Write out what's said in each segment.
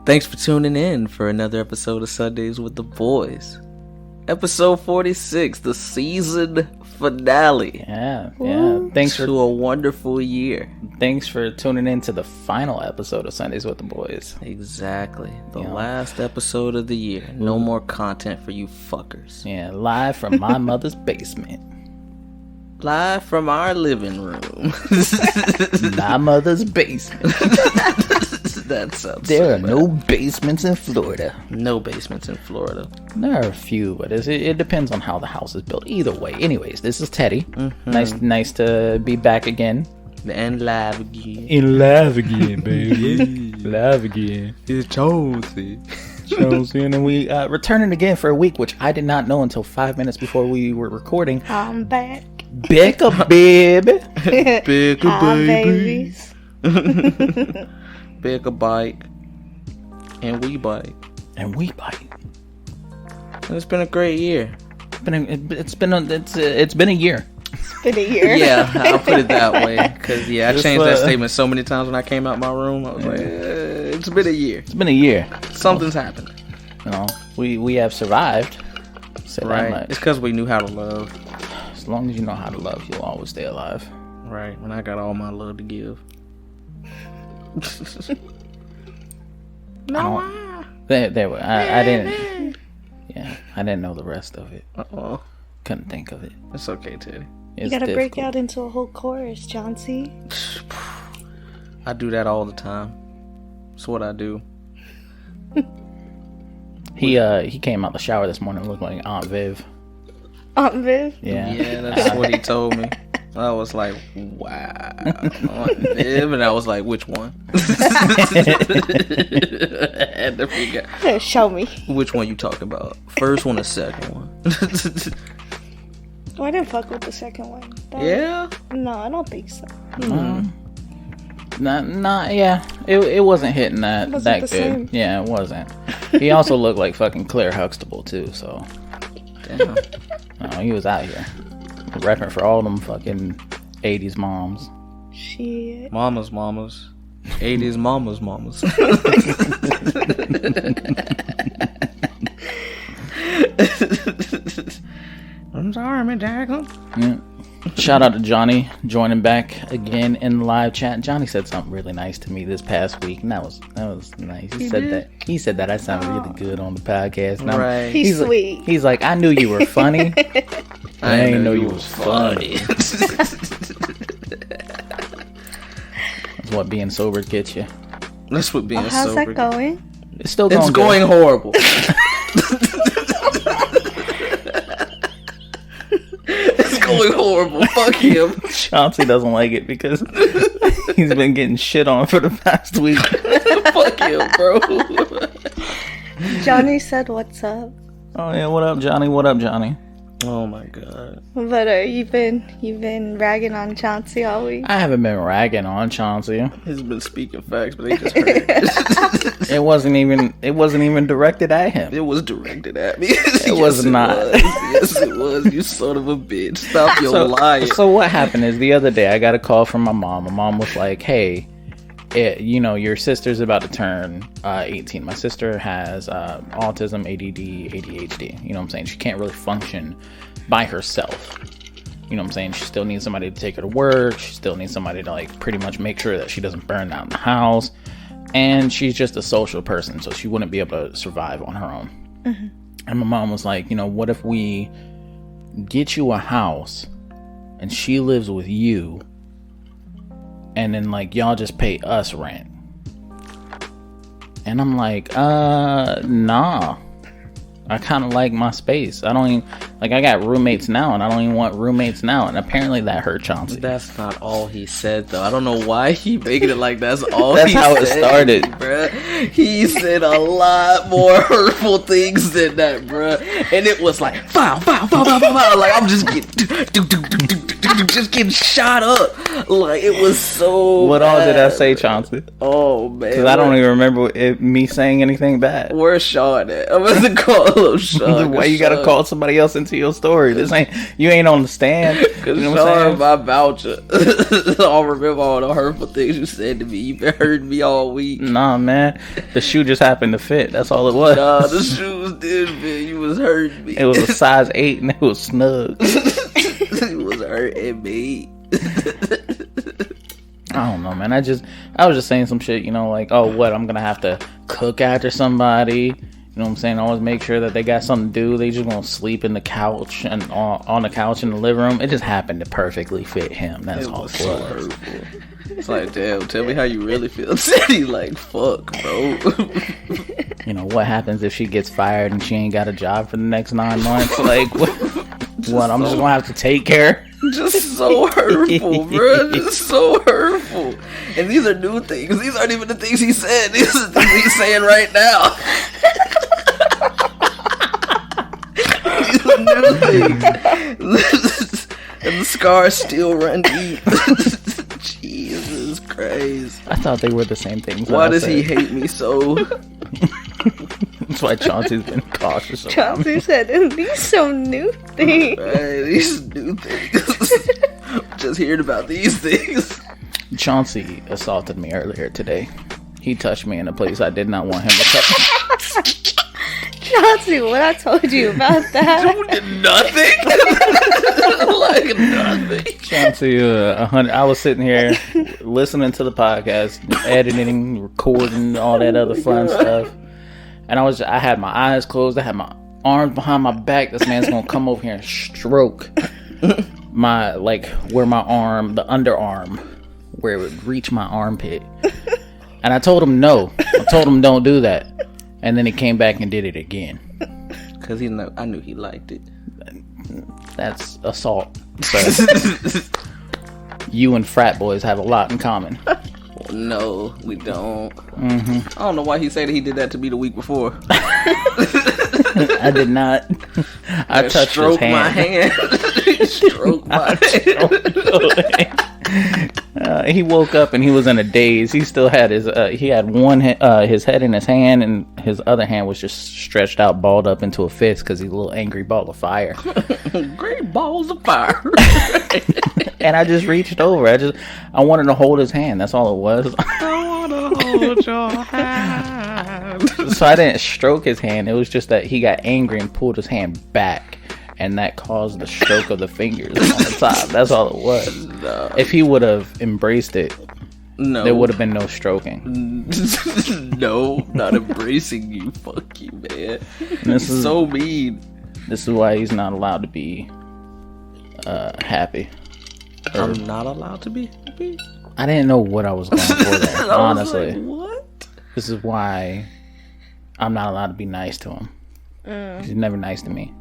Thanks for tuning in for another episode of Sundays with the Boys. Episode 46, the season finale. Yeah. Thanks to a wonderful year. Thanks for tuning in to the final episode of Sundays with the Boys. Exactly. The last episode of the year. No more content for you fuckers. Yeah, live from my mother's basement. Live from our living room. My mother's basement. That sounds There are no basements in Florida. No basements in Florida. There are a few, but it depends on how the house is built. Either way. Anyways, this is Teddy. Mm-hmm. Nice to be back again. And live again. In live again, baby. Live again. It's Chauncey. And then we returning again for a week, which I did not know until 5 minutes before we were recording. I'm back. Becca, baby. Becca, Hi, baby. babies. Becca bike. And we bike. And we bite. It's been a great year. It's been a year. It's been a year. Yeah, I'll put it that way. Because, I changed that statement so many times when I came out my room. I was like, it's been a year. It's been a year. Something's happened. You know, we have survived. Say right. that much. It's because we knew how to love. As long as you know how to love, you'll always stay alive. Right. When I got all my love to give. I didn't. Yeah, I didn't know the rest of it. Uh-oh. Couldn't think of it. It's okay, Teddy. You gotta break out into a whole chorus, Chauncey. I do that all the time. It's what I do. He came out the shower this morning looking like Aunt Viv. Aunt Viv? Yeah. Yeah, that's what he told me. I was like, wow. Aunt Viv, and I was like, which one? I had to figure out. Show me. Which one you talking about? First one or second one? Oh, I didn't fuck with the second one. Yeah? No, I don't think so. Yeah. It wasn't hitting that Wasn't good. the same. Yeah, it wasn't. He also looked like fucking Claire Huxtable too, so. Damn. No, he was out here. Repping for all them fucking 80s moms. Shit. Mamas. 80s mamas. I'm sorry, man, Jackson. Yeah. Shout out to Johnny joining back again in the live chat. Johnny said something really nice to me this past week, and that was nice. He said that I sounded really good on the podcast. And right. He's sweet. He's like, I knew you were funny. I didn't know you was funny. That's what being sober gets you. That's what being How's sober. that going? It's still going. It's going horrible. It's going horrible. Fuck him. Chauncey doesn't like it because he's been getting shit on for the past week. Fuck him, bro. Johnny said, "What's up?" Oh yeah, what up, Johnny? What up, Johnny? Oh my god. But you've been ragging on Chauncey all week. I haven't been ragging on Chauncey. He's been speaking facts, but they just heard it. It wasn't even directed at him. It was directed at me. It was not. Yes, it was. You son of a bitch. Stop your lying. So what happened is the other day I got a call from my mom. My mom was like, "Hey, your sister's about to turn 18. My sister has autism, ADD, ADHD. You know what I'm saying? She can't really function by herself. You know what I'm saying? She still needs somebody to take her to work. She still needs somebody to like pretty much make sure that she doesn't burn down the house. And she's just a social person, so she wouldn't be able to survive on her own." Mm-hmm. And my mom was like, what if we get you a house and she lives with you, and then like y'all just pay us rent? And I'm like, nah. I kind of like my space. I don't even, like, I got roommates now, and I don't even want roommates now. And apparently that hurt Chauncey. That's not all he said, though. I don't know why he making it like that's all that's he how said, it started. Bruh. He said a lot more hurtful things than that, bruh. And it was like, foul. Like, I'm just getting shot up. Like, it was so What all did I say, Chauncey? Oh, man. Because I don't even remember me saying anything bad. Where's Sean at? I'm about to call Why you gotta call somebody else into your story? You ain't on the stand. Cause you know what I'm saying? My voucher. I'll remember all the hurtful things you said to me. You've been hurting me all week. Nah, man. The shoe just happened to fit. That's all it was. Nah, the shoes did fit. You was hurting me. It was a size 8 and it was snug. You was hurting me. I don't know, man. I was just saying some shit, like, oh, what? I'm gonna have to cook after somebody. You know what I'm saying? Always make sure that they got something to do. They just gonna sleep in the couch and on the couch in the living room. It just happened to perfectly fit him. That's all it so hurtful. It's like, damn, tell me how you really feel. Teddy, like, fuck, bro. What happens if she gets fired and she ain't got a job for the next 9 months? Like, what? I'm just gonna have to take care. Just so hurtful, bro. Just so hurtful. And these are new things. These aren't even the things he said. These are the things he's saying right now. These are new things. And the scars still run deep. Jesus Christ. I thought they were the same things. Why does he hate me so? That's why Chauncey's been cautious. Chauncey said, these some new things. Right, these new things. Just hearing about these things. Chauncey assaulted me earlier today. He touched me in a place I did not want him to touch. Chauncey, what I told you about that? Nothing. Like nothing. Chauncey, I was sitting here listening to the podcast, editing, recording, all that other fun stuff. And I had my eyes closed. I had my arms behind my back. This man's gonna come over here and stroke where my arm, the underarm, where it would reach my armpit. And I told him no. I told him don't do that. And then he came back and did it again. Cause I knew he liked it. That's assault. But you and frat boys have a lot in common. No, we don't. Mm-hmm. I don't know why he said he did that to me the week before. I did not. I touched his hand. My hand. Stroke my hand. He woke up and he was in a daze. He still had his his head in his hand, and his other hand was just stretched out, balled up into a fist because he's a little angry ball of fire. Great balls of fire. And I just reached over. I wanted to hold his hand. That's all it was. I want to hold your hand. So I didn't stroke his hand. It was just that he got angry and pulled his hand back, and that caused the stroke of the fingers on the top. That's all it was. No. If he would have embraced it, there would have been no stroking. No, not embracing you. Fuck you, man. This is so mean. This is why he's not allowed to be happy. I'm not allowed to be happy? I didn't know what I was going for there, honestly. Like, what? This is why I'm not allowed to be nice to him. He's never nice to me.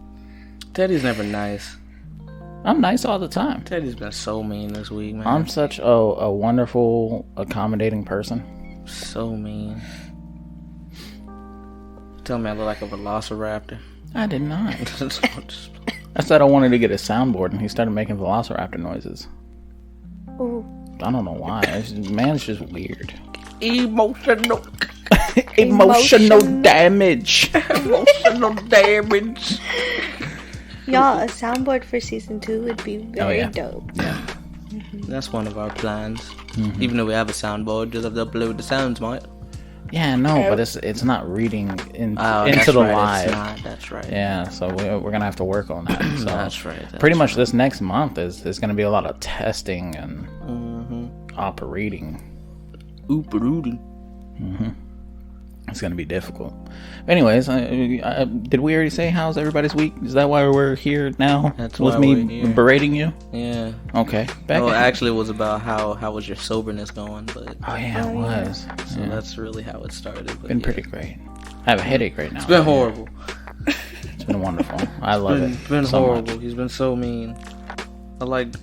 Teddy's never nice. I'm nice all the time. Teddy's been so mean this week, man. I'm such a wonderful, accommodating person. So mean. Tell me I look like a velociraptor. I did not. I said I wanted to get a soundboard, and he started making velociraptor noises. Ooh. I don't know why. Man's just weird. Emotional damage. Emotional damage. Y'all, a soundboard for season 2 would be very dope. Yeah. Mm-hmm. That's one of our plans. Mm-hmm. Even though we have a soundboard, just have to upload the sounds, mate. Yeah, no, but it's not reading into the live. It's not, that's right. Yeah, so we're gonna have to work on that. So that's right. Pretty much this next month is gonna be a lot of testing and operating. Mm-hmm. It's gonna be difficult. Anyways, did we already say how's everybody's week? Is that why we're here now? That's with me berating you? Yeah. Okay. Actually, it was about how was your soberness going, but it was. So that's really how it started. But been pretty great. I have a headache right now. It's been horrible. It's been wonderful. I love it. It's been so horrible. Much. He's been so mean. I like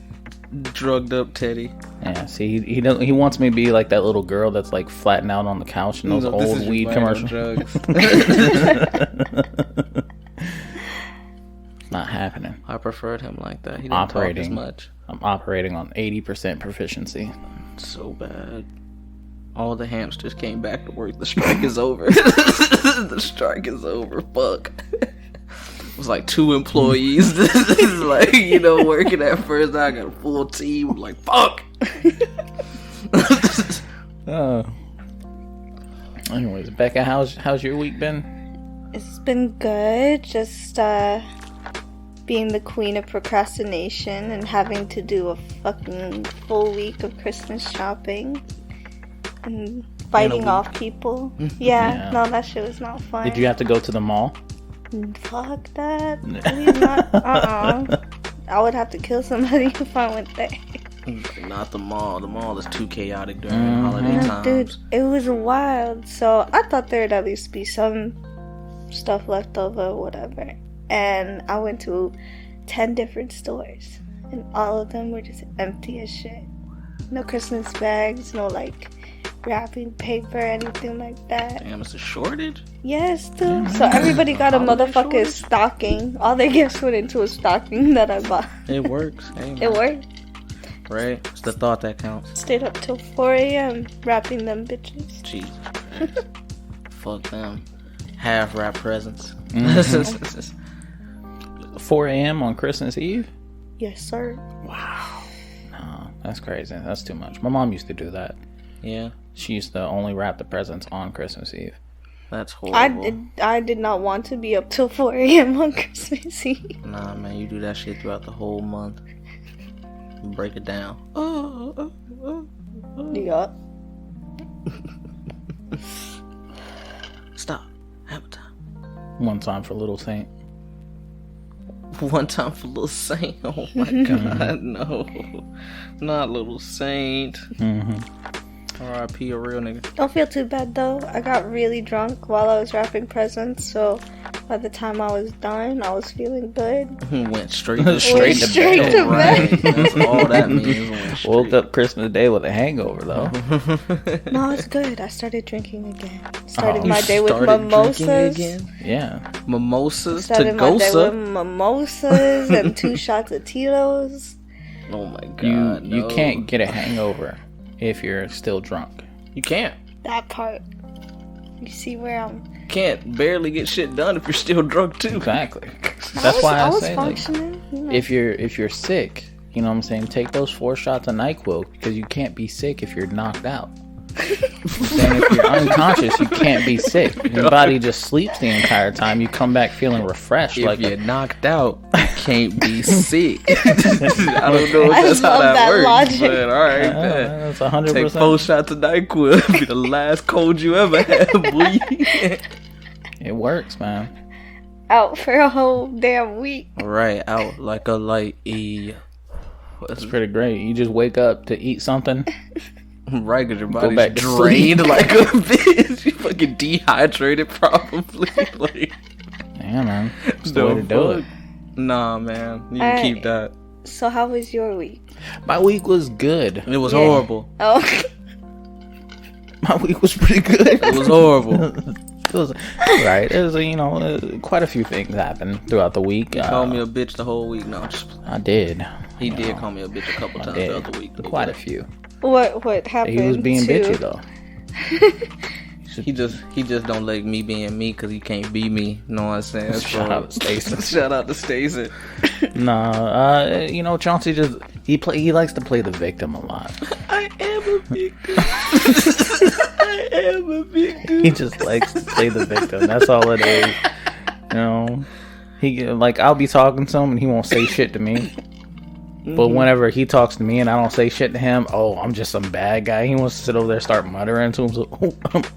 drugged up Teddy. Yeah, see, he wants me to be like that little girl that's like flattened out on the couch in those old weed commercials. Not happening. I preferred him like that. He didn't talk as much. I'm operating on 80% proficiency. So bad. All the hamsters came back to work. The strike is over. The strike is over. Fuck. was like 2 employees. This is like, you know, working at first. Now I got a full team. I'm like, fuck. Anyways, Becca, how's your week been? It's been good. Just being the queen of procrastination and having to do a fucking full week of Christmas shopping and fighting off people. Yeah, no, that shit was not fun. Did you have to go to the mall? Fuck that. Please not. I would have to kill somebody if I went there. Not the mall. The mall is too chaotic during holiday times. Dude, it was wild. So I thought there'd at least be some stuff left over, whatever. And I went to 10 different stores, and all of them were just empty as shit. No Christmas bags, no like wrapping paper, anything like that. Damn, it's a shortage? Yes, dude. So everybody got a motherfucking stocking. All their gifts went into a stocking that I bought. It works. Hey, it worked. Right? It's the thought that counts. Stayed up till 4 a.m. wrapping them bitches. Jeez. Fuck them. Half wrap presents. 4 a.m. on Christmas Eve? Yes, sir. Wow. No, that's crazy. That's too much. My mom used to do that. Yeah. She used to only wrap the presents on Christmas Eve. That's horrible. I did not want to be up till 4 a.m. on Christmas Eve. Nah, man, you do that shit throughout the whole month. Break it down. Yup. Stop. Have a time. One time for Little Saint. One time for Little Saint. Oh my god, no. Not Little Saint. R.I.P. a real nigga. Don't feel too bad though. I got really drunk while I was wrapping presents, so by the time I was done, I was feeling good. Went straight to bed. Right. That's all that means. Woke up Christmas Day with a hangover though. No, it's good. I started drinking again. Started my day with mimosas. Yeah. Mimosas to started my day Gosa. with mimosas and 2 shots of Tito's. Oh my god. You can't get a hangover if you're still drunk. You can't. That part. You see where I'm... Can't barely get shit done if you're still drunk too. Exactly. That's why I say, like, you know. if you're sick, you know what I'm saying, take those 4 shots of NyQuil, because you can't be sick if you're knocked out. Saying if you're unconscious, you can't be sick. Your body just sleeps the entire time. You come back feeling refreshed. If like you're knocked out, you can't be sick. I don't know if that's how that works, logic. but all right. That's 100%. Take 4 shots of NyQuil. Be the last cold you ever had, boy. It works, man. Out for a whole damn week. Right, out like a light E. It's pretty great. You just wake up to eat something. Right, because your Go body's back to drained sleep. like a bitch. You fucking dehydrated, probably. Like, yeah, man. That's the way to do it. Nah, man. You can keep that. So how was your week? My week was good. It was horrible. Oh. My week was pretty good. It was horrible. It was alright. It was, quite a few things happened throughout the week. You called me a bitch the whole week. No, I did. He did call me a bitch a couple times throughout the week. Quite a few. What happened? He was being bitchy though. He just don't like me being me because he can't be me. You know what I'm saying? Shout out to Stacey. Shout out to Stacey. Nah, Chauncey just he likes to play the victim a lot. I am a victim. I am a victim. He just likes to play the victim. That's all it is. You know, I'll be talking to him and he won't say shit to me. But whenever he talks to me and I don't say shit to him, I'm just some bad guy. He wants to sit over there, start muttering to him. So,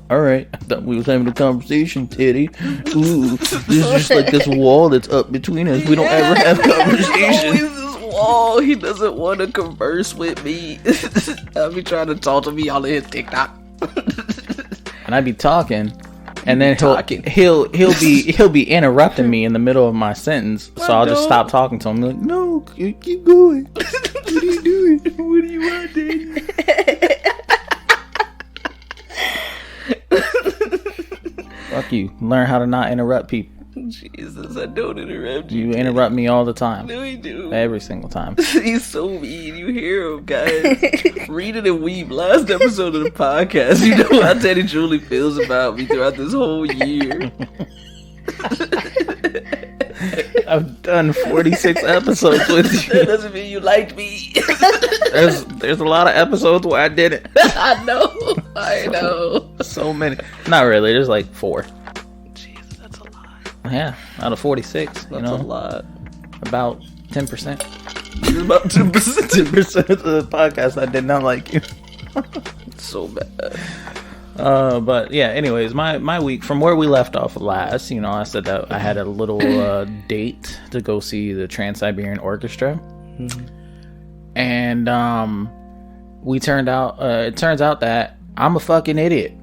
all right, I thought we was having a conversation, Teddy. Ooh, this is just like this wall that's up between us. We don't ever have conversations. Always this wall. He doesn't want to converse with me. I'll be trying to talk to me all in his TikTok. And I be talking. And then he'll be interrupting me in the middle of my sentence, so I'll just stop talking to him. Like, no, keep going. What are you doing? What do you want, Daddy? Fuck you. Learn how to not interrupt people. Jesus, I don't interrupt you. You interrupt me all the time. No, you do. Every single time. He's so mean. You hear him, guys. Read it and weep. Last episode of the podcast. You know how Teddy truly feels about me throughout this whole year. I've done 46 episodes with you. That doesn't mean you liked me. There's a lot of episodes where I didn't. I know. So many. Not really. There's like 4. Jesus, that's a lot. Yeah, out of 46. That's you know, a lot. about 10%. It's about 2%. 10% of the podcast I did not like you. So bad. But yeah, anyways, my week from where we left off last, you know, I said that I had a little date to go see the Trans-Siberian Orchestra. Mm-hmm. And it turns out that I'm a fucking idiot.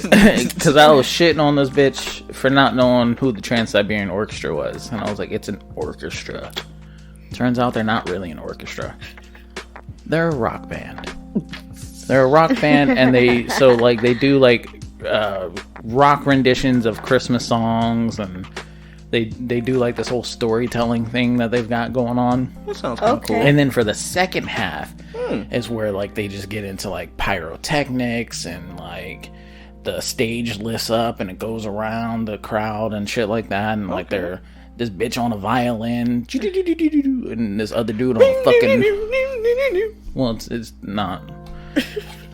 Because I was shitting on this bitch for not knowing who the Trans-Siberian Orchestra was. And I was like, it's an orchestra. Turns out they're not really an orchestra. They're a rock band. They're a rock band, and they do like rock renditions of Christmas songs, and they do like this whole storytelling thing that they've got going on. That sounds kind of cool. And then for the second half is where like they just get into like pyrotechnics and like the stage lifts up and it goes around the crowd and shit like that, and like they're this bitch on a violin and this other dude on a fucking it's not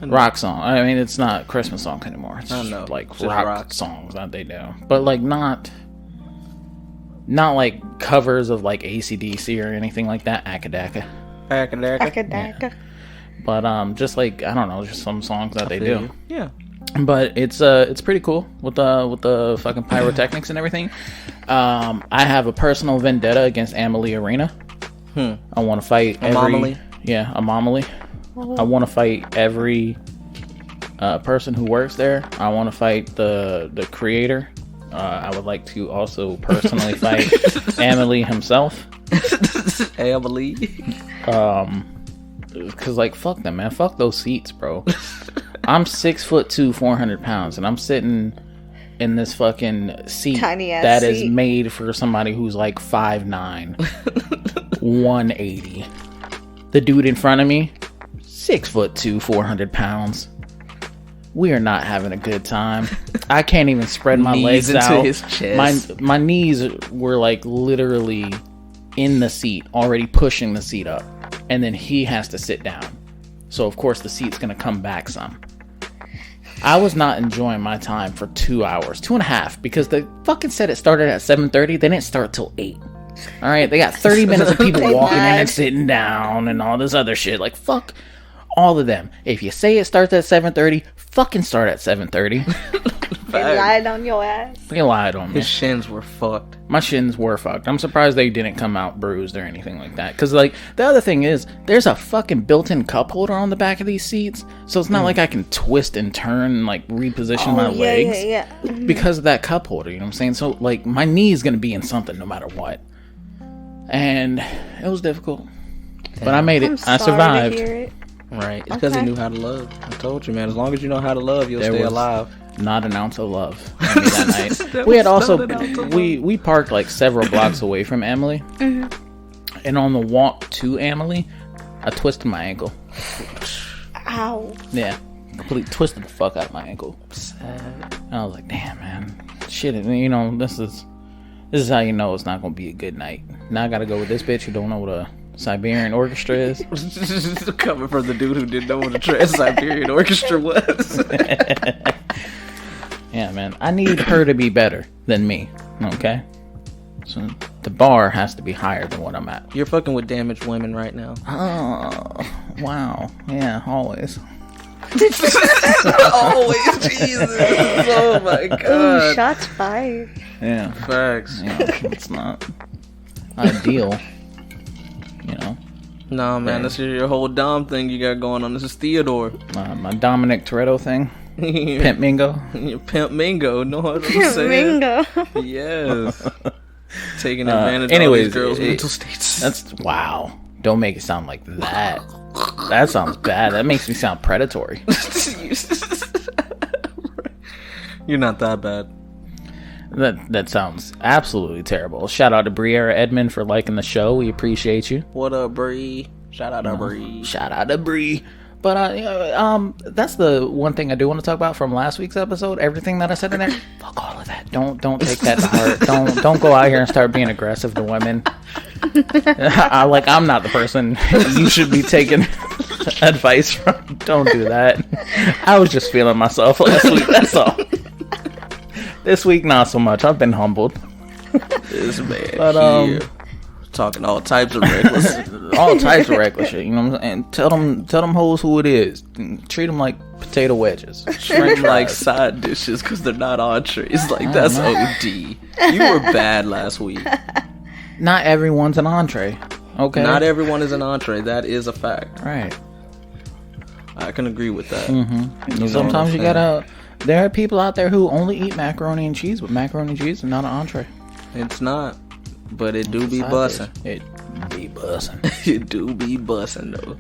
rock song. I mean, it's not Christmas song anymore. It's just like rock songs that they do, but like not like covers of like AC/DC or anything like that. Akadaka. Akadaka. But just like, I don't know, just some songs that they do. Yeah. But it's pretty cool with the fucking pyrotechnics and everything. I have a personal vendetta against Amalie Arena. I want to fight Amalie. Yeah, Amalie. I want to fight every person who works there. I want to fight the creator. I would like to also personally fight Amalie himself. Amalie. Because like, fuck them, man. Fuck those seats, bro. I'm 6'2", 400 pounds, and I'm sitting in this fucking seat that is made for somebody who's like 5'9", 180. The dude in front of me, 6'2", 400 pounds. We are not having a good time. I can't even spread my legs out. His chest. My knees were like literally in the seat, already pushing the seat up, and then he has to sit down. So of course the seat's gonna come back some. I was not enjoying my time for 2 hours, 2.5, because they fucking said it started at 7:30. They didn't start till 8. All right, they got 30 minutes of people walking in and sitting down and all this other shit. Like, fuck all of them. If you say it starts at 7:30, fucking start at 7:30. They lied on your ass. They lied on me. His shins were fucked. My shins were fucked. I'm surprised they didn't come out bruised or anything like that. Because, like, the other thing is, there's a fucking built-in cup holder on the back of these seats. So it's not like I can twist and turn and, like, reposition my legs. Yeah. Because of that cup holder, you know what I'm saying? So, like, my knee is going to be in something no matter what. And it was difficult. Damn. But I made it. I survived. To hear it. Right. It's because he knew how to love. I told you, man. As long as you know how to love, you'll stay alive. Not an ounce of love in me that night. We had also we parked like several blocks away from Amalie, and on the walk to Amalie, I twisted my ankle. Ow! Yeah, completely twisted the fuck out of my ankle. Sad. And I was like, damn, man, shit. You know, this is how you know it's not gonna be a good night. Now I gotta go with this bitch who don't know what a Siberian Orchestra is. Coming from the dude who didn't know what a Trans-Siberian Orchestra was. Yeah, man. I need her to be better than me. Okay? So the bar has to be higher than what I'm at. You're fucking with damaged women right now. Oh, wow. Yeah, always. Always, Jesus. Oh my god. Ooh, shots fired. Yeah. Facts. Yeah, it's not ideal. You know? Nah, man, this is your whole Dom thing you got going on. This is Theodore. My Dominic Toretto thing. Pimp Mingo. Pimp Mingo. Know what I'm saying? Mingo. Yes. Taking advantage of all these girls' mental states. That's, wow. Don't make it sound like that. That sounds bad. That makes me sound predatory. You're not that bad. That sounds absolutely terrible. Shout out to Briera Edmond for liking the show. We appreciate you. What up, Bree? Shout out to Bree. Shout out to Bree. But that's the one thing I do want to talk about from last week's episode. Everything that I said in there, fuck all of that. Don't take that to heart. Don't go out here and start being aggressive to women. I'm not the person you should be taking advice from. Don't do that. I was just feeling myself last week. That's all. This week, not so much. I've been humbled. This man But talking all types of reckless, shit. You know what I'm saying? Tell them hoes who it is. Treat them like potato wedges. treat them like side dishes because they're not entrees. Like that's OD. You were bad last week. Not everyone's an entree. Okay. Not everyone is an entree. That is a fact. Right. I can agree with that. Mm-hmm. Sometimes you gotta. There are people out there who only eat macaroni and cheese, but macaroni and cheese is not an entree. It's not. But it do be bussin'. It be bussin'. It do be bussin' though.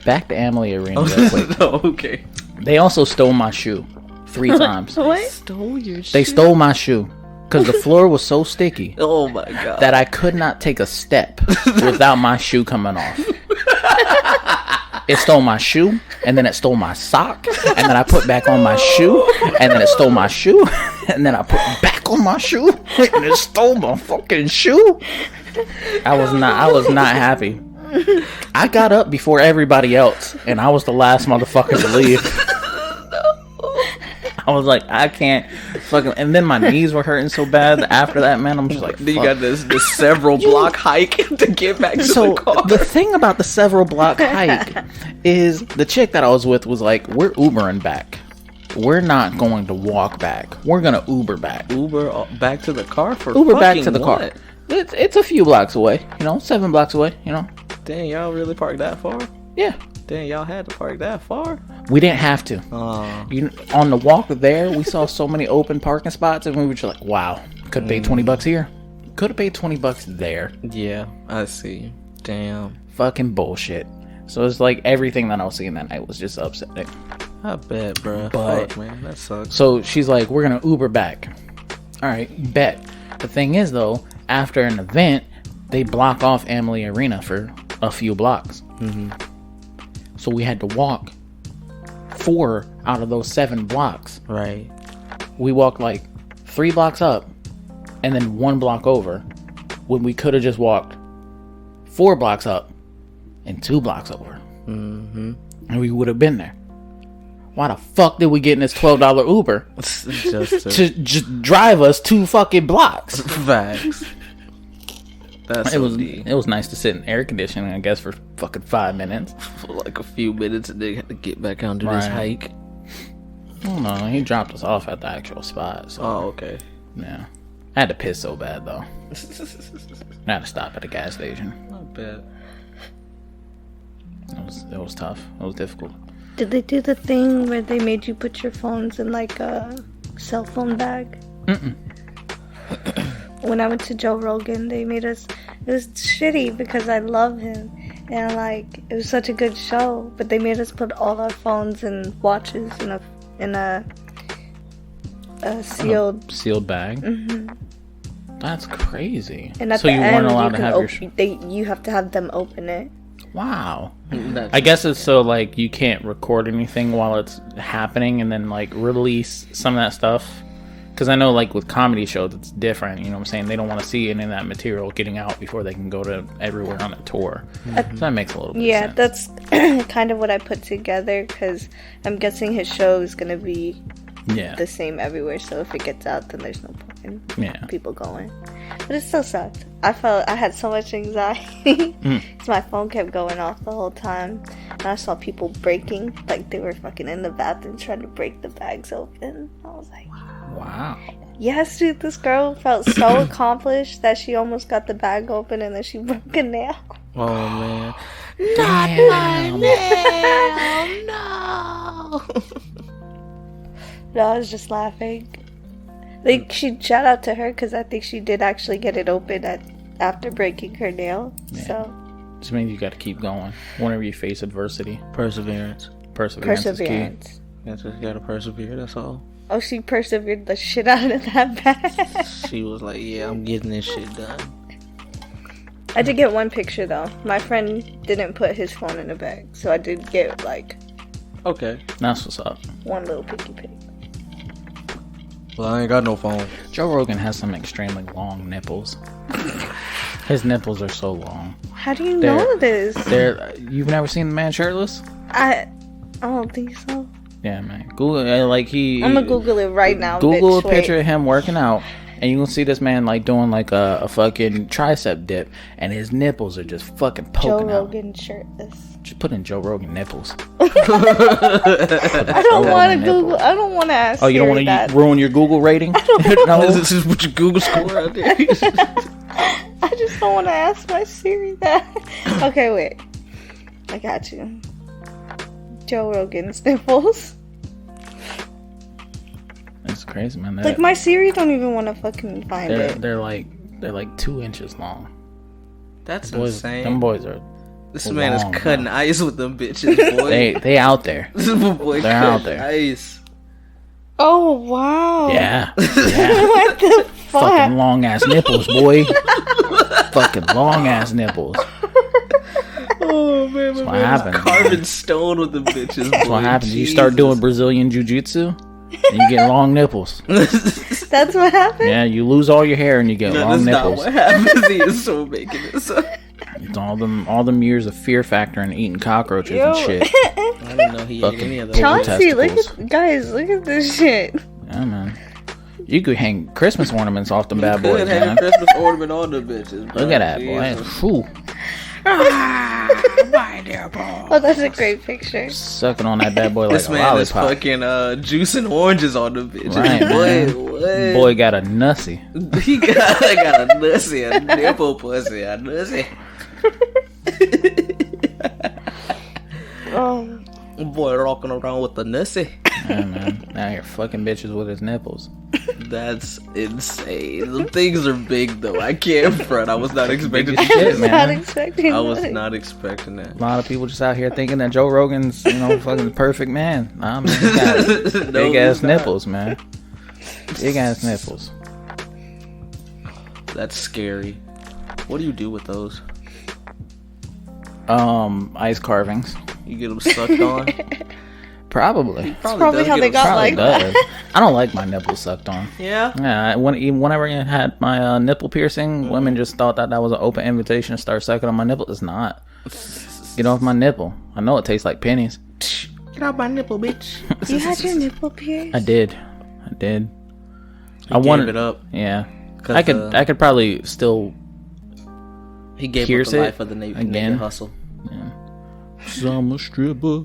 Back to Emily Arena real quick. No, okay. They also stole my shoe 3 times. What? Stole your shoe? They stole my shoe because the floor was so sticky. Oh my god. That I could not take a step without my shoe coming off. It stole my shoe, and then it stole my sock, and then I put back on my shoe, and then it stole my shoe, and then I put back on my shoe, and it stole my fucking shoe. I was not happy. I got up before everybody else, and I was the last motherfucker to leave. I was like, I can't fucking. And then my knees were hurting so bad after that, man. I'm just like, then you got this several block hike to get back to the car. The thing about the several block hike is the chick that I was with was like, we're Ubering back. We're not going to walk back. We're gonna Uber back. Uber back to the car for Uber back to the what? car. It's a few blocks away. 7 blocks away. Dang, y'all really parked that far? Yeah. Dang, y'all had to park that far? We didn't have to. On the walk there, we saw so many open parking spots, and we were just like, wow, could have paid $20 here. Could have paid $20 there. Yeah, I see. Damn. Fucking bullshit. So it's like everything that I was seeing that night was just upsetting. I bet, bro. But, fuck, man, that sucks. So she's like, we're going to Uber back. All right, bet. The thing is, though, after an event, they block off Emily Arena for a few blocks. Mm-hmm. So we had to walk 4 out of those 7 blocks. Right. We walked like 3 blocks up and then 1 block over when we could have just walked 4 blocks up and 2 blocks over. Mm-hmm. And we would have been there. Why the fuck did we get in this $12 Uber to just drive us 2 fucking blocks? Facts. It was nice to sit in air conditioning, I guess, for fucking 5 minutes. For like a few minutes, and then had to get back onto this hike. Oh no, he dropped us off at the actual spot. So. Oh, okay. Yeah. I had to piss so bad, though. I had to stop at a gas station. Not bad. It was tough. It was difficult. Did they do the thing where they made you put your phones in like a cell phone bag? Mm-mm. When I went to Joe Rogan, they made us. It was shitty because I love him, and like it was such a good show. But they made us put all our phones and watches in a sealed bag. Mm-hmm. That's crazy. And at so the you end, weren't allowed to have you have to have them open it. Wow. I guess it's so like you can't record anything while it's happening, and then like release some of that stuff. Because I know, like, with comedy shows, it's different, you know what I'm saying? They don't want to see any of that material getting out before they can go to everywhere on a tour. Mm-hmm. So that makes a little bit of sense. That's kind of what I put together, because I'm guessing his show is going to be the same everywhere, so if it gets out, then there's no point in people going. But it still sucked. I had so much anxiety, because my phone kept going off the whole time, and I saw people breaking, like they were fucking in the bathroom trying to break the bags open. I was like... Wow. Yes, dude, this girl felt so accomplished that she almost got the bag open and then she broke a nail. Oh, man. Not my nail, no. No, I was just laughing. Like, shout out to her because I think she did actually get it open after breaking her nail. Yeah. So just means you got to keep going whenever you face adversity. Perseverance. Perseverance is key. That's just gotta persevere, that's all. Oh, she persevered the shit out of that bag. She was like, yeah, I'm getting this shit done. I did get one picture though. My friend didn't put his phone in the bag, so I did get like Okay. That's what's up. one little picky pig. Well, I ain't got no phone. Joe Rogan has some extremely long nipples. His nipples are so long. How do you know this? You've never seen the man shirtless? I don't think so. Yeah, man. Google like he. I'm gonna Google it right now. Google bitch, a picture of him working out, and you can see this man like doing like a fucking tricep dip, and his nipples are just fucking poking Joe out. Rogan shirtless. Just put in Joe Rogan nipples. I don't want to Google. I don't want to ask. Oh, you don't want to ruin your Google rating? No, this is what your Google score out there. I just don't want to ask my Siri that. Okay, wait. I got you. Joe Rogan's nipples. That's crazy, man. Like my Siri don't even want to fucking find it. They're like 2 inches long. That's boys, insane. Them boys are. This man is cutting ice with them bitches, boy. they out there. This boy They're out there. Ice. Oh wow. Yeah. What the fuck? Fucking long ass nipples, boy. Fucking long ass nipples. Oh man, That's what happens. Carving stone with the bitches. That's what happens. You start doing Brazilian jiu-jitsu, and you get long nipples. That's what happened? Yeah, you lose all your hair and you get long nipples. Not what happens. He is so making this up. It's all them years of Fear Factor and eating cockroaches and shit. I didn't know he ate any of those. Chauncey, look at this shit. Yeah, man. You could hang Christmas ornaments off them bad boys, Could have man. a Christmas ornament on the bitches. Bro. Look at that, boy. Whew. Oh, that's a great picture. Sucking on that bad boy like This a man is lollipop. fucking juicing oranges on the bitches. Right, man. What? Boy got a nussy. He got a nussy, a nipple pussy, a nussy. Oh. Boy rocking around with the nussy. Yeah, man. Now you're fucking bitches with his nipples. That's insane. The things are big though. I can't front. I was not expecting Shit, that. man. Not expecting I was that. not expecting that. A lot of people just out here thinking that Joe Rogan's, fucking the perfect man. Nah, man, he got No, big ass he's not. nipples, man. Big ass nipples. That's scary. What do you do with those? Ice carvings. You get them sucked on? Probably. Probably does how get they 'em got sucked. Probably like does. that. I don't like my nipples sucked on. Yeah. Yeah, whenever I had my nipple piercing, women just thought that was an open invitation to start sucking on my nipple. It's not. Get off my nipple. I know it tastes like pennies. Get out my nipple, bitch. You had your nipple pierced? I did. I wanted it up. Yeah. I could probably still He gave pierce up the it life of the naked again. hustle. Yeah. So I'm a stripper.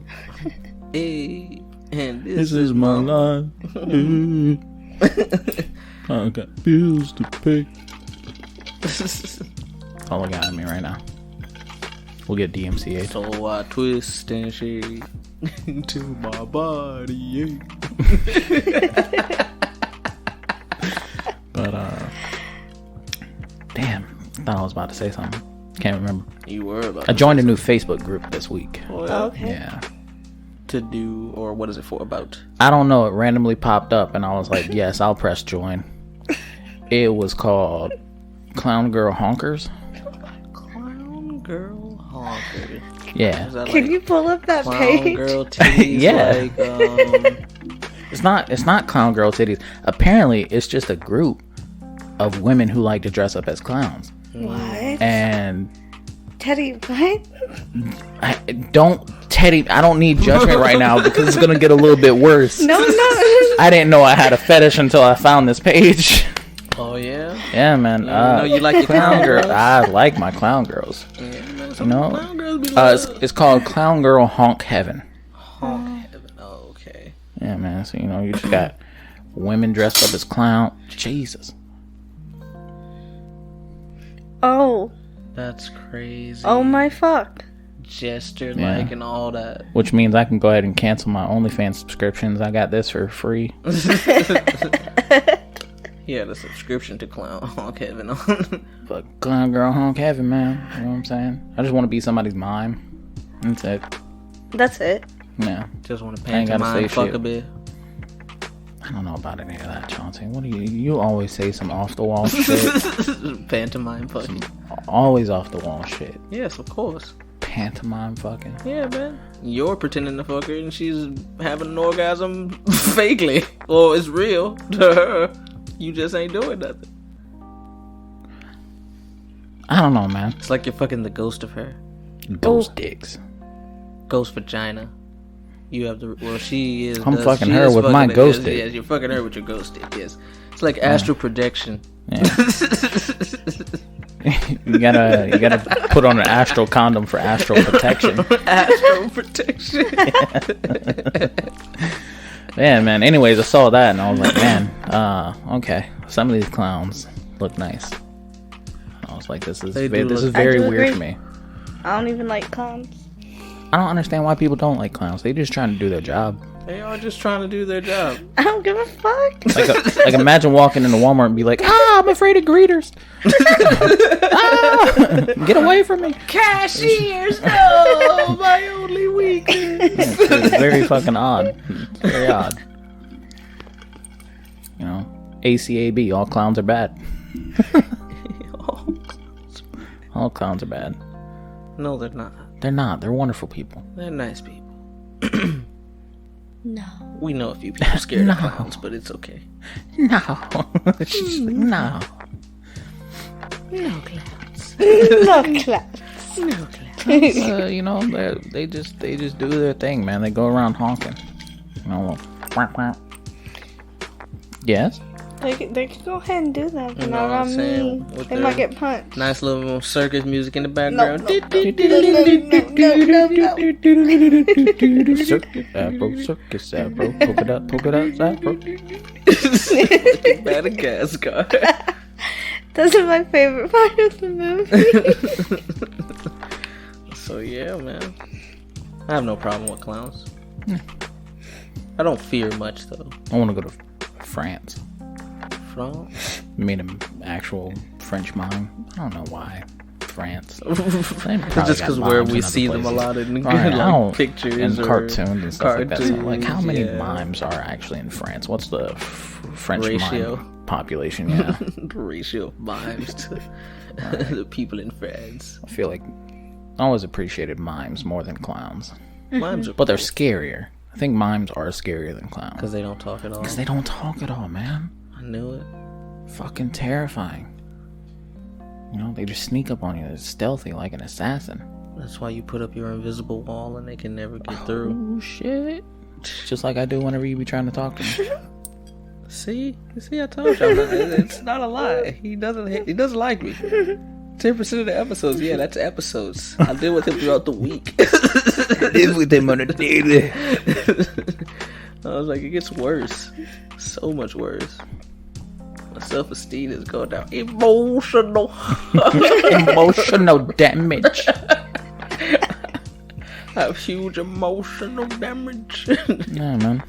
Hey, and This is my life. I got bills to pay. That's all I got in me right now. We'll get DMCA. So I twist and shake into my body. But damn, I thought I was about to say something. Can't remember. You were about I joined a new Facebook group this week. Okay. Yeah. to do, or what is it for about? I don't know. It randomly popped up, and I was like, "Yes, I'll press join." It was called Clown Girl Honkers. Clown Girl Honker. Yeah. Is that Can like you pull up that Clown page? Girl Titties? Yeah. Like, It's not Clown Girl Titties. Apparently, it's just a group of women who like to dress up as clowns. What? And Teddy, what? I don't need judgment right now because it's gonna get a little bit worse. No. I didn't know I had a fetish until I found this page. oh yeah. Yeah, man. No, you like your clown girls. I like my clown girls. Yeah, man, You some know, clown girls be loved. it's called Clown Girl Honk Heaven. Honk heaven. Oh, okay. Yeah, man. So you just got women dressed up as clown. Jesus. Oh. That's crazy. Oh my fuck. Jester Yeah. like and all that. Which means I can go ahead and cancel my OnlyFans subscriptions. I got this for free. Yeah, the subscription to Clown Honk Heaven. But Clown Girl Honk Heaven, man. You know what I'm saying? I just want to be somebody's mime. That's it. That's it. Yeah. Just want to I ain't gotta pantomime say fuck shit. a bit. I don't know about any of that, Chauncey. What do you always say some off the wall shit? Pantomime fucking. Always off the wall shit. Yes, of course. Pantomime fucking. Yeah, man. You're pretending to fuck her and she's having an orgasm fakely. Well, it's real to her. You just ain't doing nothing. I don't know, man. It's like you're fucking the ghost of her. Ghost dicks. Ghost vagina. You have the. Well, she is. I'm fucking her with my ghost dick. Yes, you're fucking her with your ghost dick. Yes. It's like astral projection. Yeah. you gotta put on an astral condom for astral protection. Astral protection. Yeah, man. Anyways, I saw that and I was like, man, okay. Some of these clowns look nice. I was like, this is very weird to me. I don't even like clowns. I don't understand why people don't like clowns. They're just trying to do their job. They are just trying to do their job. I don't give a fuck. Like imagine walking into Walmart and be like, I'm afraid of greeters. Get away from me. Cashiers, no, my only weakness. It's very fucking odd. It's very odd. You know, ACAB, all clowns are bad. All clowns are bad. No, they're not. They're not. They're wonderful people. They're nice people. No. We know a few people scared of clowns, but it's okay. No. No. No clowns. No clowns. No clowns. You know, they just do their thing, man. They go around honking. You know, quack, quack. Yes. They can go ahead and do that, but You know not what I'm on saying? me. With They their might get punched. Nice little circus music in the background. No. Circus afro, polka dot afro. Madagascar. That's my favorite part of the movie. So yeah, man. I have no problem with clowns. I don't fear much though. I want to go to France. France? Meet an actual French mime. I don't know why. France. Just because where we see them a lot in like pictures and or cartoons and stuff like that. So, like, how many yeah. mimes are actually in France? What's the French ratio mime population? Yeah, the ratio of mimes to the people in France. I feel like I always appreciated mimes more than clowns, Mimes are but they're scarier. I think mimes are scarier than clowns because they don't talk at all. Because they don't talk at all, man. I knew it. Fucking terrifying. You know, they just sneak up on you. They're stealthy like an assassin. That's why you put up your invisible wall and they can never get through. Oh shit! Just like I do whenever you be trying to talk to me. See, I told you, it's not a lie. He doesn't like me. 10% of the episodes, yeah, that's episodes. I deal with him throughout the week. Live with him on a daily. I was like, it gets worse, so much worse. My self-esteem is going down. Emotional damage. I have huge emotional damage. Yeah, man.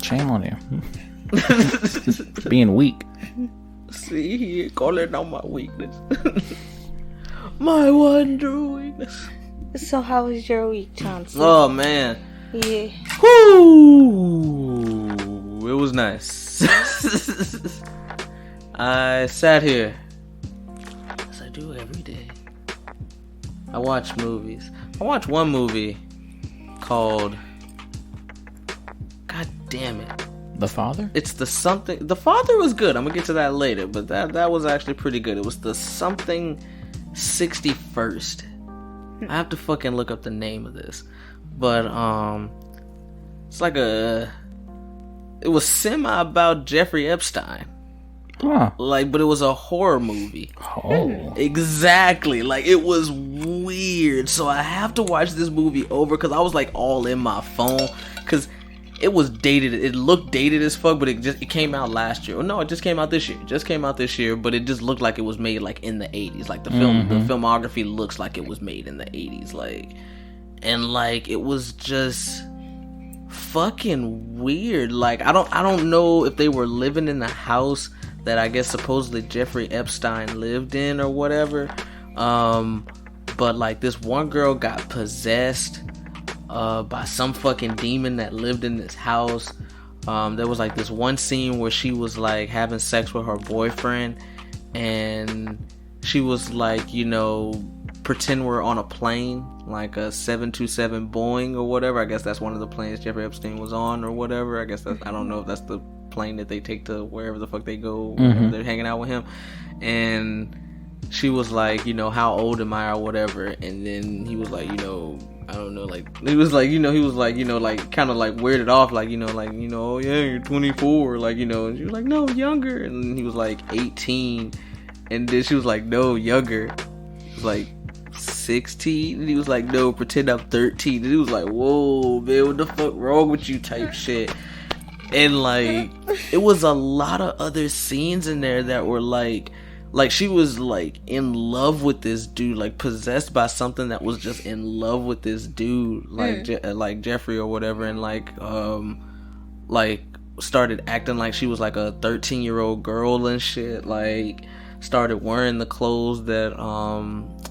Shame on you. Being weak. See, he calling out my weakness. My one true weakness. So how was your week, Chauncey? Oh man. Yeah. Whoo! It was nice. I sat here, as I do every day. I watch movies. I watched one movie called, God damn it, The Father? it's The Father was good. I'm gonna get to that later, but that was actually pretty good. It was The Something 61st. I have to fucking look up the name of this, but it's like it was semi about Jeffrey Epstein. Huh. Like, but it was a horror movie. Oh. Exactly. Like, it was weird. So I have to watch this movie over because I was like all in my phone because it was dated. It looked dated as fuck, but it came out last year. No, it just came out this year. But it just looked like it was made like in the 80s. Like the filmography looks like it was made in the 80s. Like, and like it was just fucking weird. Like I don't know if they were living in the house that I guess supposedly Jeffrey Epstein lived in or whatever. But like this one girl got possessed by some fucking demon that lived in this house. There was like this one scene where she was like having sex with her boyfriend, and she was like, you know, pretend we're on a plane, like a 727 Boeing or whatever. I guess that's one of the planes Jeffrey Epstein was on or whatever. I guess that's, I don't know if that's the plane that they take to wherever the fuck they go whenever they're hanging out with him. And she was like, you know, how old am I or whatever, and then he was like, you know, I don't know, like, he was like, you know, he was like, you know, like, kind of like weirded off, like, you know, oh yeah, you're 24, like, you know, and she was like, no, younger, and he was like 18, and then she was like, no, younger, he was like 16, and he was like, no, pretend I'm 13, and he was like, whoa, man, what the fuck wrong with you type shit. And like, it was a lot of other scenes in there that were like she was like in love with this dude, like possessed by something that was just in love with this dude, like like Jeffrey or whatever, and like started acting like she was like a 13-year-old girl and shit, like started wearing the clothes that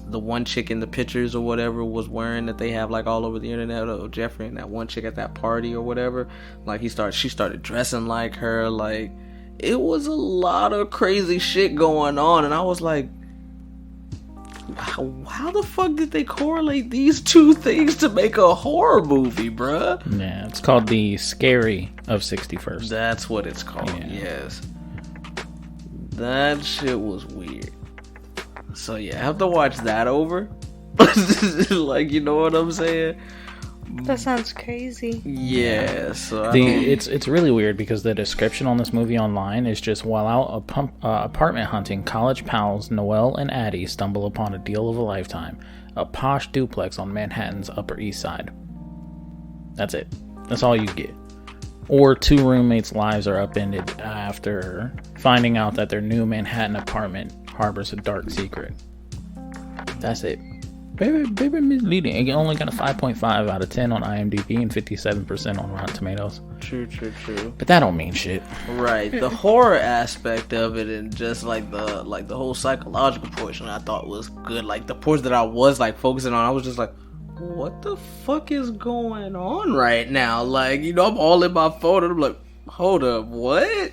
the one chick in the pictures or whatever was wearing, that they have like all over the internet of Jeffrey and that one chick at that party or whatever. Like she started dressing like her. Like, it was a lot of crazy shit going on, and I was like, how the fuck did they correlate these two things to make a horror movie, bruh? Yeah, it's called The Scary of 61st. That's what it's called. Yeah. Yes, that shit was weird. So yeah, I have to watch that over. Like, you know what I'm saying? That sounds crazy. Yeah, so it's really weird because the description on this movie online is just, while out apartment hunting, college pals Noelle and Addie stumble upon a deal of a lifetime, a posh duplex on Manhattan's Upper East Side. That's it. That's all you get. Or two roommates' lives are upended after finding out that their new Manhattan apartment harbors a dark secret. That's it. Very misleading. It only got a 5.5 out of 10 on IMDb and 57% on Rotten Tomatoes. True. But that don't mean shit. Right. The horror aspect of it, and just like the whole psychological portion, I thought was good. Like the portion that I was like focusing on, I was just like, what the fuck is going on right now? Like, you know, I'm all in my phone and I'm like, hold up, what?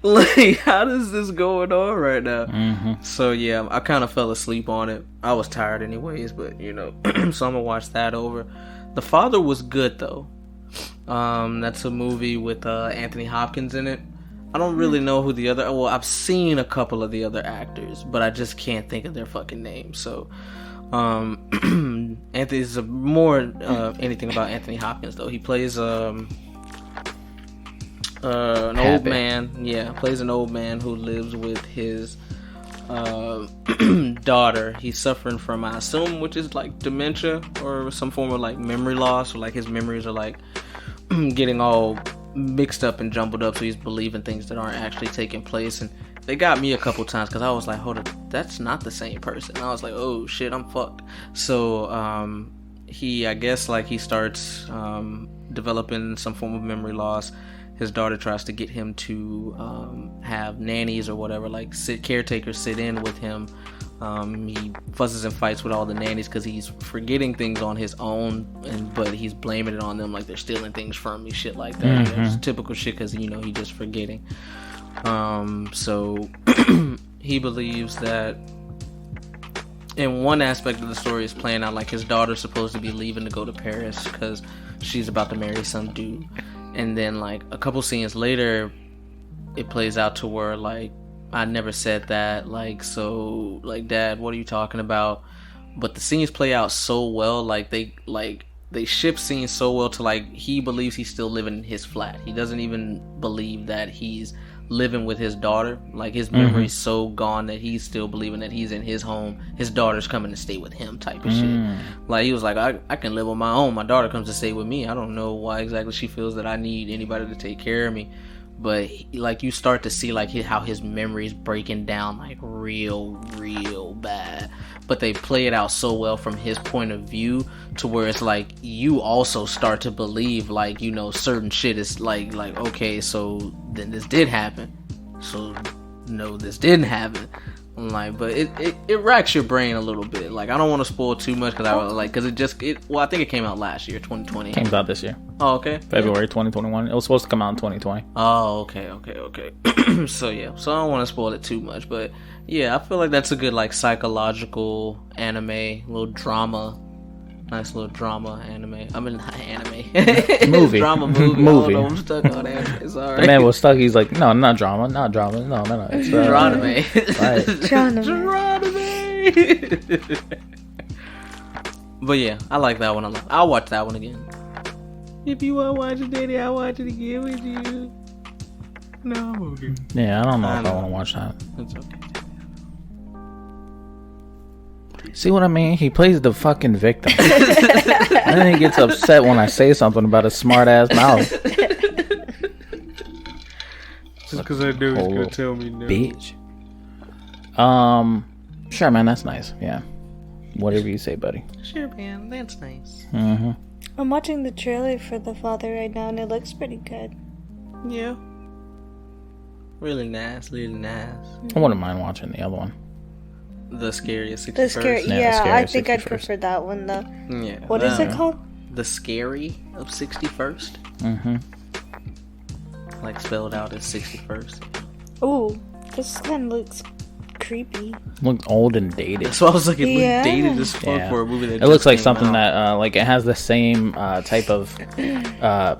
Like, how is this going on right now? So yeah, I kind of fell asleep on it. I was tired anyways, but you know, so I'm gonna watch that over. The Father was good though. That's a movie with Anthony Hopkins in it. I don't really know who the other, well, I've seen a couple of the other actors, but I just can't think of their fucking names. So Anthony's more anything about Anthony Hopkins though. He plays an old man. Yeah, plays an old man who lives with his daughter. He's suffering from, I assume, which is like dementia or some form of like memory loss, or like his memories are like getting all mixed up and jumbled up, so he's believing things that aren't actually taking place. And they got me a couple times because I was like, hold up, that's not the same person. And I was like, oh shit, I'm fucked. So I guess like he starts developing some form of memory loss. His daughter tries to get him to have nannies or whatever, like caretakers sit in with him. He fusses and fights with all the nannies because he's forgetting things on his own, but he's blaming it on them, like they're stealing things from me, shit like that. You know, it's typical shit because, you know, he's just forgetting. So he believes that in one aspect of the story is playing out like his daughter's supposed to be leaving to go to Paris because she's about to marry some dude. And then like a couple scenes later, it plays out to where like, I never said that, like, so like, Dad, what are you talking about? But the scenes play out so well, like they ship scenes so well to like, he believes he's still living in his flat. He doesn't even believe that he's living with his daughter. Like his memory's so gone that he's still believing that he's in his home, his daughter's coming to stay with him type of shit. Like he was like, I can live on my own, my daughter comes to stay with me. I don't know why exactly she feels that I need anybody to take care of me. But like you start to see like how his memory's breaking down like real bad, but they play it out so well from his point of view to where it's like you also start to believe, like, you know, certain shit is like okay, so then this did happen, so no, this didn't happen. Like, but it racks your brain a little bit. Like, I don't want to spoil too much because I think it came out last year, 2020. Came out this year. Oh, okay. February 2021. It was supposed to come out in 2020. Oh, okay. So I don't want to spoil it too much, but yeah, I feel like that's a good like psychological anime, little drama. Nice little drama anime. I mean, not anime. Movie. Drama movie. Movie. Oh, no, I'm stuck on anime. Sorry. The man was stuck. He's like, no, not drama. No. It's Dranime. Right. Dranime. But yeah, I like that one. I'll watch that one again. If you want to watch it, Daddy, I'll watch it again with you. No, I'm okay. Yeah, I don't know if I want to watch that. It's okay. See what I mean? He plays the fucking victim. And then he gets upset when I say something about his smart ass mouth. Just because I knew he was going to tell me no. Bitch. Sure, man, that's nice. Yeah. Whatever you say, buddy. Sure, man, that's nice. Mm-hmm. I'm watching the trailer for The Father right now, and it looks pretty good. Yeah. Really nice. I wouldn't mind watching the other one. The Scariest 61st. The scary, Yeah, the I Scariest think I'd 61st. prefer that one though. Yeah. What is it called? The Scary of 61st. Mm-hmm. Like spelled out as 61st. Ooh, this one looks creepy. Looks old and dated. So I was like, it Yeah. looked dated as fuck Yeah. for a movie that It just looks like came something out. that, like, it has the same type of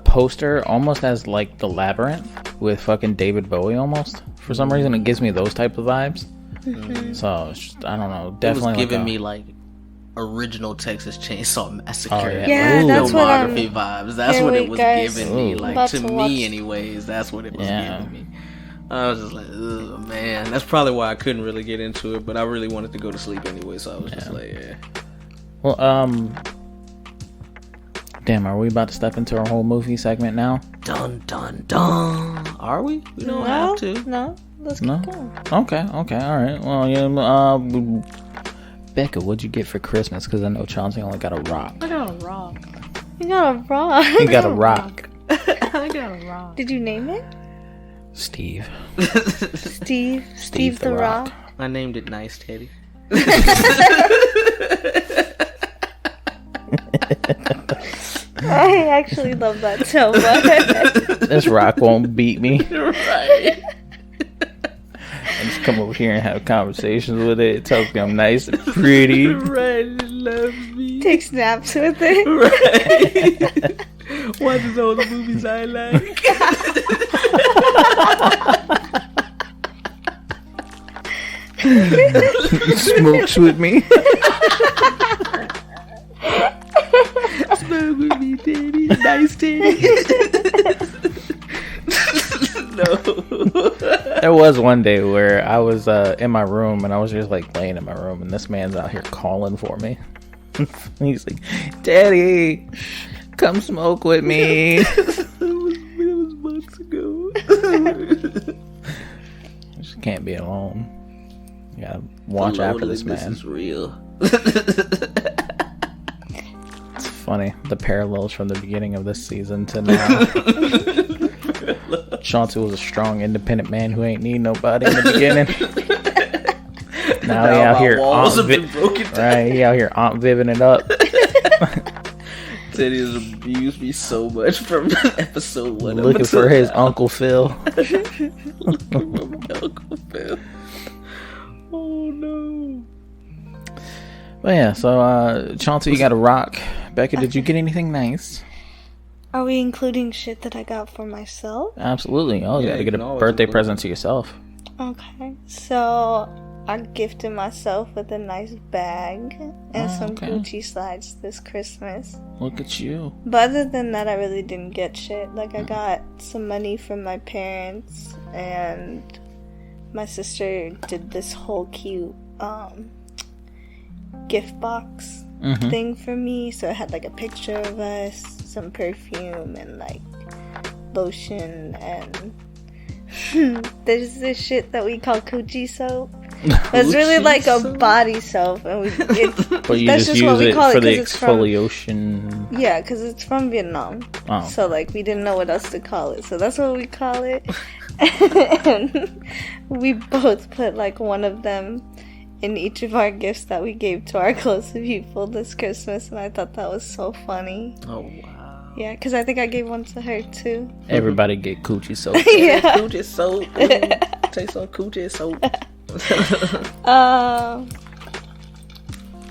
poster, almost as like The Labyrinth with fucking David Bowie. Almost for some reason, it gives me those type of vibes. So it's just, I don't know. Definitely, it was giving me like original Texas Chainsaw Massacre. Oh, yeah. Yeah, Ooh. that's what I'm. Filmography vibes. That's Here what we it was go. giving me. Ooh. Like About to to me, watch. anyways. That's what it was Yeah. giving me. I was just like, ugh, man. That's probably why I couldn't really get into it. But I really wanted to go to sleep anyway, so I was just like, yeah. Well, damn, are we about to step into our whole movie segment now? Dun dun dun. Are we? We don't have to. No, let's No? keep going. Okay, all right. Well, yeah, Becca, what'd you get for Christmas? Because I know Chauncey only got a rock. I got a rock. You got a rock. He got a rock. I got a rock. Did you name it? Steve. Steve the Rock. I named it Nice Teddy. I actually love that so much. This rock won't beat me. Right. I just come over here and have conversations with it. It tells me I'm nice and pretty. Right. It loves me. Take snaps with it. Right. Watches all the movies I like. Smokes with me. Smoke with me, Teddy. Nice Teddy. No. There was one day where I was in my room and I was just like laying in my room and this man's out here calling for me. He's like, Daddy, come smoke with me. It was months ago. Just can't be alone. You gotta watch after this man. This is real. It's funny, the parallels from the beginning of this season to now. Chauncey was a strong, independent man who ain't need nobody in the beginning. Now he out here right? He out here Aunt Vivin' it up. Teddy has abused me so much from episode 1. Looking for his Uncle Phil. Uncle Phil. Oh no. But yeah, so Chauncey, you got a rock. Becca, did you get anything nice? Are we including shit that I got for myself? Absolutely. Oh, you Yeah, gotta you get a can always birthday include present to yourself. Okay. So I gifted myself with a nice bag and some okay. Gucci slides this Christmas. Look at you. But other than that, I really didn't get shit. Like, I got some money from my parents, and my sister did this whole cute gift box thing for me. So it had like a picture of us, some perfume, and like lotion, and there's this shit that we call coochie soap. It's really like a body soap, and But you that's just just what use we it call it for the 'cause it's from- exfoliation. Yeah, because it's from Vietnam. Oh. So, like, we didn't know what else to call it. So that's what we call it. And we both put like one of them in each of our gifts that we gave to our closest people this Christmas, and I thought that was so funny. Oh wow. Yeah, because I think I gave one to her too. Everybody get coochie soap. Yeah. Coochie soap. Ooh, take some coochie soap.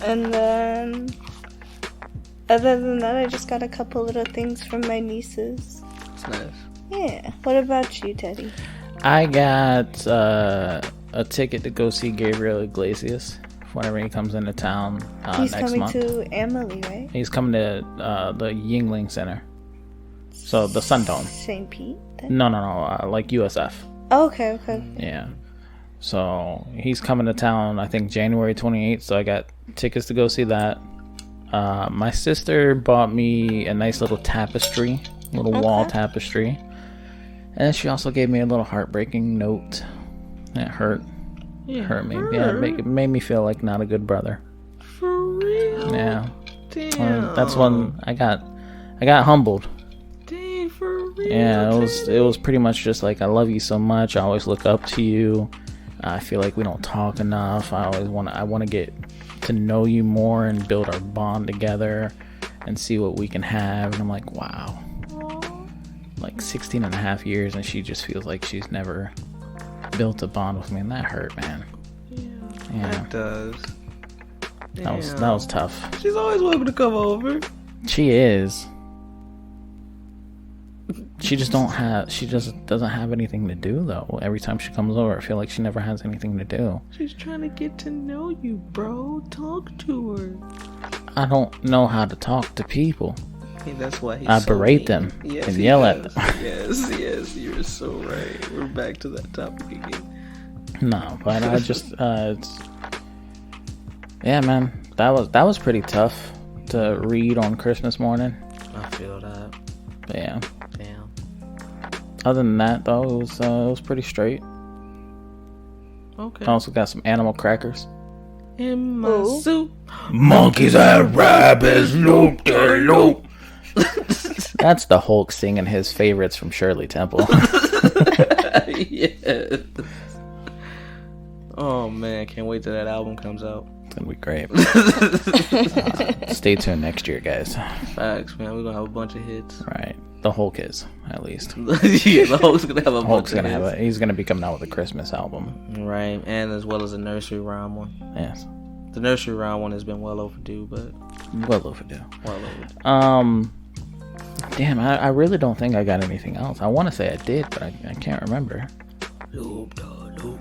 And then other than that, I just got a couple little things from my nieces. That's nice. Yeah. What about you, Teddy? I got a ticket to go see Gabriel Iglesias whenever he comes into town He's next coming month. to Emily, right? He's coming to the Yingling Center. So the Sun Dome. St. Pete? Then? No, like USF. Oh, okay. Yeah. So he's coming to town, I think January 28th. So I got tickets to go see that. My sister bought me a nice little tapestry, wall tapestry. And she also gave me a little heartbreaking note. It hurt. It hurt me. Yeah, it made me feel like not a good brother. For real? Yeah. Damn. That's when I got humbled. Dang, for real? Yeah, it was pretty much just like, I love you so much. I always look up to you. I feel like we don't talk enough. I want to get to know you more and build our bond together and see what we can have. And I'm like, wow. Like 16 and a half years, and she just feels like she's never built a bond with me, and that hurt, man. Yeah. That does. That was tough. She's always welcome to come over. She is. She just doesn't have anything to do though. Every time she comes over, I feel like she never has anything to do. She's trying to get to know you, bro. Talk to her. I don't know how to talk to people. Hey, that's why he's I so berate mean. them Yes, and he yell at does. them. Yes, you're so right. We're back to that topic again. No, but I just yeah, man, that was pretty tough to read on Christmas morning. I feel that. But yeah. Damn. Other than that, though, it was pretty straight. Okay. I also got some animal crackers. In my soup. Monkeys and rabbits, loop de loop. That's the Hulk singing his favorites from Shirley Temple. Yes. Oh man, can't wait till that album comes out. It's gonna be great. Stay tuned next year, guys. Facts, man. We're gonna have a bunch of hits. Right, the Hulk is at least. Yeah, the Hulk's gonna have a Hulk's bunch gonna of have hits. he's gonna be coming out with a Christmas album. Right, and as well as a nursery rhyme one. Yes, The nursery rhyme one has been well overdue, but well overdue. well overdue. Damn, I really don't think I got anything else. I want to say I did, but I can't remember. Loop, loop.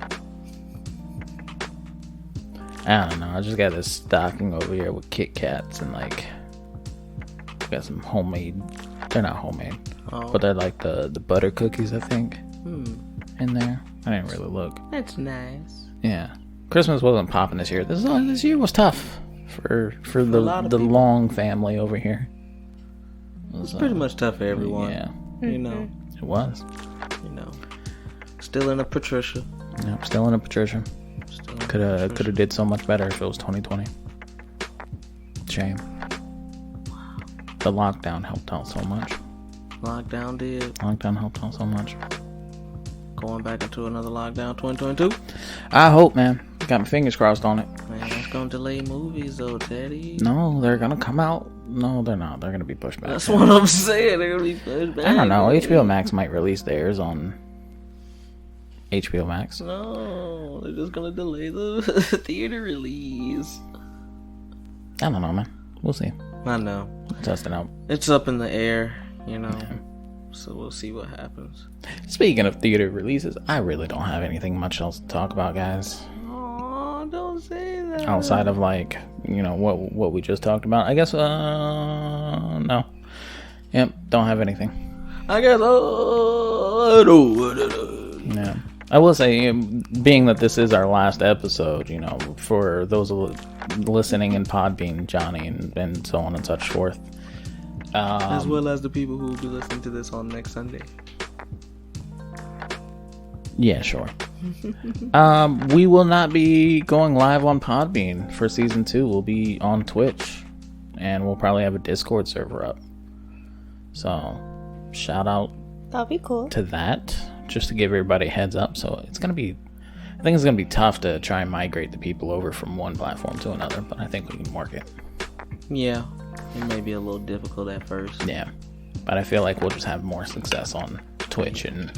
I don't know. I just got this stocking over here with Kit Kats and like got some homemade. They're not homemade, but they're like the butter cookies, I think, in there. I didn't really look. That's nice. Yeah, Christmas wasn't popping this year. This year was tough for the people. Long family over here. It's pretty much tough for everyone. Yeah, You know, it was. you know. Still in a Patricia. Yeah, still in a Patricia. Still in a Could have Patricia. did so much better if it was 2020. Shame. The lockdown helped out so much. Lockdown did. Lockdown helped out so much. Going back into another lockdown 2022. I hope, man. Got my fingers crossed on it. Man, that's gonna delay movies though, Teddy. No, they're gonna come out. No, they're not. They're gonna be pushed back. That's what I'm saying. They're gonna be pushed back. I don't know. HBO Max might release theirs on HBO Max. No, they're just gonna delay the theater release. I don't know, man. We'll see. I know. Test it out. It's up in the air, you know. So we'll see what happens. Speaking of theater releases, I really don't have anything much else to talk about, guys. Oh, don't say that. Outside of like, you know, what we just talked about. I guess no. Yep, don't have anything. I guess. Yeah. I will say, being that this is our last episode, you know, for those listening in Podbean, Johnny, and so on and such forth. As well as the people who will be listening to this on next Sunday. Yeah, sure. We will not be going live on Podbean for season 2. We'll be on Twitch, and we'll probably have a Discord server up. So, shout out That'll be cool. to that, just to give everybody a heads up. So I think it's gonna be tough to try and migrate the people over from one platform to another, but I think we can work it. Yeah, it may be a little difficult at first. Yeah, but I feel like we'll just have more success on Twitch and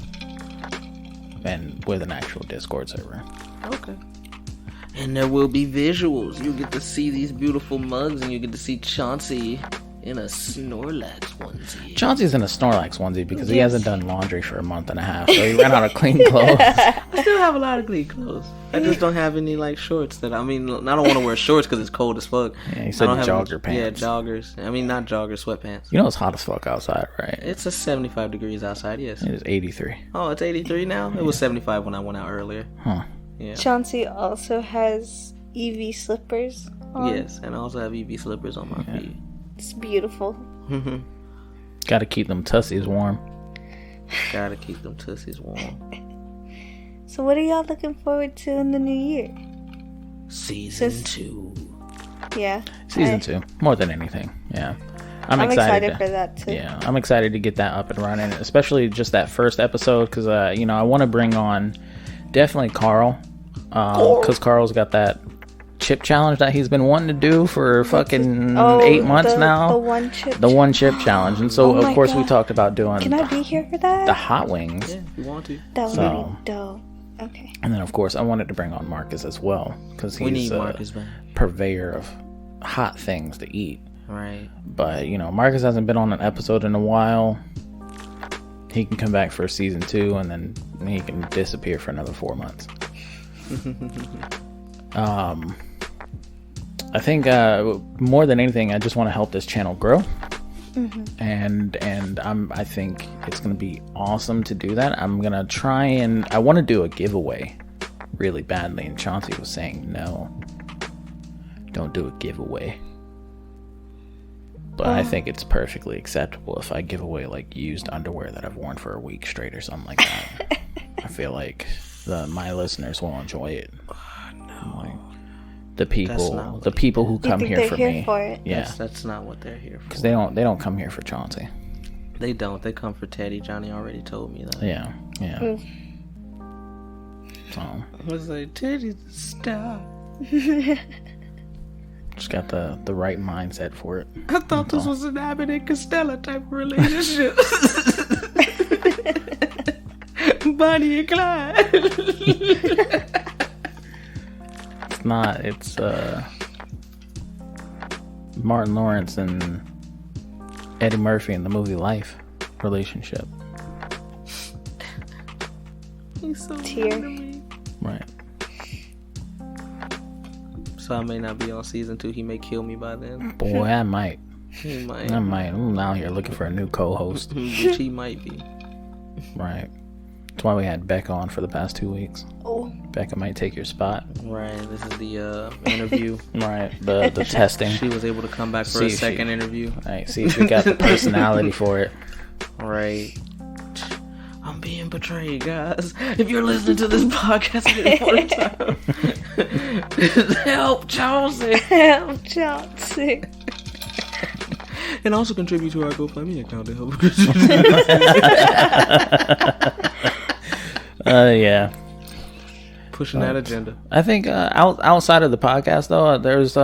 with an actual Discord server. Okay. And there will be visuals. You get to see these beautiful mugs, and you get to see Chauncey in a Snorlax onesie. Chauncey's in a Snorlax onesie because he hasn't done laundry for a month and a half, so he ran out of clean clothes. I still have a lot of clean clothes. I just don't have any like shorts I don't want to wear shorts because it's cold as fuck. Yeah, he said jogger pants. Yeah, joggers. I mean, not joggers, sweatpants. You know it's hot as fuck outside, right? It's a 75 degrees outside, yes. It is 83. Oh, it's 83 now? It was 75 when I went out earlier. Huh. Yeah. Chauncey also has EV slippers on. Yes, and I also have EV slippers on my feet. It's beautiful. Gotta keep them tussies warm. Gotta keep them tussies warm. So what are y'all looking forward to in the new year? Season 2. Yeah. Season 2, more than anything. Yeah. I'm excited for that too. Yeah, I'm excited to get that up and running, especially just that first episode because, I want to bring on definitely Carl because Carl's got that chip challenge that he's been wanting to do for fucking 8 months now. The one chip challenge. And so, of course, we talked about doing... Can I be here for that? The hot wings. Yeah, if you want to. That would be dope. Okay. And then, of course, I wanted to bring on Marcus as well because he's a purveyor of hot things to eat. Right. But, Marcus hasn't been on an episode in a while. He can come back for season 2 and then he can disappear for another 4 months. I think more than anything, I just want to help this channel grow. And I think it's going to be awesome to do that. I'm going to try and I want to do a giveaway really badly. And Chauncey was saying, no, don't do a giveaway. But I think it's perfectly acceptable if I give away like used underwear that I've worn for a week straight or something like that. I feel like my listeners will enjoy it. No. Like, the people who come here for me. For it. Yeah, that's not what they're here for. Because they don't come here for Chauncey. They don't. They come for Teddy. Johnny already told me that. Yeah. So I was like, Teddy's the star. Just got the right mindset for it. I thought this was an Abbott and Costello type of relationship. Bonnie and Clyde. It's not. It's Martin Lawrence and Eddie Murphy in the movie Life relationship. He's so Tear. Right. So I may not be on season 2. He may kill me by then. Boy, I might. He might. I'm out here looking for a new co-host. Which he might be. Right. That's why we had Becca on for the past 2 weeks. Oh. Becca might take your spot. Right. This is the interview. Right. The testing. She was able to come back for a second interview. Right. See if we got the personality for it. Right. I'm being betrayed, guys. If you're listening to this podcast one time, help Chauncey. Help Chauncey. And also contribute to our GoFundMe account to help. Yeah. Pushing that agenda. I think outside of the podcast, though, there's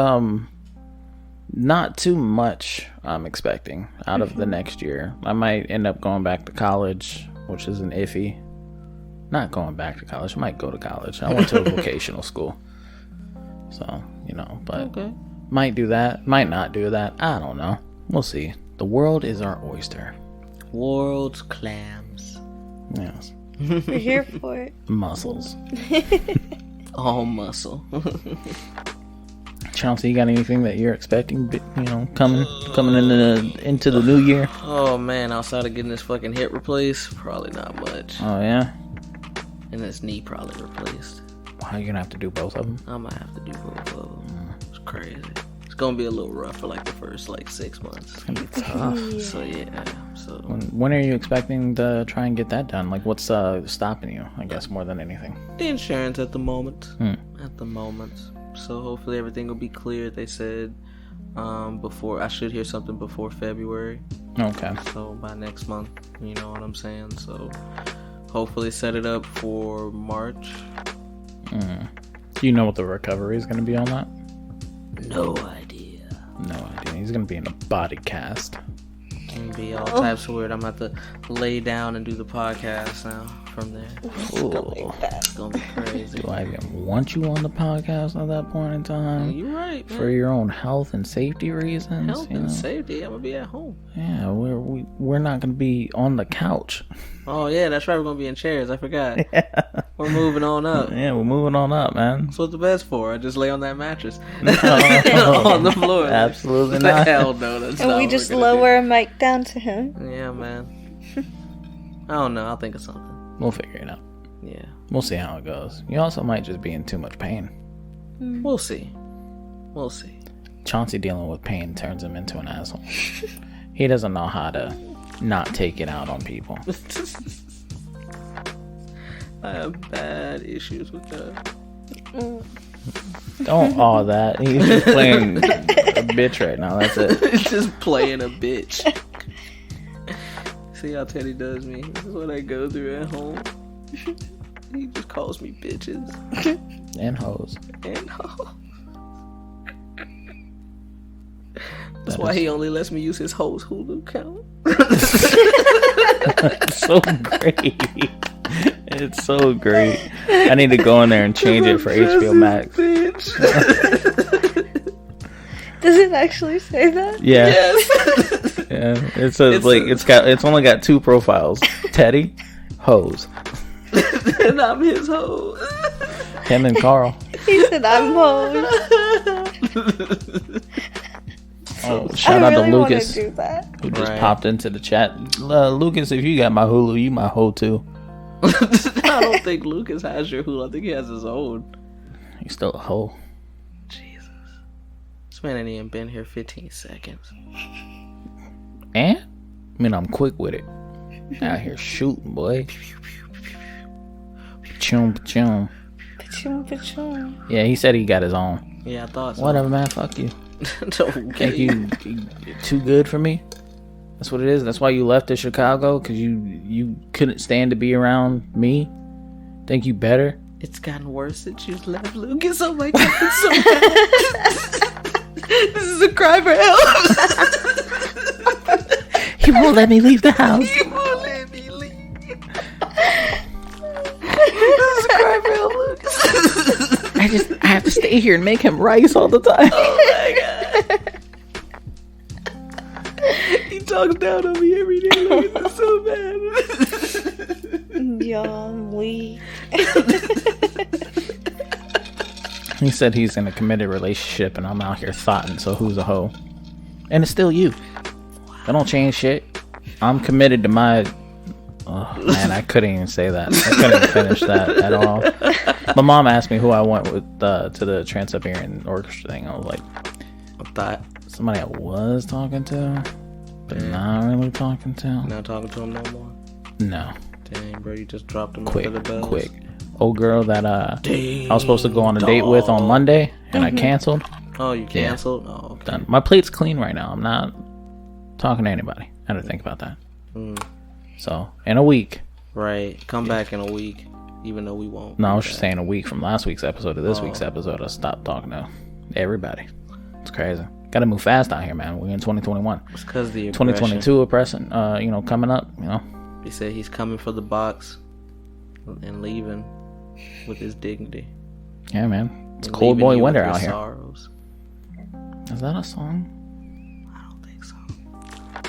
not too much I'm expecting out of the next year. I might end up going back to college, which is an iffy. Not going back to college. I might go to college. I went to a vocational school. So, but Okay. might do that. Might not do that. I don't know. We'll see. The world is our oyster. World's clams. Yes. We're here for it. Muscles. All muscle. Chauncey, you got anything that you're expecting, coming into the new year? Oh man, outside of getting this fucking hip replaced, probably not much. Oh yeah. And this knee probably replaced. Wow, you're gonna have to do both of them. I might have to do both of them. It's crazy. It's gonna be a little rough for like the first 6 months. It's gonna be tough. So yeah. So when are you expecting to try and get that done? Like, what's stopping you? I guess more than anything. the insurance at the moment. At the moment. So hopefully everything will be clear. They said before I should hear something before February. Okay. So by next month, you know what I'm saying? So Hopefully set it up for March. Do you know what the recovery is going to be on that? No idea. No idea. He's going to be in a body cast. Gonna be all types of weird. I'm gonna have to lay down and do the podcast now from there. It's gonna be crazy. Do I even want you on the podcast at that point in time? You're right, man. For your own health and safety reasons. Health and safety. I'm gonna be at home. Yeah, we're not gonna be on the couch. Oh yeah, that's right. We're gonna be in chairs. I forgot. We're moving on up. Yeah, we're moving on up, man. That's what the bed's for. I just lay on that mattress No. on the floor. Absolutely not. Hell no. That's And not we what just we're gonna lower a mic down to him. do. Yeah, man. I don't know. I'll think of something. We'll figure it out. Yeah, We'll see how it goes. You also might just be in too much pain. we'll see. We'll see. Chauncey dealing with pain turns him into an asshole. He doesn't know how to not take it out on people. I have bad issues with that. Don't all that. He's just playing a bitch right now. That's it. It's just playing a bitch. See how Teddy does me. This is what I go through at home. He just calls me bitches And hoes. and hoes. That's why he only lets me use his host Hulu account. It's so great. It's so great. I need to go in there and change it for HBO Max. Bitch. Does it actually say that? Yeah. Yes. Yeah. It says it's only got 2 profiles. Teddy, hoes. And I'm his hoe. Him and Carl. He said I'm home. Oh, shout out really to Lucas, do that. who just Right. popped into the chat. Lucas, if you got my Hulu, you my hoe too. I don't think Lucas has your Hulu. I think he has his own. You still a hoe. Jesus. This man ain't even been here 15 seconds. And? I mean, I'm quick with it. Out here shooting, boy. Chum, chum. Pachum, pachum. Yeah, he said he got his own. Yeah, I thought so. Whatever, man. Fuck you. Don't Think you're too good for me? That's what it is. That's why you left to Chicago, because you couldn't stand to be around me. Think you better? It's gotten worse since you left, Lucas. Oh my god, it's so bad. This is a cry for help. He won't let me leave the house. You won't let me leave. This is a cry for help, Lucas. I have to stay here and make him rice all the time. Oh my god. He talks down on me every day. Lucas. It's so bad. Yo, I'm weak. He said he's in a committed relationship and I'm out here thotting, so who's a hoe? And it's still you. I don't change shit. I'm committed to my... Oh, man, I couldn't even say that. I couldn't finish that at all. My mom asked me who I went with to the Trans-Siberian Orchestra thing. I was like, I thought. somebody I was talking to, but not really talking to. Not talking to him no more. No. Dang, bro, you just dropped him Quick, under the bells. quick. Old girl that I was supposed to go on a date with on Monday, and I canceled. Oh, you canceled? Oh, okay. Done. My plate's clean right now. I'm not talking to anybody. I had to think about that. So, in a week. Right. Come back in a week, even though we won't. No, I be was just back. saying a week from last week's episode to this week's episode. I stopped talking to everybody. It's crazy. Gotta move fast out here, man. We're in 2021. It's because the aggression. 2022 oppressing, coming up, He said he's coming for the box and leaving with his dignity. Yeah, man. It's And cold leaving boy you winter with your out here. Sorrows. Is that a song? I don't think so.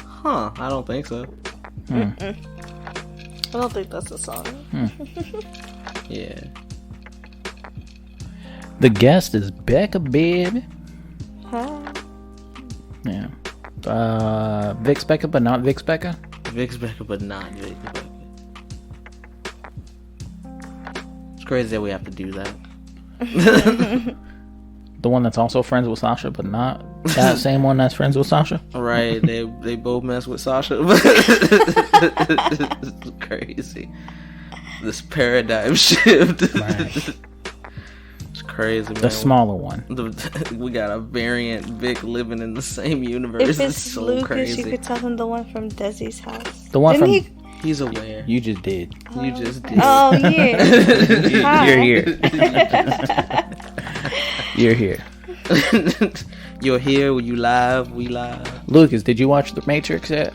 Huh? I don't think so. I don't think that's a song. Yeah. The guest is Becca, baby. Huh? Yeah. Vix Becca, but not Vix Becca. Vic's Becca, but not Vic Becca. It's crazy that we have to do that. The one that's also friends with Sasha, but not that same one that's friends with Sasha. Right? They both mess with Sasha. It's crazy. This paradigm shift. Right. It's crazy, man. The smaller one. We got a variant Vic living in the same universe. If It's it's so Lucas, crazy. you could tell him the one from Desi's house. The one Didn't from he He's aware. You just did. You just did. Oh, yeah. You're here. You're here. You're here. You live. We live. Lucas, did you watch The Matrix yet?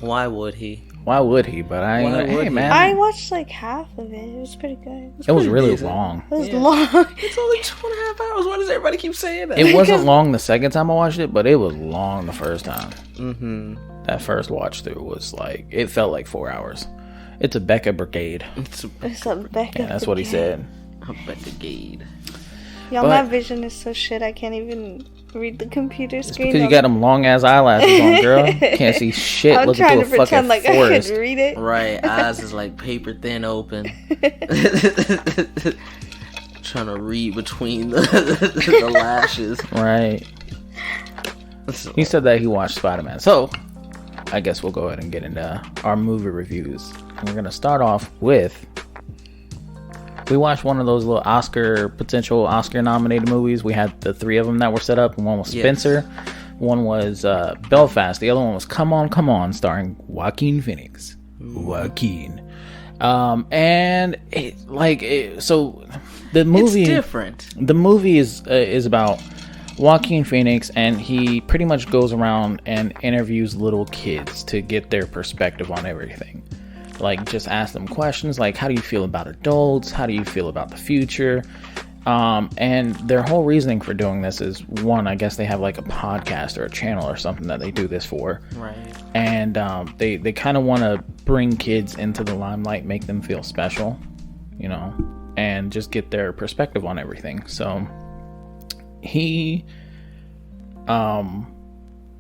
Why would he? Why would he? But I Why ain't. would Hey, he? man. I watched like half of it. It was pretty good. It was pretty really decent. long. It was Yeah. long. It's only 2.5 hours. Why does everybody keep saying that? It wasn't long the second time I watched it, but it was long the first time. Mm-hmm. That first watch through was like, it felt like 4 hours. It's a Becca brigade. It's It's a Becca. Yeah, that's what he said. a brigade. Y'all, But- my vision is so shit. I can't even read the computer It's screen. because you got them long ass eyelashes on, girl. Can't see shit. I'm Looking trying through to a fucking pretend like forest. I could read it. Right, eyes is like paper thin open. Trying to read between the lashes. Right. He said that he watched Spider-Man. So, I guess we'll go ahead and get into our movie reviews. And we're going to start off with... We watched one of those little potential Oscar nominated movies. We had the 3 of them that were set up. One was Yes. Spencer. One was Belfast. The other one was Come On, Come On, starring Joaquin Phoenix. Joaquin. So the movie... It's different. The movie is about Joaquin Phoenix, and he pretty much goes around and interviews little kids to get their perspective on everything. Like, just ask them questions like, how do you feel about adults? How do you feel about the future? And their whole reasoning for doing this is, one, I guess they have like a podcast or a channel or something that they do this for. Right. And they kind of want to bring kids into the limelight, make them feel special, you know, and just get their perspective on everything. So he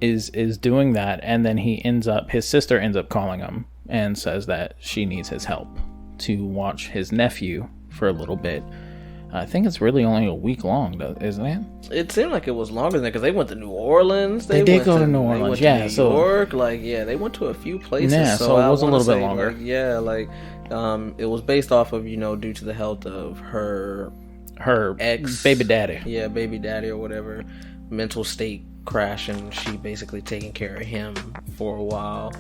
is doing that, and then his sister ends up calling him and says that she needs his help to watch his nephew for a little bit. I think it's really only a week long, isn't it? It seemed like it was longer than that because they went to New Orleans. They did went go to New Orleans, they went yeah, To New so- York, they went to a few places. Yeah, so it was a I wanna little bit say, longer. It was based off of due to the health of her ex baby daddy. yeah, baby daddy or whatever, mental state crash, and she basically taking care of him for a while.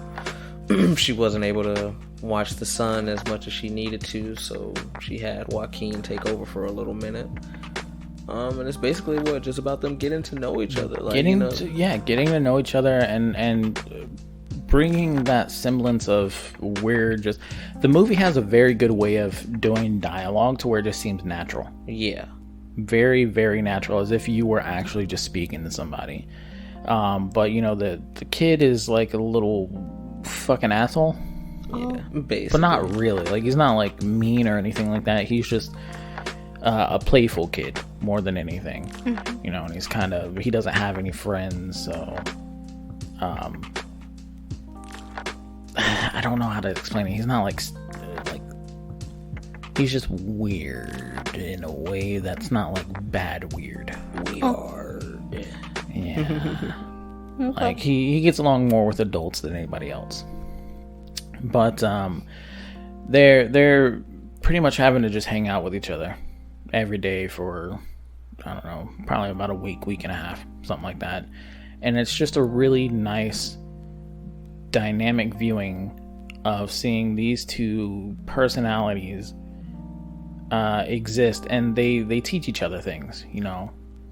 She wasn't able to watch the son as much as she needed to, so she had Joaquin take over for a little minute. And it's basically just about them getting to know each other, Getting to know each other and bringing that semblance of the movie has a very good way of doing dialogue to where it just seems natural. Yeah. Very, very natural, as if you were actually just speaking to somebody. But the kid is like a little fucking asshole, Yeah, basically. but not really. Like, he's not like mean or anything like that. He's just a playful kid more than anything. Mm-hmm. And he's he doesn't have any friends, so I don't know how to explain it. He's not like he's just weird in a way that's not like bad weird. Weird. Yeah. Okay. Like, he gets along more with adults than anybody else. But they're pretty much having to just hang out with each other every day for, I don't know, probably about a week and a half, something like that. And it's just a really nice dynamic viewing of seeing these two personalities exist, and they teach each other things,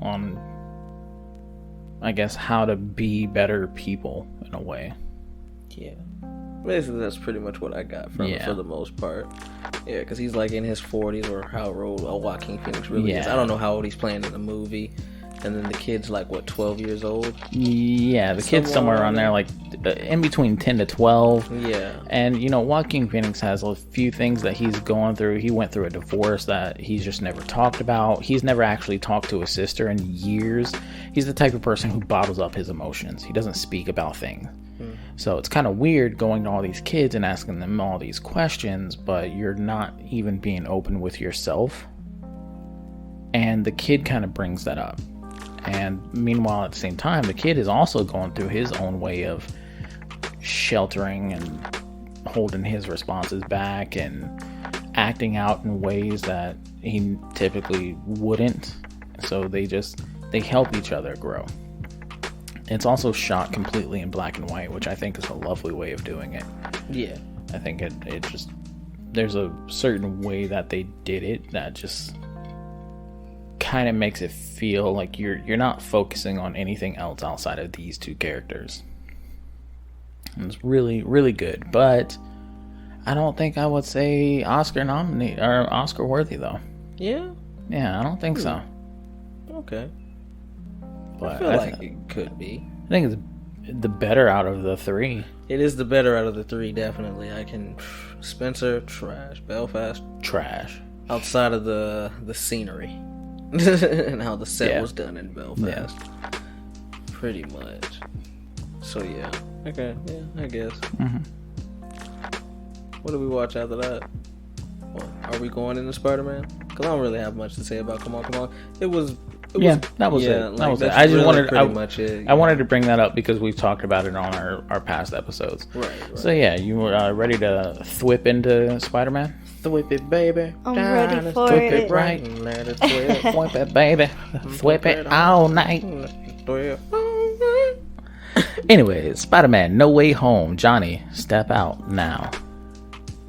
on, I guess, how to be better people in a way. Yeah. Basically, that's pretty much what I got from it for the most part. Yeah, because he's like in his 40s, or how old Joaquin Phoenix really is. I don't know how old he's playing in the movie. And then the kid's like, 12 years old? Yeah, the kid's somewhere around there, like in between 10 to 12. Yeah. And, Joaquin Phoenix has a few things that he's going through. He went through a divorce that he's just never talked about. He's never actually talked to his sister in years. He's the type of person who bottles up his emotions. He doesn't speak about things. So it's kind of weird going to all these kids and asking them all these questions, but you're not even being open with yourself. And the kid kind of brings that up. And meanwhile, at the same time, the kid is also going through his own way of sheltering and holding his responses back and acting out in ways that he typically wouldn't. So they help each other grow. It's also shot completely in black and white, which I think is a lovely way of doing it. Yeah. I think it just, there's a certain way that they did it that just kind of makes it feel like you're not focusing on anything else outside of these two characters. And it's really, really good, but I don't think I would say Oscar nominee or Oscar worthy though. Yeah, I don't think so. okay. But I feel like it could be. I think it's the better out of the three. It is the better out of the three, definitely. Spencer, trash. Belfast, Trash. outside of the scenery and how the set Yeah. was done in Belfast, pretty much. So yeah, okay, yeah, I guess. What do we watch after that? Well, are we going into Spider-Man? Because I don't really have much to say about Come On, Come On. That was it. That was it. That's I just really wanted pretty much it. I wanted to bring that up because we've talked about it on our past episodes. Right. So yeah, you were ready to thwip into Spider-Man? Thwip it, baby. I'm ready for Thwip it. it right. Let it thwip. Thwip it, baby. Thwip it all night. Thwip. Anyways, Spider-Man No Way Home. Johnny, step out now.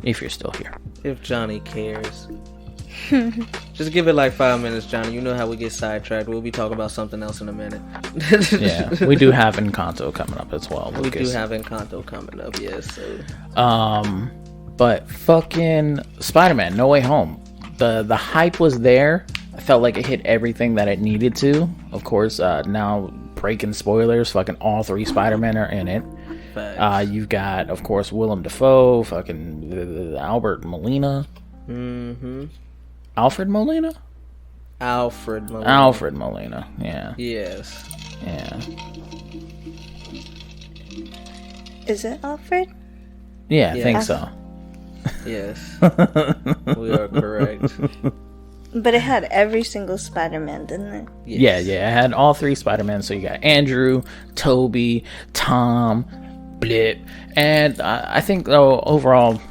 If you're still here. If Johnny cares. Just give it like 5 minutes, Johnny. You know how we get sidetracked. We'll be talking about something else in a minute. Yeah, we do have Encanto coming up as well. We do Lucas. have Encanto coming up, yes. So. But fucking Spider-Man No Way Home. The hype was there. I felt like it hit everything that it needed to. Of course, now breaking spoilers, fucking all three Spider-Men are in it. Facts. You've got, of course, Willem Dafoe, fucking Albert Molina. Mm-hmm. Alfred Molina? Alfred Molina. Alfred Molina, yeah. Yes. Yeah. Is it Alfred? Yeah, I Yeah. think so. Yes. We are correct. But it had every single Spider-Man, didn't it? Yes. Yeah, I had all three Spider-Men. So you got Andrew, Toby, Tom, Blip. And I think, though, overall,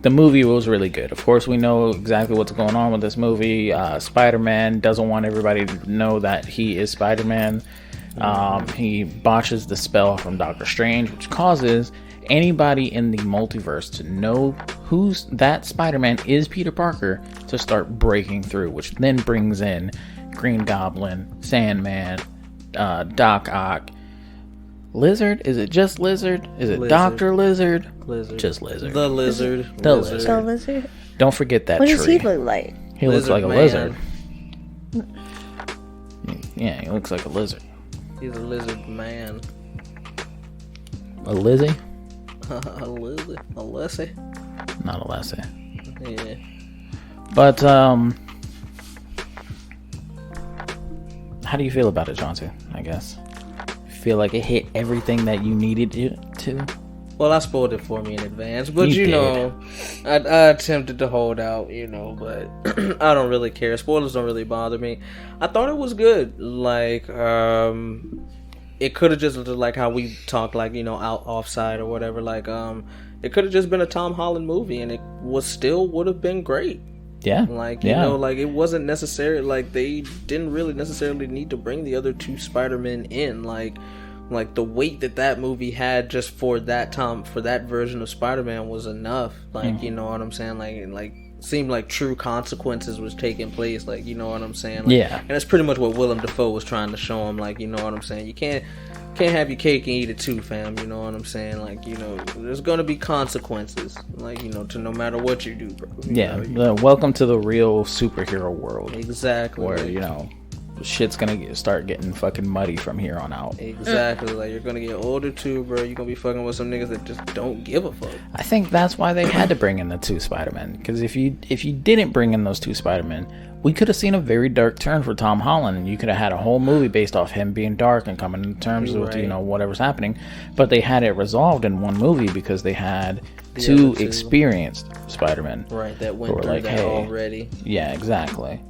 the movie was really good. Of course, we know exactly what's going on with this movie. Spider-Man doesn't want everybody to know that he is Spider-Man. He botches the spell from Doctor Strange, which causes anybody in the multiverse to know who's that Spider-Man is Peter Parker to start breaking through, which then brings in Green Goblin, Sandman, Doc Ock, Lizard. Is it just Lizard? Is it Lizard. Dr. Lizard? Lizard. Just Lizard. The lizard. The Lizard. So lizard. Don't forget that What tree. does he look like? He looks Lizard like a man. lizard. Yeah, he looks like a lizard. He's a lizard man. A Lizzie? A lizard. A Lessie. Not a lassie. Yeah. But how do you feel about it, Chauncey? I guess. Feel like it hit everything that you needed it to? Well, I spoiled it for me in advance, but You you did. know, I attempted to hold out, you know, but I don't really care. Spoilers don't really bother me. I thought it was good. Like, it could have just like how we talked, like, you know, out offside or whatever. Like, it could have just been a Tom Holland movie, and it would have been great. Yeah. Like, you know, like, it wasn't necessary. Like, they didn't really necessarily need to bring the other two Spider-Men in. Like the weight that movie had just for that version of Spider-Man was enough. Like, you know what I'm saying? Like seemed like true consequences was taking place. Like, you know what I'm saying? Like, Yeah. And that's pretty much what Willem Dafoe was trying to show him. Like, you know what I'm saying? You can't have your cake and eat it too, fam. You know what I'm saying? Like, you know, there's gonna be consequences. Like, you know, to no matter what you do, bro. Welcome to the real superhero world. Exactly. Where, like, you know, shit's gonna start getting fucking muddy from here on out. Exactly. Like, you're gonna get older too, bro. You're gonna be fucking with some niggas that just don't give a fuck. I think that's why they had to bring in the two Spider-Men. Because if you didn't bring in those two Spider-Men, we could have seen a very dark turn for Tom Holland, and you could have had a whole movie based off him being dark and coming to terms with, you know, whatever's happening. But they had it resolved in one movie because they had two experienced Spider-Men. Right, that went were through like, that hey. already. Yeah, exactly.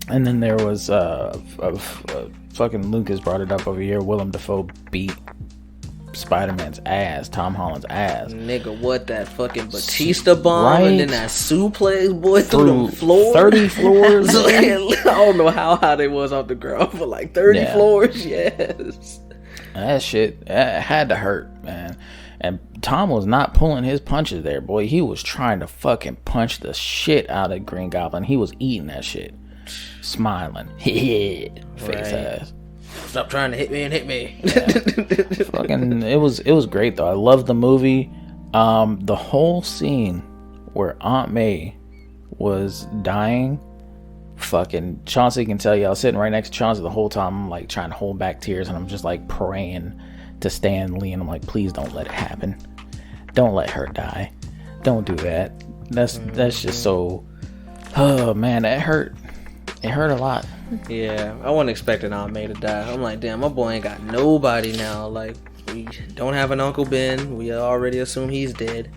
And then there was fucking Lucas brought it up over here. Willem Dafoe beat Spider-Man's ass, Tom Holland's ass. Nigga, what, that fucking Batista bomb, Right. and then that suplex, boy, through the floor. 30 floors. So, I don't know how high they was off the ground, but like 30 Yeah. floors, yes. That shit had to hurt, man. And Tom was not pulling his punches there, boy. He was trying to fucking punch the shit out of Green Goblin. He was eating that shit. Smiling. Face ass. Stop trying to hit me and hit me. Yeah. Fucking, it was great though. I loved the movie. The whole scene where Aunt May was dying, fucking Chauncey can tell you, I was sitting right next to Chauncey the whole time. I'm like trying to hold back tears, and I'm just like praying to Stan Lee, and I'm like, please don't let it happen. Don't let her die. Don't do that. That's just so. Oh man, that hurt. It hurt a lot. Yeah, I wasn't expecting Aunt May to die. I'm like, damn, my boy ain't got nobody now. Like, we don't have an Uncle Ben. We already assume he's dead.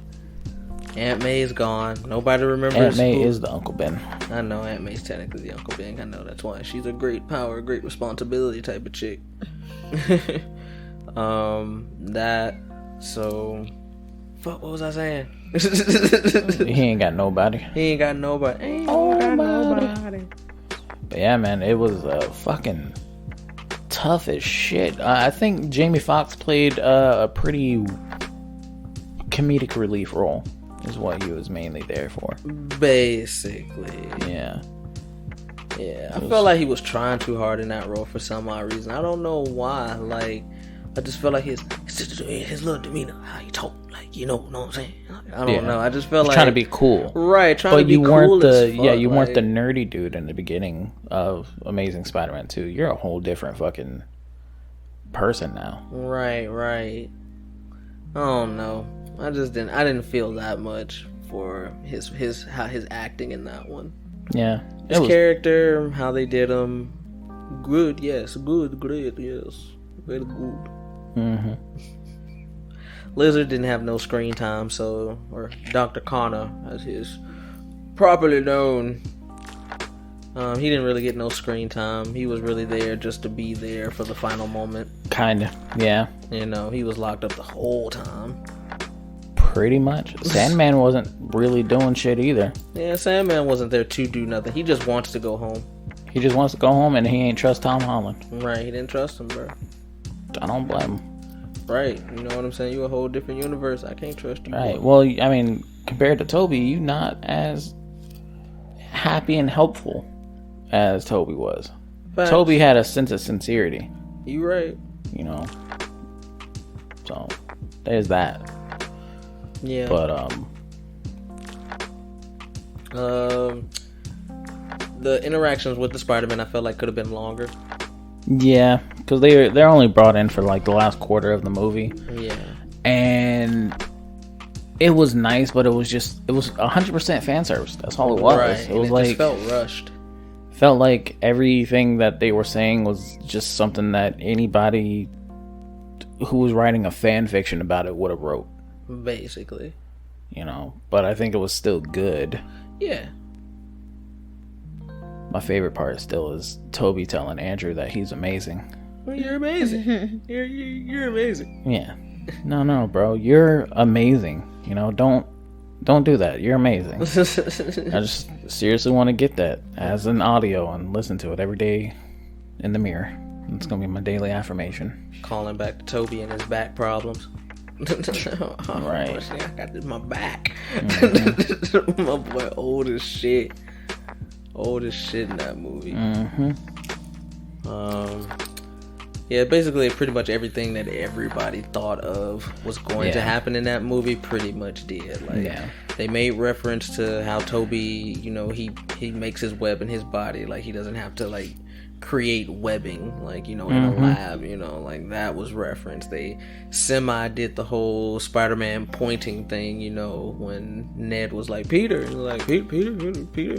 Aunt May is gone. Nobody remembers. Aunt May is the Uncle Ben. I know Aunt May's technically the Uncle Ben. I know that's why she's a great power, great responsibility type of chick. Fuck, what was I saying? He ain't got nobody. Ain't got nobody. But yeah, man, it was fucking tough as shit. I think Jamie Foxx played a pretty comedic relief role, is what he was mainly there for. Basically. Yeah. I felt like he was trying too hard in that role for some odd reason. I don't know why. Like, I just felt like his little demeanor, how he talk, like, know what I'm saying? I don't know. I just felt like trying to be cool, right? Trying to be you cool weren't as fuck, you weren't the nerdy dude in the beginning of Amazing Spider-Man 2. You're a whole different fucking person now. Right. I don't know. I didn't feel that much for his acting in that one. Yeah, his character, how they did him, good, yes, great, yes, very good. Mm-hmm. Lizard didn't have no screen time, or Dr. Connor, as he's properly known, he didn't really get no screen time. He was really there just to be there for the final moment. Kinda, yeah. He was locked up the whole time. Pretty much. Sandman wasn't really doing shit either. Yeah, Sandman wasn't there to do nothing. He just wants to go home. He just wants to go home, and he ain't trust Tom Holland. Right, he didn't trust him, bro. I don't blame him. Right, you know what I'm saying? You a whole different universe. I can't trust you. Right. Well, I mean, compared to Toby, you not as happy and helpful as Toby was. Facts. Toby had a sense of sincerity. You right. So there's that. Yeah. But the interactions with the Spider-Man, I felt like could have been longer. Yeah, because they're only brought in for like the last quarter of the movie. Yeah. And it was nice, but it was 100% fan service. That's all it was. Right. It was like, just felt rushed. Felt like everything that they were saying was just something that anybody who was writing a fan fiction about it would have wrote. Basically. But I think it was still good. Yeah. My favorite part still is Toby telling Andrew that he's amazing. Well, you're amazing. you're amazing. Yeah. No, bro. You're amazing. Don't do that. You're amazing. I just seriously want to get that as an audio and listen to it every day in the mirror. It's going to be my daily affirmation. Calling back to Toby and his back problems. Right. I got this in my back. Mm-hmm. My boy old as shit in that movie. Mm-hmm. Yeah, basically pretty much everything that everybody thought of was going to happen in that movie pretty much did. Like, they made reference to how Toby, he makes his web in his body. Like, he doesn't have to, like, create webbing, like, in a lab, like, that was referenced. They did the whole Spider-Man pointing thing, when Ned was like, Peter, and like, Peter,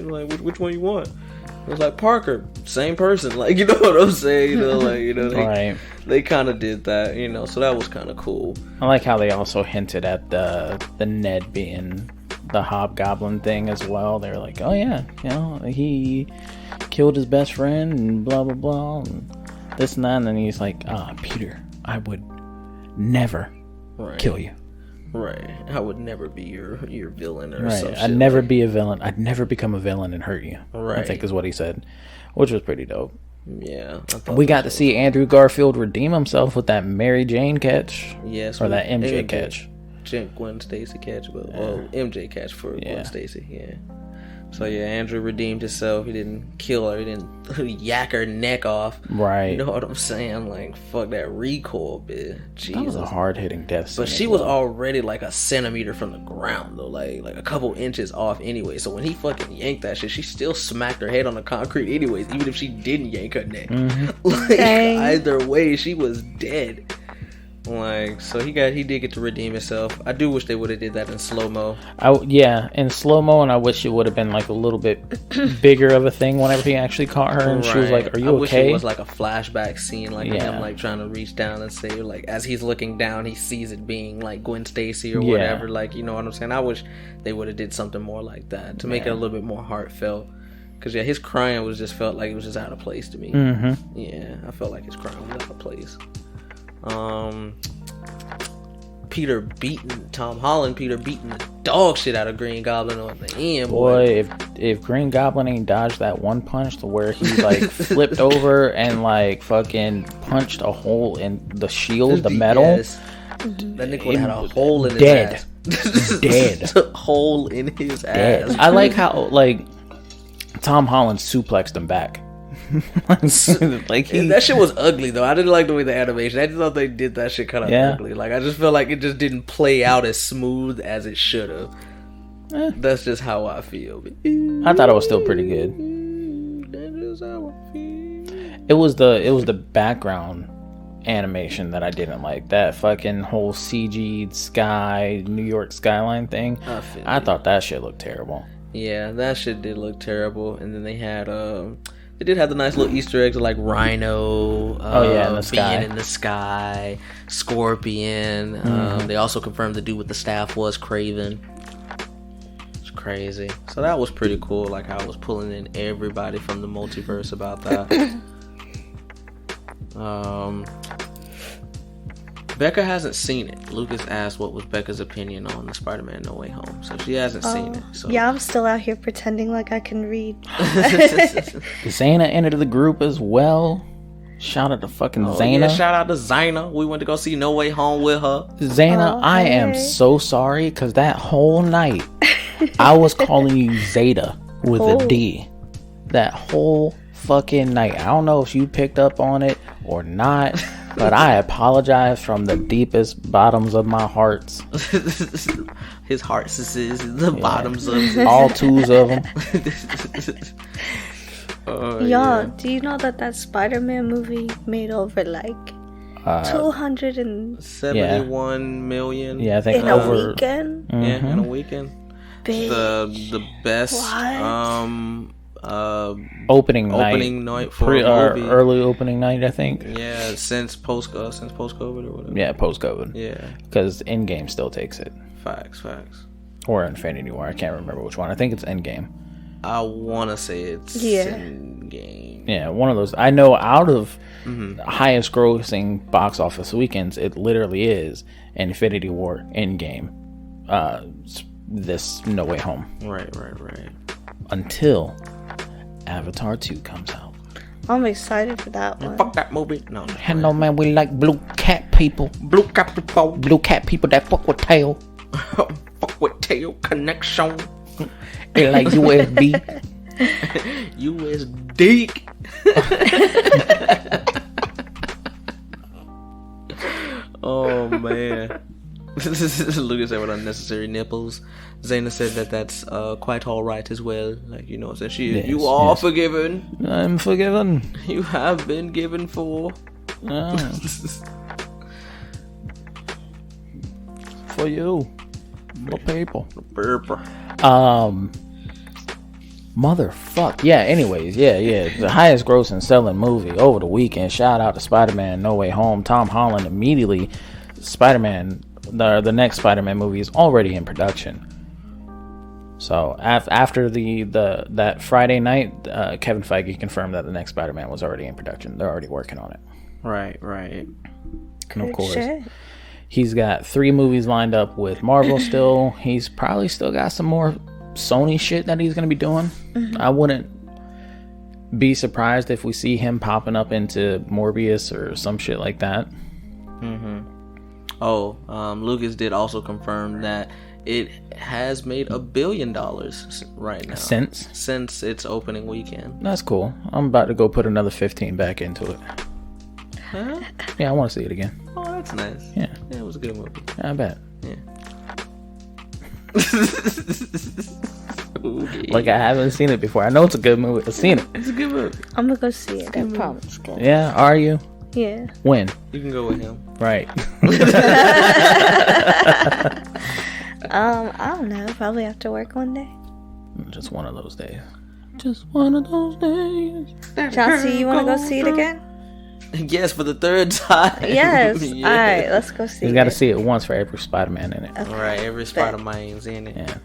like, which one you want? It was like, Parker, same person, like, you know what I'm saying, Right. They kind of did that, so that was kind of cool. I like how they also hinted at the Ned being the Hobgoblin thing as well. They were like, oh yeah, he killed his best friend and blah blah blah and this and that, and then he's like, Peter, I would never kill you. Right. I would never be your villain or something. I'd never be a villain. I'd never become a villain and hurt you. Right. I think is what he said, which was pretty dope. Yeah. We got to see Andrew Garfield redeem himself with that Mary Jane catch. Yes. Or that MJ catch. Gwen Stacy catch, but MJ catch for Gwen Stacy. Yeah. So yeah, Andrew redeemed himself. He didn't kill her. He didn't yak her neck off. Right. You know what I'm saying? Like, fuck that recoil, bitch. Jesus. That was a hard-hitting death scene. But she was already like a centimeter from the ground, though. Like a couple inches off anyway. So when he fucking yanked that shit, she still smacked her head on the concrete anyways, even if she didn't yank her neck. Like, either way, she was dead. Like, so he did get to redeem himself. I do wish they would have did that in slow-mo. In slow-mo, and I wish it would have been like a little bit bigger of a thing whenever he actually caught her, and she was like, "Are you okay?" I wish it was like a flashback scene, like him like trying to reach down and save her. Like, as he's looking down, he sees it being like Gwen Stacy or whatever. Like, you know what I'm saying? I wish they would have did something more like that to make it a little bit more heartfelt. Because his crying felt like it was just out of place to me. Yeah, I felt like his crying was out of place. Tom Holland beating the dog shit out of Green Goblin on the end. Boy, if Green Goblin ain't dodged that one punch to where he like flipped over and like fucking punched a hole in the shield, the metal. That nigga would have had a hole in his ass. Dead. A hole in his ass. I like how like Tom Holland suplexed him back. Like that shit was ugly though. I didn't like the way the animation. I just thought they did that shit kind of ugly. Like I just felt like it just didn't play out as smooth as it should have. That's just how I feel. I thought it was still pretty good. That's just how I feel. It was the background animation that I didn't like. That fucking whole CG sky, New York skyline thing. I thought that shit looked terrible. Yeah, that shit did look terrible. And then they had they did have the nice little Easter eggs like Rhino, in the sky. Being in the sky, Scorpion. They also confirmed the dude with the staff was Kraven. It's crazy. So that was pretty cool. Like I was pulling in everybody from the multiverse about that. Becca hasn't seen it. Lucas asked what was Becca's opinion on the Spider-Man No Way Home. So she hasn't seen it. So. Yeah, I'm still out here pretending like I can read. Zayna entered the group as well. Shout out to fucking Zayna. Yeah, shout out to Zayna. We went to go see No Way Home with her. Zayna, I am so sorry because that whole night I was calling you Zeta with a D. That whole fucking night. I don't know if you picked up on it or not. But I apologize from the deepest bottoms of my hearts. His hearts is the bottoms of his. All twos of them. Y'all, do you know that Spider-Man movie made over like 271 million? Yeah, I think in over a weekend. Yeah, in a weekend. Big. The best opening night for a movie. Early opening night, I think. Yeah, since post COVID or whatever. Yeah, post COVID. Yeah, because Endgame still takes it. Facts. Or Infinity War. I can't remember which one. I think it's Endgame. I want to say it's Endgame. Yeah, one of those. I know out of highest grossing box office weekends, it literally is Infinity War, Endgame, this No Way Home. Right. Until Avatar 2 comes out. I'm excited for that one. Fuck that movie. No. Hello, man. We like blue cat people. Blue cat people that fuck with tail. Fuck with tail connection. They like USB. USD. Oh man. Lucas said with unnecessary nipples. Zayna said that's quite alright as well. Like, you know, so you are forgiven. I'm forgiven. You have been given for. For you. The people. Motherfuck. Yeah, anyways, yeah. The highest grossing selling movie over the weekend. Shout out to Spider-Man No Way Home. Tom Holland immediately. Spider-Man, the next Spider-Man movie is already in production. So after that Friday night, Kevin Feige confirmed that the next Spider-Man was already in production. They're already working on it. Right. And of course, he's got 3 movies lined up with Marvel still. He's probably still got some more Sony shit that he's going to be doing. I wouldn't be surprised if we see him popping up into Morbius or some shit like that. Oh, Lucas did also confirm that it has made $1 billion right now since its opening weekend. That's cool. I'm about to go put another 15 back into it. Huh? Yeah, I want to see it again. Oh, that's nice. Yeah, it was a good movie. I bet. Yeah. Like, I haven't seen it before. I know it's a good movie. I've seen it. It's a good movie. I'm gonna go see it. I promise. Good. Yeah, are you? Yeah. When? You can go with him. Right. I don't know. Probably after work one day. Just one of those days. Just one of those days. Chauncey, you want to go see it again? Yes, for the third time. Yes. Yeah. All right, let's go see it. You got to see it once for every Spider-Man in it. Okay. All right, every Spider-Man's in it. Yeah.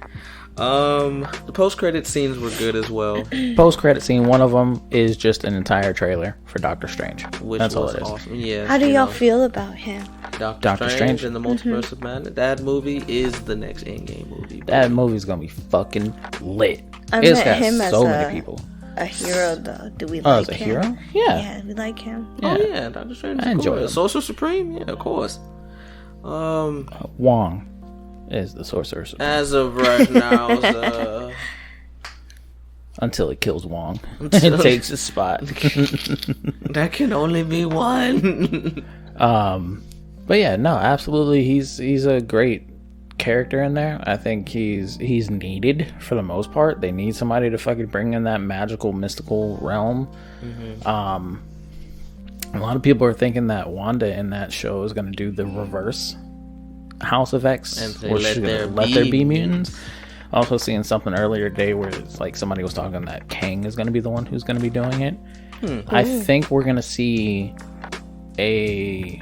The post-credit scenes were good as well. Post-credit scene, one of them is just an entire trailer for Doctor Strange. Which That's all was it is. awesome. Yes, How do y'all feel about him? Doctor Strange and the Multiverse of Madness. That movie is the next Endgame movie. That movie's gonna be fucking lit. I It's met got him as so many people. A hero, though. Do we Oh, like as a him? hero? Yeah. Yeah, we like him. Oh yeah, Doctor Strange. I enjoy it. him. Sorcerer Supreme. Yeah, of course. Wong is the Sorcerer Supreme. As of right now, Until it kills Wong. It takes his spot. that can only be one. But yeah, no, absolutely. He's a great character in there. I think he's needed for the most part. They need somebody to fucking bring in that magical, mystical realm. A lot of people are thinking that Wanda in that show is going to do the reverse House of X, And where she's going to let there be mutants. Also seeing something earlier today where it's like somebody was talking that Kang is going to be the one who's going to be doing it. I think we're going to see a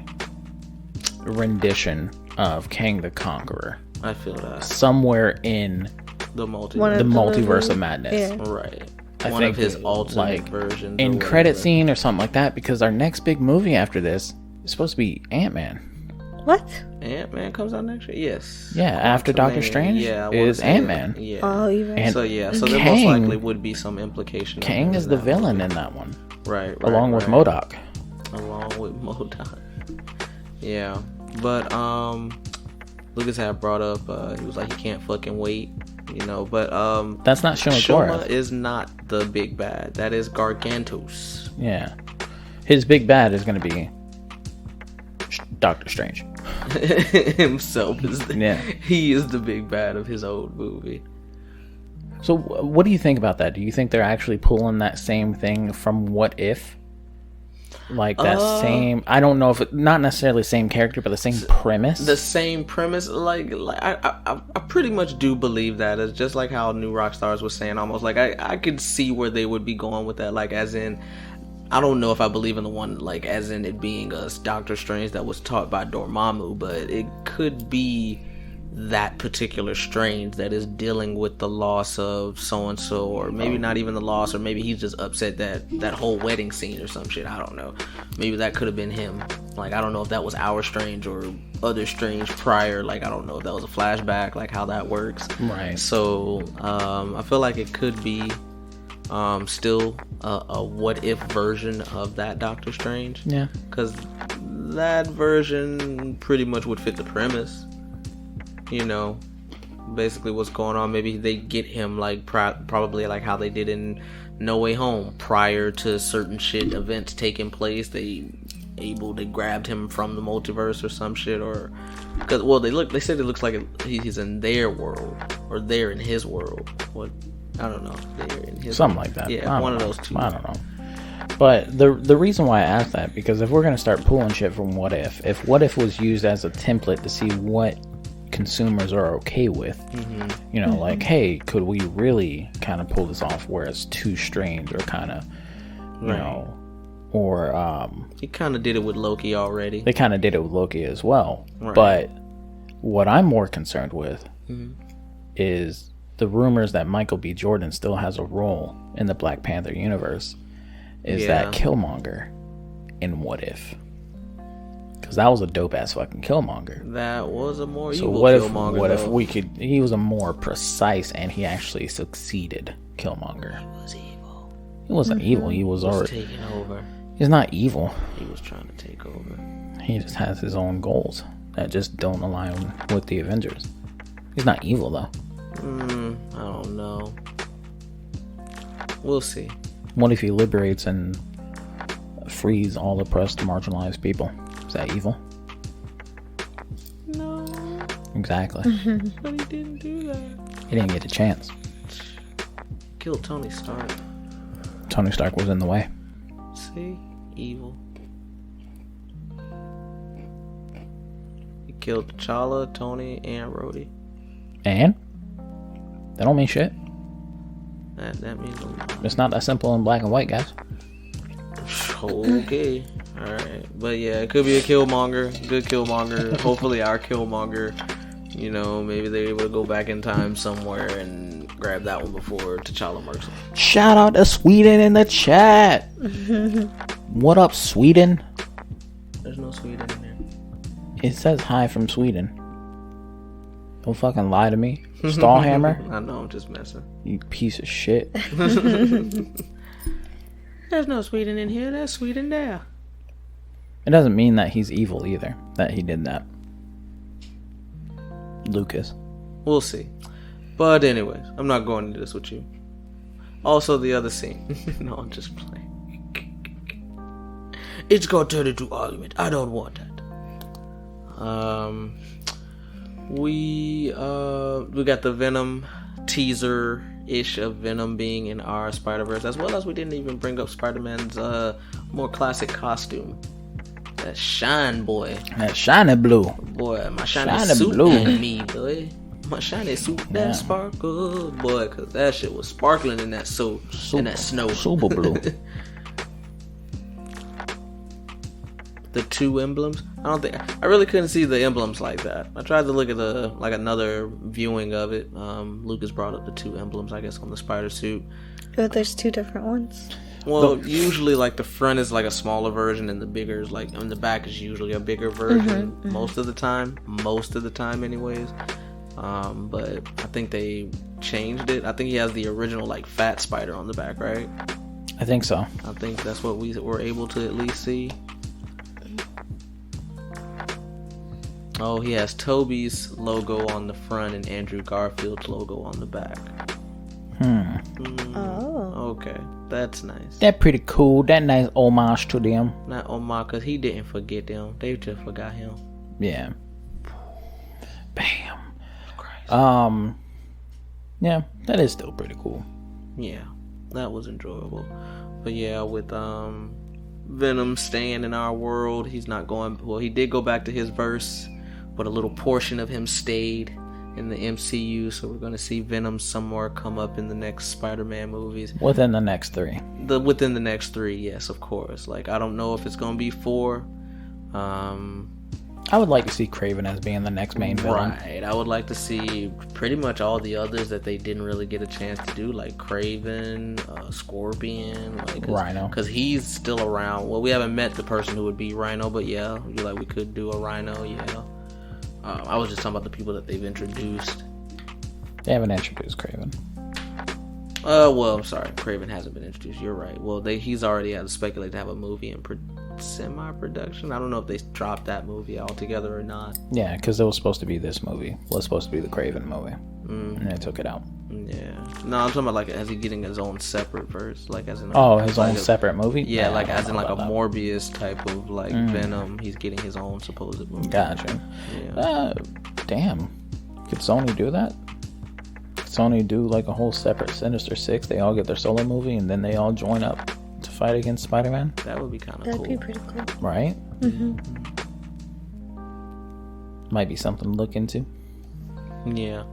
rendition of Kang the Conqueror I feel that. somewhere in The multiverse. One the of multiverse of madness. Yeah. Right. I One think of his alternate like versions. or in credit whatever. scene or something like that, because our next big movie after this is supposed to be Ant-Man. What? Ant-Man comes out next year? Yes. Yeah, after Doctor Strange Yeah, I wanna is say Ant-Man. that. Yeah. Oh, you right. And So there most Kang- likely would be some implication. of Kang him is in the that villain movie. in that one, Right. along with right. MODOK. Along with MODOK. Yeah. But Lucas had brought up he was like he can't fucking wait, you know, but That's not Shuma Shuma Gorath. is not the big bad. That is Gargantos. Yeah, his big bad is going to be Doctor Strange. Himself is Yeah. he is the big bad of his old movie. So what do you think about that? Do you think they're actually pulling that same thing from What If? Like that same, I don't know if it, not necessarily the same character, but the same premise. The same premise, like I pretty much do believe that. It's just like how New Rockstars was saying, almost like I could see where they would be going with that, like as in, I don't know if I believe in the one like as in it being a Doctor Strange that was taught by Dormammu, but it could be that particular Strange that is dealing with the loss of so and so, or maybe not even the loss, or maybe he's just upset that whole wedding scene or some shit. I don't know. Maybe that could have been him. Like I don't know if that was our Strange or other Strange prior. Like I don't know if that was a flashback, like how that works. Right. So I feel like it could be still a what if version of that Doctor Strange. Yeah. Because that version pretty much would fit the premise. You know, basically what's going on. Maybe they get him like probably like how they did in No Way Home. Prior to certain shit events taking place, they grabbed him from the multiverse or some shit, or because they said it looks like he's in their world or they're in his world. What I don't know. They're in his Something world. like that. Yeah, one of those two. I don't know. But the reason why I asked that, because if we're gonna start pulling shit from What If What If was used as a template to see what consumers are okay with, you know, like, hey, could we really kind of pull this off where it's too strange, or kind of, you know, or He kind of did it with Loki already. they kind of did it with Loki as well. Right. But what I'm more concerned with is the rumors that Michael B. Jordan still has a role in the Black Panther universe. Is that Killmonger in What If? Because that was a dope ass fucking Killmonger. That was a more So evil what if Killmonger. what if though. we could? He was a more precise, and he actually succeeded Killmonger. He was evil. He wasn't evil. He was He was already. taking over. He's not evil. He was trying to take over. He just has his own goals that just don't align with the Avengers. He's not evil though. I don't know. We'll see. What if he liberates and frees all oppressed, marginalized people? Is that evil? No. Exactly. But he didn't do that. He didn't get a chance. Killed Tony Stark. Tony Stark was in the way. See? Evil. He killed T'Challa, Tony, and Rhodey. And? That don't mean shit. That means a lot. It's not that simple in black and white, guys. Okay. Alright. But yeah, it could be a Killmonger. Good Killmonger. Hopefully our Killmonger. You know, maybe they're able to go back in time somewhere and grab that one before T'Challa murders him. Shout out to Sweden in the chat. What up, Sweden? There's no Sweden in there. It says hi from Sweden. Don't fucking lie to me. Stallhammer. I know, I'm just messing. You piece of shit. There's no Sweden in here. There's Sweden there. It doesn't mean that he's evil either, that he did that. Lucas. We'll see. But anyways, I'm not going into this with you. Also, the other scene. No, I'm just playing. It's gonna turn into argument. I don't want that. We got the Venom teaser-ish of Venom being in our Spider-Verse, as well as we didn't even bring up Spider-Man's more classic costume. That shine, boy. That shiny blue. Boy, my shiny Shiny suit blue. and me, boy. My shiny suit that sparkle, boy, cause that shit was sparkling in that in that snow. Super blue. The two emblems. I really couldn't see the emblems like that. I tried to look at another viewing of it. Lucas brought up the two emblems, I guess, on the spider suit. But there's two different ones. Well, usually like the front is like a smaller version, and the bigger is like, and the back is usually a bigger version most of the time, anyways. But I think they changed it. I think he has the original like fat spider on the back, right? I think so. I think that's what we were able to at least see. Oh, he has Toby's logo on the front and Andrew Garfield's logo on the back. Oh. Okay, that's nice. That pretty cool. That nice homage to them. Not Omar, because he didn't forget them. They just forgot him. Yeah. Bam. Christ. Yeah, that is still pretty cool. Yeah, that was enjoyable. But yeah, with Venom staying in our world, he's not going. Well, he did go back to his verse, but a little portion of him stayed in the MCU. So we're going to see Venom somewhere come up in the next Spider-Man movies. Within the next three. Within the next three, yes, of course. Like, I don't know if it's going to be 4. I would like to see Kraven as being the next main villain. Right. I would like to see pretty much all the others that they didn't really get a chance to do, like Kraven, Scorpion, like Rhino, because he's still around. Well, we haven't met the person who would be Rhino, but yeah, we could do a Rhino. Yeah. I was just talking about the people that they've introduced. They haven't introduced Kraven. Well, I'm sorry, Kraven hasn't been introduced. You're right. Well, he's already had speculated to have a movie in semi-production. I don't know if they dropped that movie altogether or not. Yeah, because it was supposed to be this movie. It was supposed to be the Kraven movie, and they took it out. Yeah. No, I'm talking about like, is he getting his own separate verse, like as in his own separate movie? Yeah, like as in like a Morbius type of like Venom. He's getting his own supposed movie. Gotcha. Yeah. Damn. Could Sony do that? Could Sony do like a whole separate Sinister Six? They all get their solo movie and then they all join up to fight against Spider-Man? That would be kind of cool. That'd be pretty cool. Right? Might be something to look into. Yeah.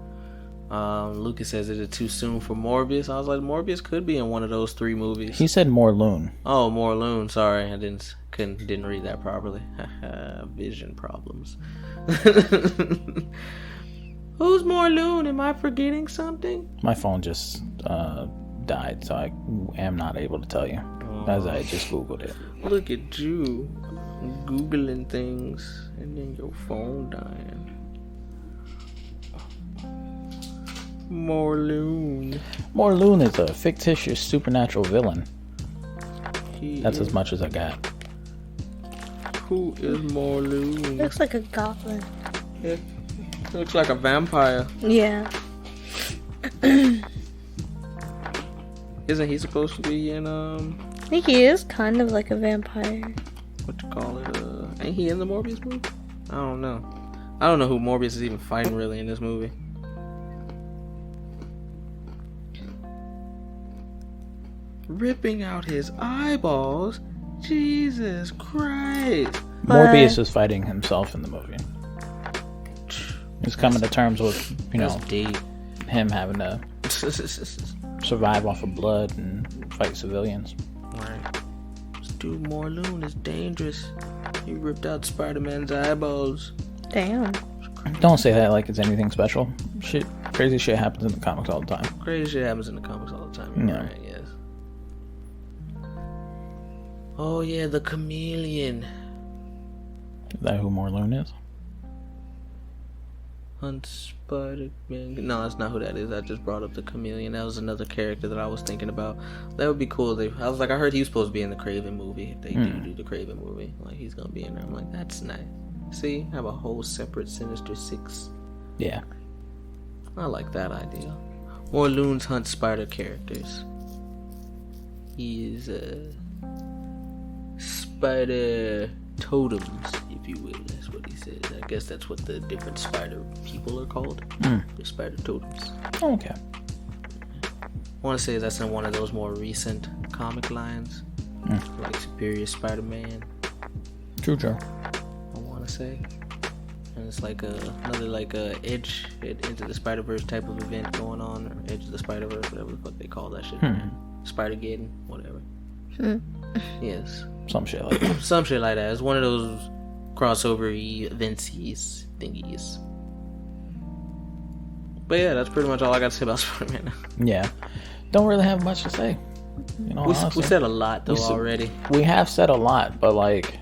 Lucas says, is it too soon for Morbius? I was like, Morbius could be in one of those 3 movies. He said Morloon. Oh, Morloon. Sorry, I didn't read that properly. Vision problems. Who's Morloon? Am I forgetting something? My phone just died, so I am not able to tell you, as I just Googled it. Look at you, Googling things, and then your phone dying. Morloon. Morloon is a fictitious supernatural villain. He That's is. as much as I got. Who is Morloon? Looks like a goblin. Yeah. Looks like a vampire. Yeah. Isn't he supposed to be in I think he is kind of like a vampire. what you call it? Ain't he in the Morbius movie? I don't know. I don't know who Morbius is even fighting really in this movie. Ripping out his eyeballs. Jesus Christ. Morbius is fighting himself in the movie. He's coming to terms with, That's deep. him having to survive off of blood and fight civilians. Right. This dude Morloon is dangerous. He ripped out Spider-Man's eyeballs. Damn. Don't say that like it's anything special. Shit, crazy shit happens in the comics all the time. Crazy shit happens in the comics all the time. You're Yeah. right, yes. Oh yeah, the chameleon. Is that who Morloon is? Hunt Spider-Man. No, that's not who that is. I just brought up the chameleon. That was another character that I was thinking about. That would be cool. I was like, I heard he was supposed to be in the Kraven movie. If they do the Kraven movie, like he's gonna be in there. I'm like, that's nice. See, have a whole separate Sinister Six. Yeah. I like that idea. Morloon's hunt spider characters. He is spider totems, if you will. That's what he says. I guess that's what the different spider people are called. The spider totems. Okay. I want to say that's in one of those more recent comic lines, like Superior Spider-Man. True. I want to say, and it's like another like Edge into the Spider-Verse type of event going on, or Edge of the Spider-Verse, whatever the fuck they call that shit. Spider-Geddon, whatever. Yes. Some shit like that. Some shit like that. It's one of those crossover events-ies thingies. But yeah, that's pretty much all I got to say about Spider-Man. Yeah. Don't really have much to say. We said a lot though already. We have said a lot, but like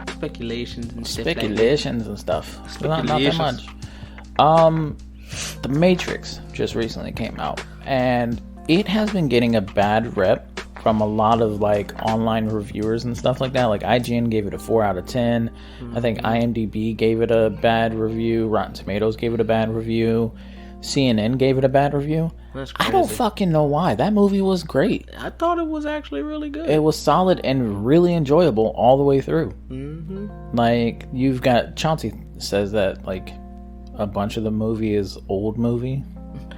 Speculations and speculations and stuff. Not that much. The Matrix just recently came out, and it has been getting a bad rep from a lot of like online reviewers and stuff like that. Like IGN gave it a 4 out of 10. I think IMDb gave it a bad review. Rotten Tomatoes gave it a bad review. CNN gave it a bad review. That's crazy. I don't fucking know why. That movie was great. I thought it was actually really good. It was solid and really enjoyable all the way through. Mm-hmm. Like, you've got Chauncey says that like a bunch of the movie is old movie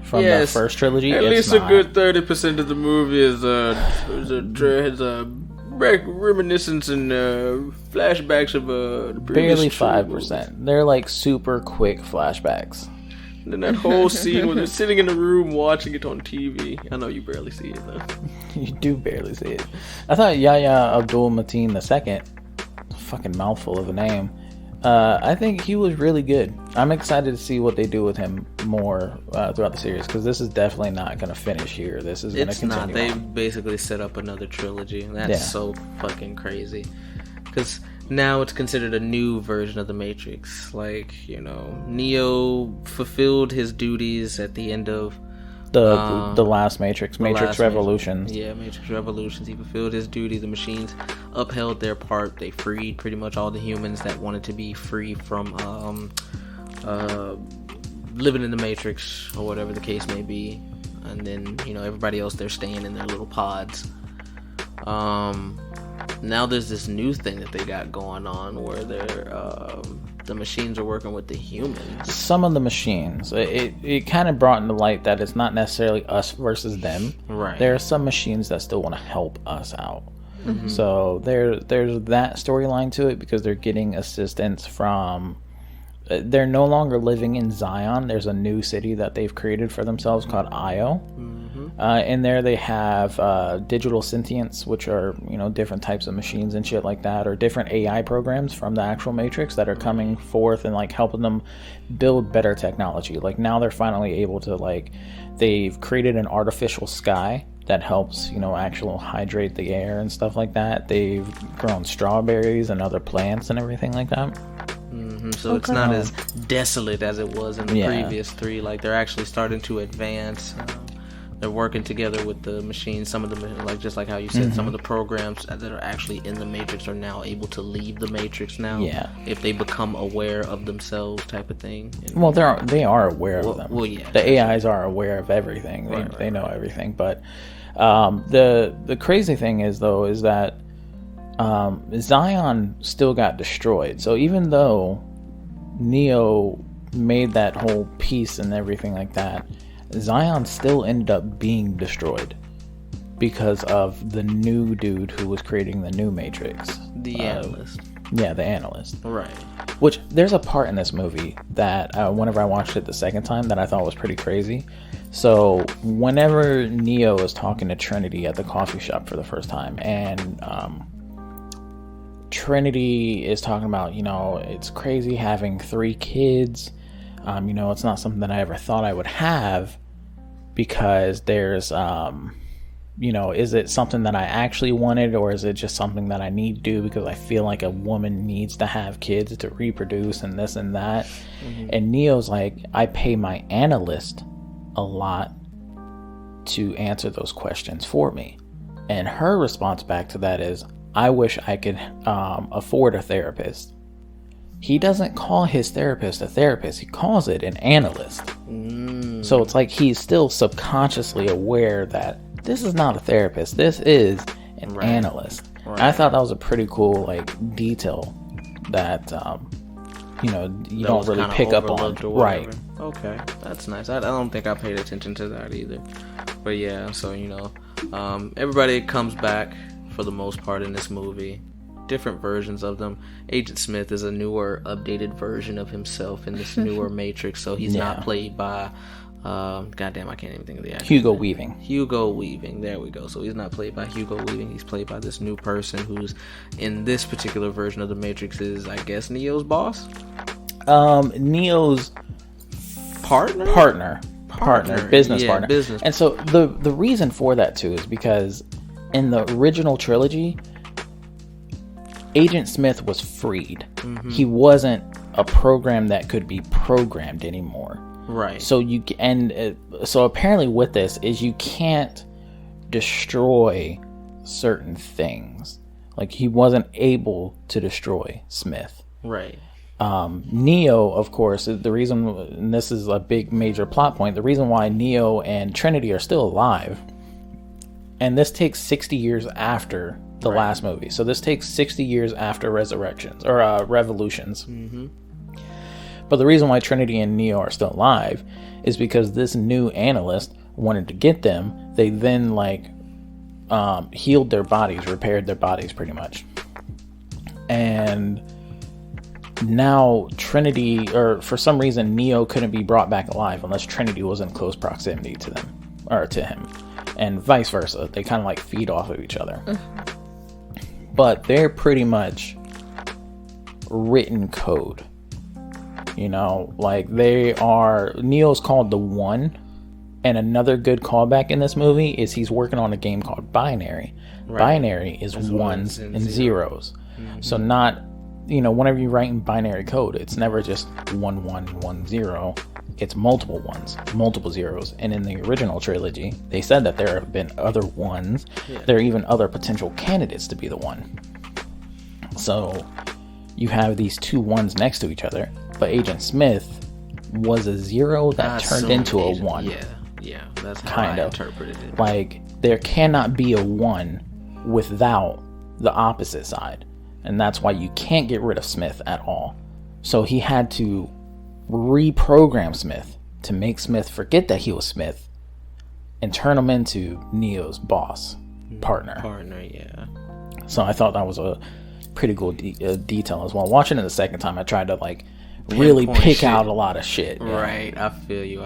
from the first trilogy. At It's least not. a good 30% of the movie is reminiscence and flashbacks of the previous Barely trilogy. 5%. They're like super quick flashbacks. And then that whole scene where they're sitting in a room watching it on TV. I know you barely see it though. You do barely see it. I thought Yahya Abdul Mateen II, fucking mouthful of a name. I think he was really good. I'm excited to see what they do with him more throughout the series, because this is definitely not going to finish here. This is going to It's continue. not. They on. basically set up another trilogy, and that's so fucking crazy. Because now it's considered a new version of the Matrix. Like, you know, Neo fulfilled his duties at the end of The last Matrix, Matrix last Revolutions. Yeah, Matrix Revolutions. He fulfilled his duty. The machines upheld their part. They freed pretty much all the humans that wanted to be free from living in the Matrix or whatever the case may be. And then, you know, everybody else, they're staying in their little pods. Now there's this new thing that they got going on where the machines are working with the humans. Some of the machines, it kind of brought into light that it's not necessarily us versus them. Right. There are some machines that still want to help us out. Mm-hmm. So there's that storyline to it, because they're getting assistance from... They're no longer living in Zion. There's a new city that they've created for themselves called Io. In there they have digital sentients, which are, you know, different types of machines and shit like that, or different AI programs from the actual Matrix that are coming forth and like helping them build better technology. Like now they're finally able to, like, they've created an artificial sky that helps, you know, actual hydrate the air and stuff like that. They've grown strawberries and other plants and everything like that. So it's not as desolate as it was in the Yeah. previous three. Like, they're actually starting to advance. They're working together with the machines. Some of them, like just like how you said, some of the programs that are actually in the Matrix are now able to leave the Matrix now. Yeah. If they become aware of themselves, type of thing. And, Well, they are aware of them. Well, yeah. The AIs are aware of everything. They know everything. But the crazy thing is though is that Zion still got destroyed. So even though Neo made that whole piece and everything like that, Zion still ended up being destroyed because of the new dude who was creating the new Matrix. The analyst. Yeah, the analyst. Right. Which, there's a part in this movie that whenever I watched it the second time that I thought was pretty crazy. So whenever Neo is talking to Trinity at the coffee shop for the first time, and Trinity is talking about, it's crazy having 3 kids. It's not something that I ever thought I would have, because there's, is it something that I actually wanted, or is it just something that I need to do because I feel like a woman needs to have kids to reproduce and this and that. And Neo's like, I pay my analyst a lot to answer those questions for me. And her response back to that is, I wish I could afford a therapist. He doesn't call his therapist a therapist. He calls it an analyst. So it's like he's still subconsciously aware that this is not a therapist. This is an analyst. Right. I thought that was a pretty cool detail that you don't really pick up on. Right. Okay, that's nice. I don't think I paid attention to that either. But yeah, so everybody comes back for the most part in this movie. Different versions of them. Agent Smith is a newer, updated version of himself in this newer Matrix, so he's not played by goddamn, I can't even think of the actor. Hugo Weaving. Hugo Weaving, there we go. So he's not played by Hugo Weaving, he's played by this new person who's in this particular version of the Matrix is, I guess, Neo's boss? Neo's partner, business yeah, partner. Business. And so the reason for that too is because in the original trilogy, Agent Smith was freed. He wasn't a program that could be programmed anymore. Right. So so apparently with this is you can't destroy certain things. Like he wasn't able to destroy Smith. Right. Neo, of course, the reason, and this is a big major plot point, the reason why Neo and Trinity are still alive, and this takes 60 years after the last movie. So this takes 60 years after Resurrections, or Revolutions. But the reason why Trinity and Neo are still alive is because this new analyst wanted to get them. They then healed their bodies, repaired their bodies pretty much. And now Trinity, or for some reason Neo couldn't be brought back alive unless Trinity was in close proximity to them, or to him. And vice versa. They kind of feed off of each other. But they're pretty much written code. They are, Neo's called the One. And another good callback in this movie is he's working on a game called Binary. Binary is ones and zeros. So not, whenever you write in binary code, it's never just 1 1 1 0. It's multiple ones, multiple zeros. And in the original trilogy, they said that there have been other ones. There are even other potential candidates to be the one. So you have these 2 ones next to each other. But Agent Smith was a 0 that turned into a 1. Yeah, that's how I interpreted it. There cannot be a 1 without the opposite side. And that's why you can't get rid of Smith at all. So he had to reprogram Smith to make Smith forget that he was Smith and turn him into Neo's boss, partner, yeah. So I thought that was a pretty cool detail as well. Watching it the second time, I tried to really pick out a lot of shit. Right, I feel you.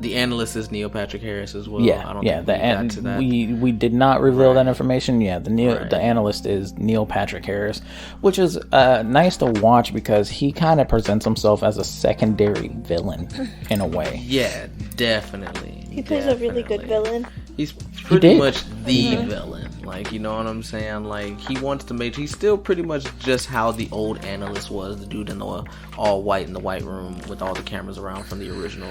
The analyst is Neil Patrick Harris as well. Yeah, we did not reveal that information. Yeah, the analyst is Neil Patrick Harris, which is nice to watch because he kind of presents himself as a secondary villain in a way. Yeah, definitely. He plays a really good villain. He's pretty did. much the villain. Like, you know what I'm saying? Like, he wants to make... He's still pretty much just how the old analyst was. The dude in the all white in the white room with all the cameras around from the original...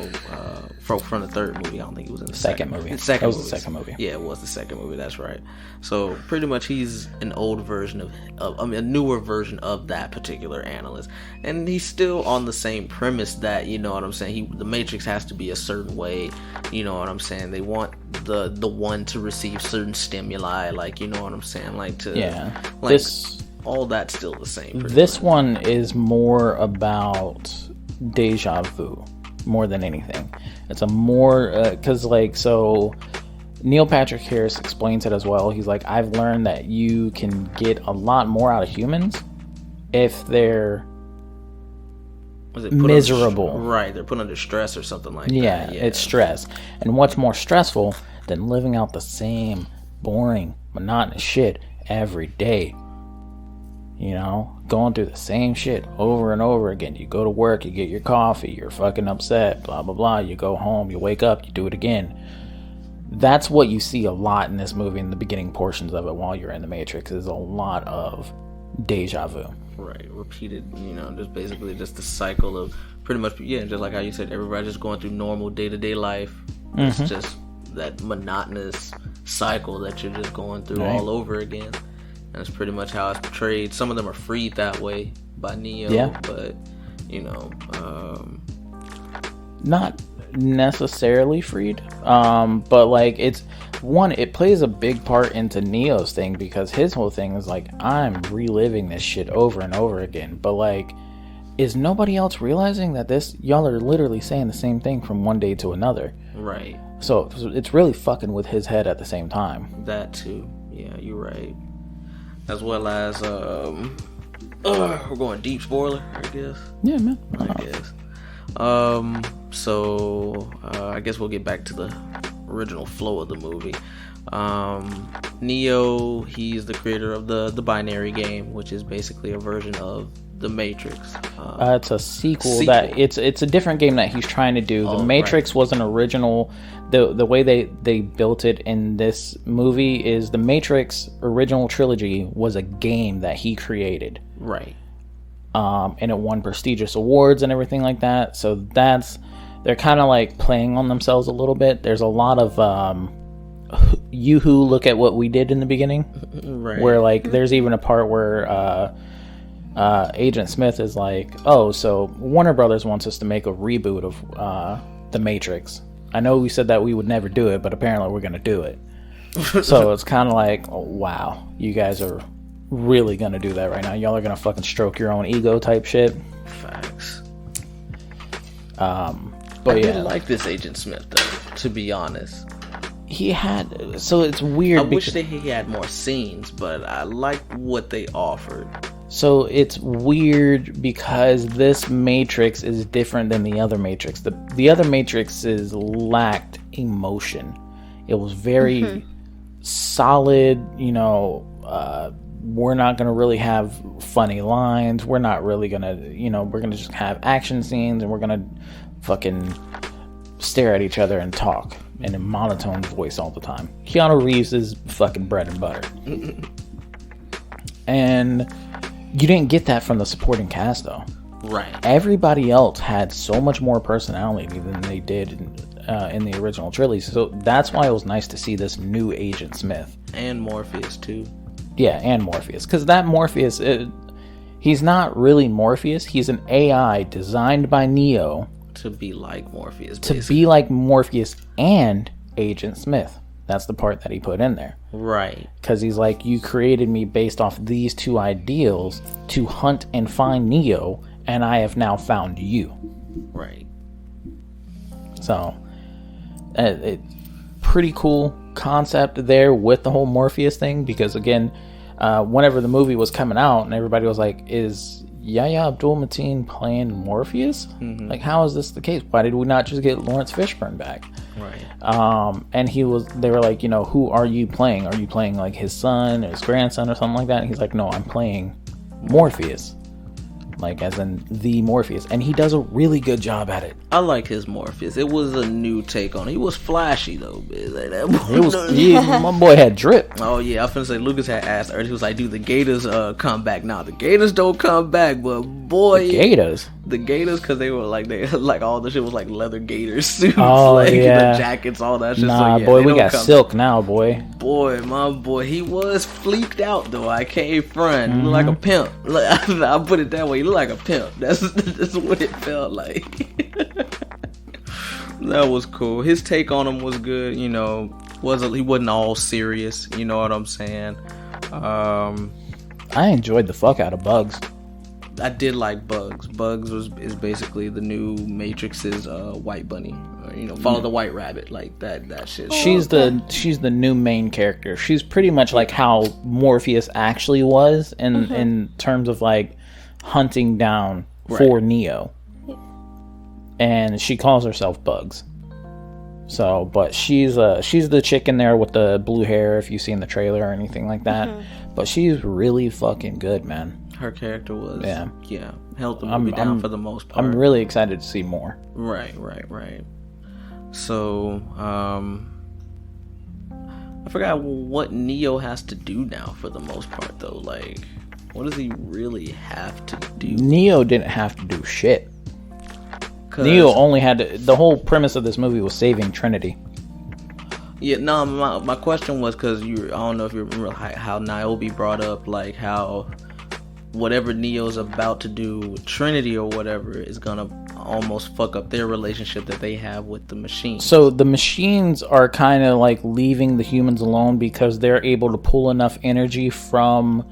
from the third movie. I don't think it was in the second movie. The second movie. The second movie. Yeah, it was the second movie. That's right. So, pretty much he's an old version of a newer version of that particular analyst. And he's still on the same premise that, you know what I'm saying? The Matrix has to be a certain way. You know what I'm saying? They want the one to receive certain stimuli, like, you know what I'm saying, like to like all that's still the same. This much. One is more about deja vu more than anything. It's a more because so Neil Patrick Harris explains it as well. He's like, I've learned that you can get a lot more out of humans if they're miserable. Right, they're put under stress or something like that. Yeah, it's stress. And what's more stressful than living out the same boring, monotonous shit every day? You know, going through the same shit over and over again. You go to work, you get your coffee, you're fucking upset, blah, blah, blah. You go home, you wake up, you do it again. That's what you see a lot in this movie, in the beginning portions of it while you're in the Matrix, is a lot of deja vu. Right, repeated, you know, just basically just the cycle of pretty much, just like how you said, everybody just going through normal day-to-day life. It's just that monotonous cycle that you're just going through all over again. And it's pretty much how it's portrayed. Some of them are freed that way by Neo, but, you know, not necessarily freed, but like it plays a big part into Neo's thing, because his whole thing is like, I'm reliving this shit over and over again, but like, is nobody else realizing that y'all are literally saying the same thing from one day to another? Right. So it's really fucking with his head at the same time. That too. Yeah, you're right. As well as we're going deep spoiler, I guess. Yeah, man. I guess. So I guess we'll get back to the original flow of the movie. Neo, he's the creator of the binary game, which is basically a version of the Matrix. It's a sequel that it's a different game that he's trying to do. The Matrix was an original. The way they built it in this movie is the Matrix original trilogy was a game that he created. Right. And it won prestigious awards and everything like that. So they're kind of like playing on themselves a little bit. There's a lot of yoo-hoo, look at what we did in the beginning. Right. Where like there's even a part where Agent Smith is like, oh, so Warner Brothers wants us to make a reboot of The Matrix. I know we said that we would never do it, but apparently we're going to do it. So it's kind of like, oh, wow, you guys are really going to do that right now. Y'all are going to fucking stroke your own ego type shit. Facts. But I didn't like this Agent Smith, though, to be honest. So it's weird. I wish that he had more scenes, but I liked what they offered. So it's weird because this Matrix is different than the other Matrix. The other Matrixes lacked emotion. It was very solid, you know, we're not going to really have funny lines. We're not really going to, you know, we're going to just have action scenes and we're going to fucking stare at each other and talk in a monotone voice all the time. Keanu Reeves is fucking bread and butter. And you didn't get that from the supporting cast, though. Right. Everybody else had so much more personality than they did in the original trilogy. So that's why it was nice to see this new Agent Smith. And Morpheus, too. Yeah, and Morpheus. Because that Morpheus, he's not really Morpheus. He's an AI designed by Neo. To be like Morpheus, basically. To be like Morpheus and Agent Smith. That's the part that he put in there. Right. Because he's like, you created me based off these two ideals to hunt and find Neo, and I have now found you. Right. So, pretty cool concept there with the whole Morpheus thing, because again, whenever the movie was coming out and everybody was like, is Yahya Abdul-Mateen playing Morpheus? Like, how is this the case? Why did we not just get Lawrence Fishburne back? Right. And they were like, you know, who are you playing? Are you playing like his son or his grandson or something like that? And he's like, no, I'm playing Morpheus. like as in the Morpheus, and he does a really good job at it. I like his Morpheus. It was a new take on it. He was flashy though. My boy had drip. Oh yeah, I was finna say Lucas had asked earlier. He was like, "Do the Gators come back?" Nah, the Gators don't come back, but boy, the Gators, because they were like all the shit was like leather gator suits, the jackets, all that shit. Nah, so, boy, we got silk now, boy. Boy, my boy, he was fleeked out though. I can't front. He looked like a pimp. I'll put it that way. He looked like a pimp. That's what it felt like. That was cool. His take on him was good. He wasn't all serious. You know what I'm saying? I enjoyed the fuck out of Bugs. I did like Bugs. Bugs is basically the new Matrix's white bunny. Follow the white rabbit, like that shit. She's the new main character. She's pretty much like how Morpheus actually was in terms of like hunting down for Neo. And she calls herself Bugs. So, but she's the chick in there with the blue hair, if you've seen the trailer or anything like that. But she's really fucking good, man. Her character was held the movie down for the most part. I'm really excited to see more. Right. So, I forgot what Neo has to do now for the most part though. Like, what does he really have to do? Neo didn't have to do shit. Neo only had to, the whole premise of this movie was saving Trinity. Yeah, no, my question was because I don't know if you remember how Niobe brought up like how whatever Neo's about to do with Trinity or whatever is gonna almost fuck up their relationship that they have with the machines. So the machines are kind of like leaving the humans alone because they're able to pull enough energy from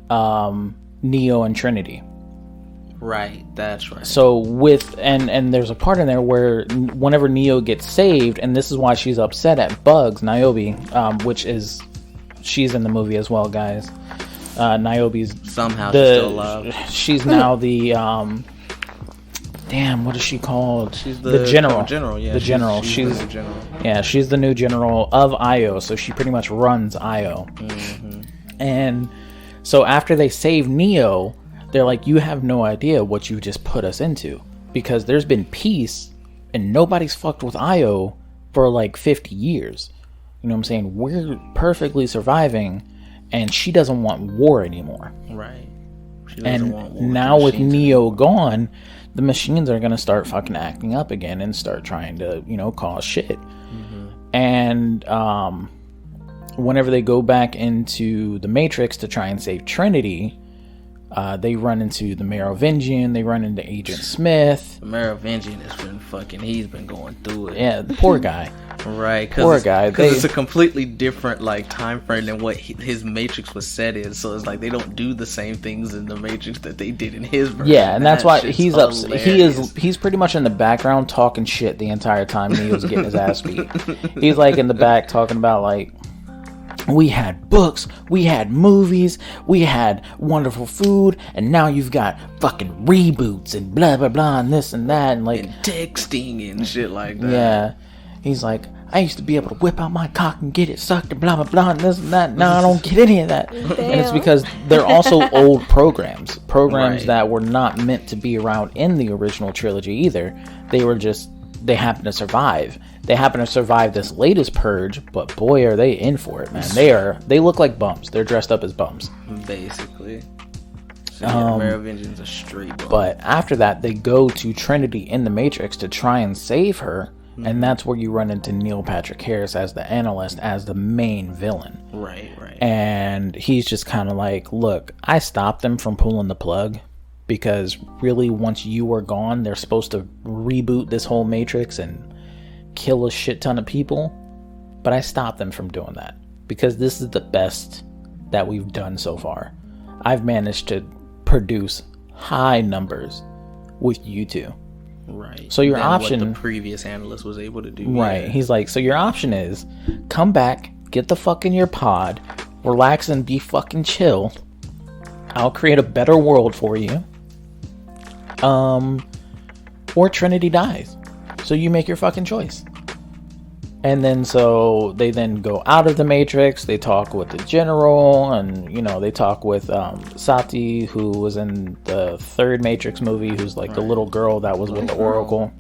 Neo and Trinity. Right, that's right. So and there's a part in there where whenever Neo gets saved, and this is why she's upset at Bugs, Niobe, she's in the movie as well, guys. Niobe's somehow she's still alive. She's now the what is she called? She's the general. Yeah, the general. She's the new general. Yeah, she's the new general of IO. So she pretty much runs IO. And so after they save Neo, they're like, you have no idea what you just put us into, because there's been peace and nobody's fucked with IO for like 50 years. You know what I'm saying? We're perfectly surviving, and she doesn't want war anymore. Right. She doesn't want war. Now with Neo gone, the machines are going to start fucking acting up again and start trying to, cause shit. And whenever they go back into the Matrix to try and save Trinity, they run into the Merovingian, they run into Agent Smith. The Merovingian has been he's been going through it. Yeah, the poor guy. Right, poor guy. Because it's a completely different time frame than what his Matrix was set in. So it's like they don't do the same things in the Matrix that they did in his version. Yeah, and that's why he's upset. He's pretty much in the background talking shit the entire time Neo's getting his ass beat. He's like in the back talking about like, we had books, we had movies, we had wonderful food, and now you've got fucking reboots and blah blah blah and this and that and like and texting and shit like that. Yeah, he's like, I used to be able to whip out my cock and get it sucked and blah blah blah and this and that. Now I don't get any of that. Damn. And it's because they're also old programs right. that were not meant to be around in the original trilogy either. They happen to survive. They happen to survive this latest purge, but boy, are they in for it, man. They look like bums. They're dressed up as bums. Basically. So Merovingian's a straight bum. But after that, they go to Trinity in the Matrix to try and save her, and that's where you run into Neil Patrick Harris as the analyst, as the main villain. Right. And he's just kind of like, look, I stopped them from pulling the plug, because really once you were gone, they're supposed to reboot this whole Matrix and kill a shit ton of people, but I stopped them from doing that because this is the best that we've done so far. I've managed to produce high numbers with you two. Right. So your option, what the previous analyst was able to do. Right. Yeah. He's like, so your option is come back, get the fuck in your pod, relax and be fucking chill. I'll create a better world for you. Or Trinity dies. So you make your fucking choice. And then so they then go out of the Matrix. They talk with the general, and they talk with Sati, who was in the third Matrix movie, who's like the little girl that was with the Oracle.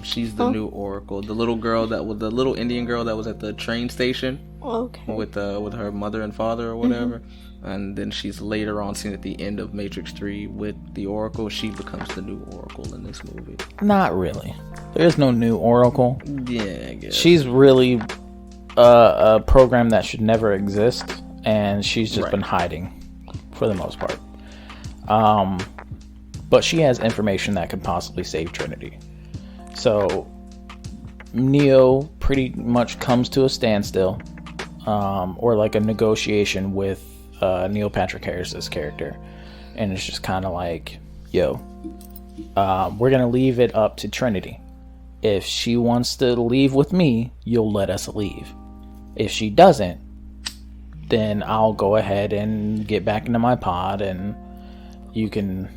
She's the new Oracle. The little girl that was the little Indian girl that was at the train station. Okay. With her mother and father or whatever. And then she's later on seen at the end of Matrix 3 with the Oracle. She becomes the new Oracle in this movie. Not really. There's no new Oracle. Yeah, I guess. She's really a program that should never exist, and she's just been hiding for the most part. But she has information that could possibly save Trinity. So Neo pretty much comes to a standstill, or like a negotiation with Neil Patrick Harris's character, and it's just kind of like, yo, we're gonna leave it up to Trinity. If she wants to leave with me, you'll let us leave. If she doesn't, then I'll go ahead and get back into my pod, and you can,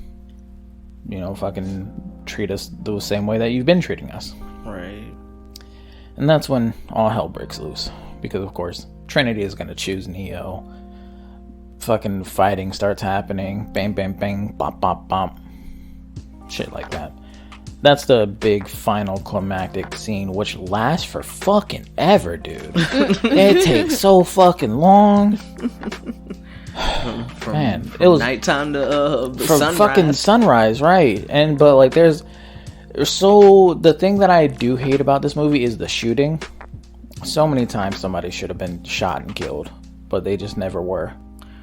fucking treat us the same way that you've been treating us. Right. And that's when all hell breaks loose, because of course Trinity is gonna choose Neo. Fucking fighting starts happening. Bang, bang, bang. Bop, bop, bop. Shit like that. That's the big final climactic scene, which lasts for fucking ever, dude. It takes so fucking long. From it was nighttime to from sunrise. fucking sunrise, right? But like, the thing that I do hate about this movie is the shooting. So many times somebody should have been shot and killed, but they just never were.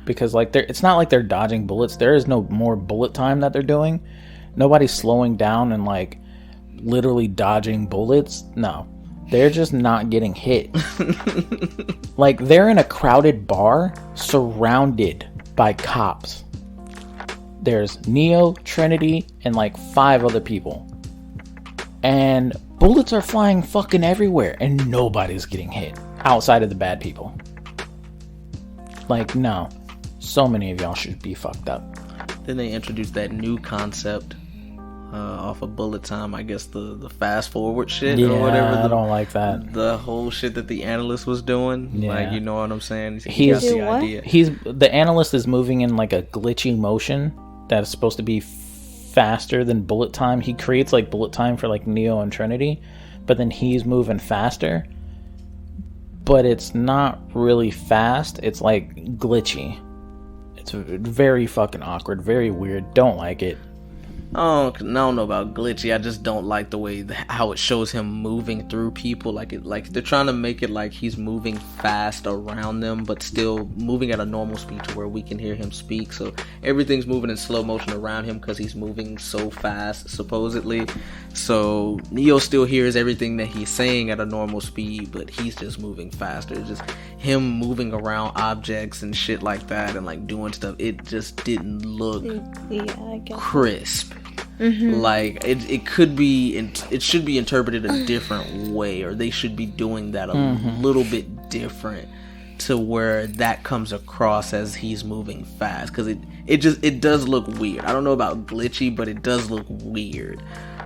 Because like it's not like they're dodging bullets. There is no more bullet time that they're doing. Nobody's slowing down and like literally dodging bullets. No, they're just not getting hit. Like they're in a crowded bar surrounded by cops. There's Neo, Trinity, and like 5 other people, and bullets are flying fucking everywhere, and nobody's getting hit outside of the bad people. Like, no. So many of y'all should be fucked up. Then they introduced that new concept off of Bullet Time. I guess the fast forward shit or whatever. I don't like that. The whole shit that the analyst was doing. Yeah. Like, you know what I'm saying? He got is the idea. The analyst is moving in like a glitchy motion that is supposed to be faster than bullet time. He creates like bullet time for like Neo and Trinity, but then he's moving faster. But it's not really fast. It's like glitchy. It's very fucking awkward, very weird. Don't like it. I don't know about glitchy. I just don't like the way how it shows him moving through people. Like they're trying to make it like he's moving fast around them, but still moving at a normal speed to where we can hear him speak. So everything's moving in slow motion around him because he's moving so fast, supposedly. So Neo still hears everything that he's saying at a normal speed, but he's just moving faster. It's just him moving around objects and shit like that, and like doing stuff. It just didn't look crisp. Mm-hmm. Like it could be, it should be interpreted a different way, or they should be doing that a little bit different to where that comes across as he's moving fast, because it does look weird. I don't know about glitchy, but it does look weird,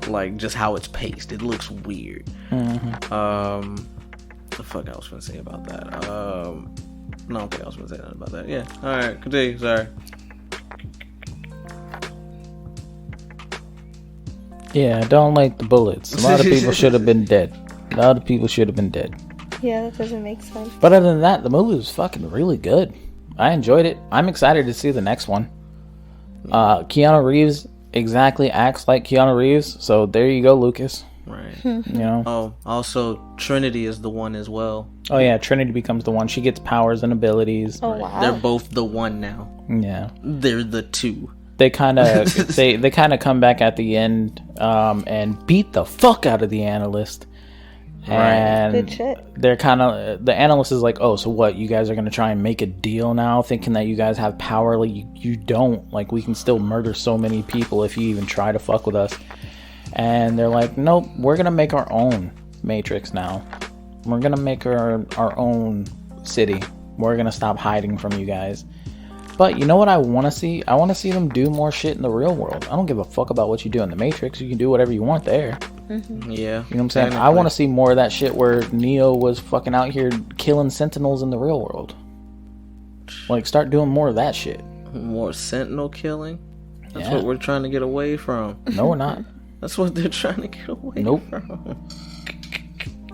like just how it's paced. It looks weird. The fuck I was gonna say about that? No, I don't think I was gonna say nothing about that. Yeah. All right, continue. Sorry. Yeah, I don't like the bullets. A lot of people should have been dead. Yeah, that doesn't make sense. But other than that, the movie was fucking really good. I enjoyed it. I'm excited to see the next one. Keanu Reeves exactly acts like Keanu Reeves, so there you go, Lucas. Right. You know. Oh, also Trinity is the one as well. Oh yeah, Trinity becomes the one. She gets powers and abilities. Oh wow. They're both the one now. Yeah. They're the two. They kind of they kind of come back at the end and beat the fuck out of the analyst. And they're kind of, the analyst is like, oh, so what, you guys are going to try and make a deal now, thinking that you guys have power? Like, you don't. Like, we can still murder so many people if you even try to fuck with us. And they're like, nope, we're going to make our own Matrix now. We're going to make our own city. We're going to stop hiding from you guys. But you know what I want to see? I want to see them do more shit in the real world. I don't give a fuck about what you do in the Matrix. You can do whatever you want there. Yeah. You know what I'm saying? I want to see more of that shit where Neo was fucking out here killing Sentinels in the real world. Like, start doing more of that shit. More Sentinel killing? That's Yeah. what we're trying to get away from. No, we're not. That's what they're trying to get away Nope. from.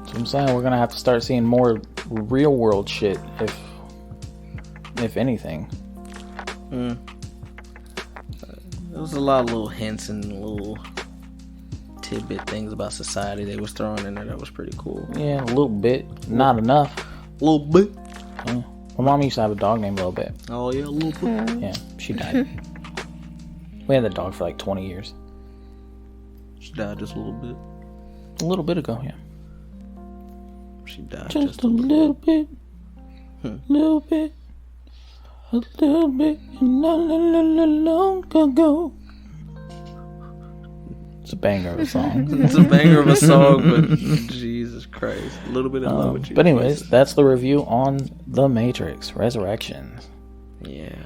So I'm saying we're gonna have to start seeing more real world shit, if anything. There was a lot of little hints and little tidbit things about society they was throwing in there that was pretty cool. Yeah, a little bit, not enough. A little bit. Yeah. My mom used to have a dog named Little Bit. Oh yeah, a little bit. Yeah, she died. We had that dog for like 20 years. She died just a little bit. A little bit ago, yeah. She died Just a little bit, little bit, a little bit, not long ago. It's a banger of a song. It's a banger of a song, but Jesus Christ, a little bit in love with you. But anyways, that's the review on The Matrix Resurrections. Yeah.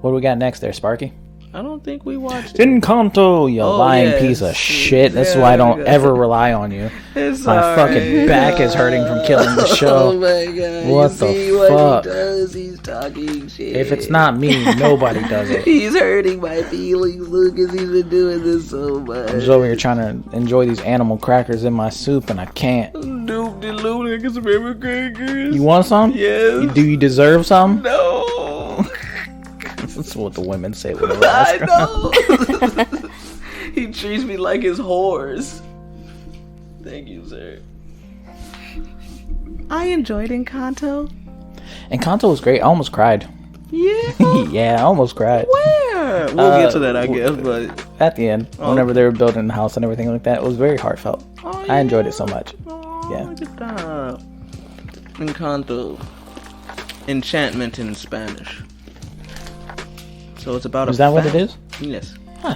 What do we got next there, Sparky? I don't think we watched it. Encanto, you lying yes. piece of shit. That's why I don't ever rely on you. It's My alright. fucking back is hurting from killing the show. Oh my god. What you the see what fuck? he does? He's talking shit. If it's not me, nobody does it. He's hurting my feelings, Lucas. He's been doing this so much. I'm just over here trying to enjoy these animal crackers in my soup, and I can't. Doop de loo, get some baby crackers. You want some? Yes. Do you deserve some? No. That's what the women say whenever I I ask. know. He treats me like his horse. Thank you, sir. I enjoyed Encanto. Encanto was great. I almost cried. Yeah. Yeah, I almost cried. Where? We'll get to that, I guess, but At the end, whenever they were building the house and everything like that, it was very heartfelt. oh, I enjoyed it so much. Yeah. Look at that. Encanto. Enchantment in Spanish. So it's about Is that what it is? Yes. Huh.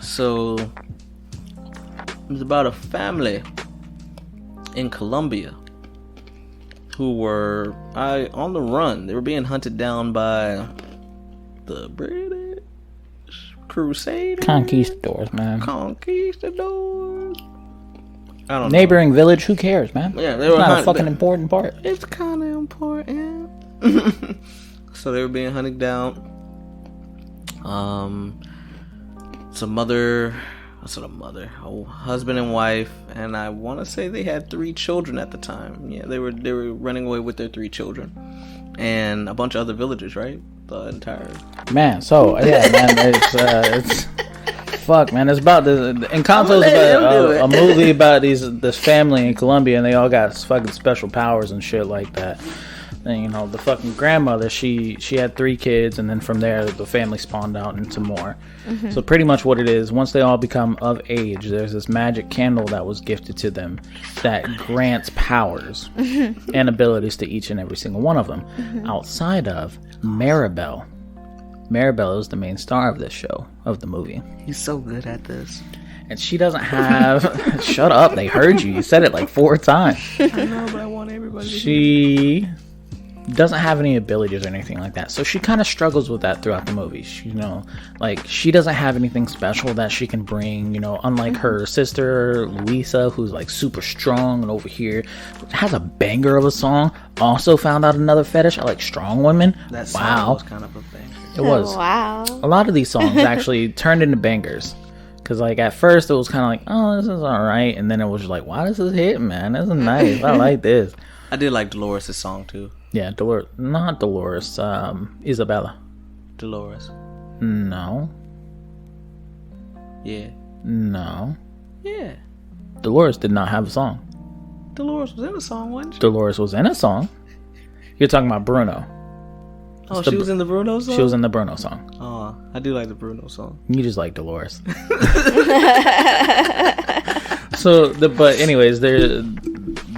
So it's about a family in Colombia who were on the run. They were being hunted down by the British Crusaders. Conquistadors, man. Conquistadors. I don't know. Neighboring village, who cares, man? Yeah, they It's were not a hunted- fucking important part. It's kind of important. So they were being hunted down. It's a husband and wife, and I want to say they had 3 children at the time. Yeah, they were running away with their 3 children, and a bunch of other villagers, right? The entire Man, so yeah, man, it's fuck, man. It's about the Encanto's let him do about a it. movie about this family in Colombia, and they all got fucking special powers and shit like that. And, you know, the fucking grandmother, she had 3 kids, and then from there the family spawned out into more. So pretty much what it is, once they all become of age, there's this magic candle that was gifted to them that grants powers and abilities to each and every single one of them, outside of Maribel. Maribel is the main star of this show, of the movie. he's so good at this. And she doesn't have... Shut up, they heard you. You said it like 4 times. I know, but I want everybody. She doesn't have any abilities or anything like that, so she kind of struggles with that throughout the movie. She, you know, like, she doesn't have anything special that she can bring, you know, unlike her sister Luisa, who's like super strong and over here has a banger of a song. Also found out another fetish. I like strong women. That song Wow, was kind of a thing. it was. Wow. A lot of these songs actually turned into bangers. Because, like, at first it was kind of like, oh, this is alright. And then it was just like, wow, this is hitting, man. This is nice. I like this. I did like Dolores' song too. Yeah, not Dolores, Isabella. Dolores. No. Yeah. No. Yeah. Dolores did not have a song. Dolores was in the song, wasn't she? Dolores was in a song. You're talking about Bruno. Oh, the she was in the Bruno song? She was in the Bruno song. Oh, I do like the Bruno song. You just like Dolores. But anyways, they're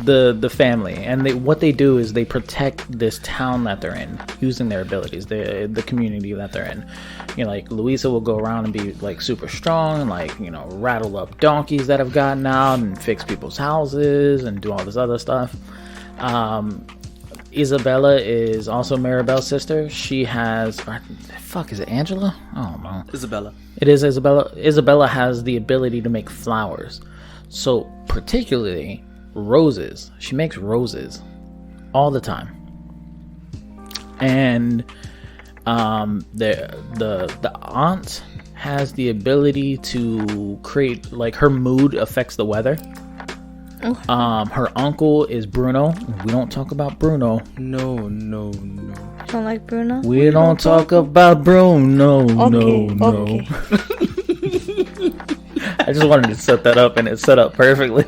the family, and what they do is they protect this town that they're in using their abilities, the community that they're in. You know, like Luisa will go around and be like super strong and, like, you know, rattle up donkeys that have gotten out and fix people's houses and do all this other stuff. Isabella is also Maribel's sister. She has, is it Angela? I don't know. Isabella. It is Isabella. Isabella has the ability to make flowers. So particularly roses. She makes roses all the time. And the aunt has the ability to create, like, her mood affects the weather. Her uncle is Bruno. We don't talk about Bruno. No. Don't like Bruno? We don't talk about Bruno. Okay. No. I just wanted to set that up, and it set up perfectly.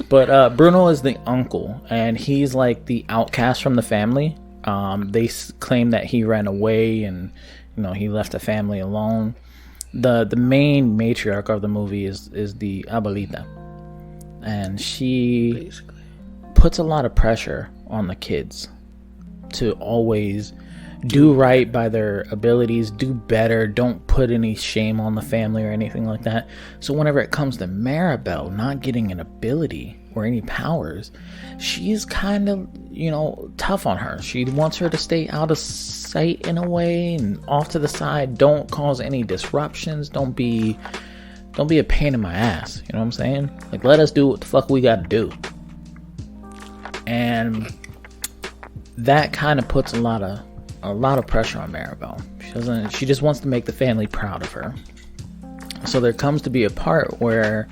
But Bruno is the uncle, and he's like the outcast from the family. They claim that he ran away, and he left the family alone. The main matriarch of the movie is the abuelita, and she basically puts a lot of pressure on the kids to always do right by their abilities, do better, don't put any shame on the family or anything like that. So whenever it comes to Maribel not getting an ability or any powers, she's kind of, tough on her. She wants her to stay out of sight in a way and off to the side. Don't cause any disruptions. Don't be a pain in my ass. You know what I'm saying? Like, let us do what the fuck we gotta do. And that kind of puts a lot of pressure on Maribel. She just wants to make the family proud of her. So there comes to be a part where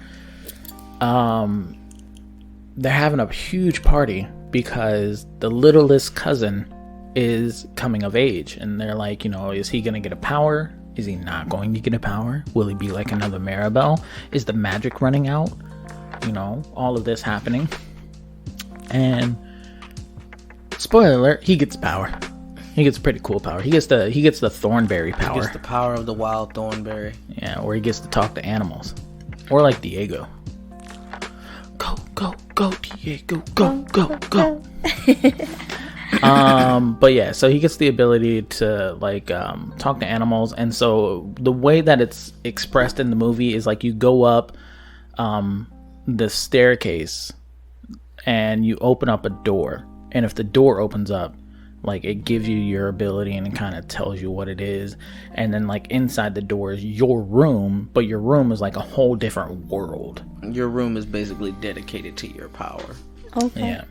they're having a huge party because the littlest cousin is coming of age, and they're like, is he gonna get a power? Is he not going to get a power? Will he be like another Maribel? Is the magic running out? All of this happening. And spoiler alert, he gets power. He gets pretty cool power. He gets the Thornberry power. He gets the power of the wild Thornberry. Yeah, or he gets to talk to animals. Or like Diego. Go, Diego, go. But yeah, so he gets the ability to talk to animals, and so the way that it's expressed in the movie is like you go up the staircase and you open up a door, and if the door opens up, it gives you your ability and it kind of tells you what it is. And then inside the door is your room, but your room is like a whole different world. Your room is basically dedicated to your power. Okay. Yeah.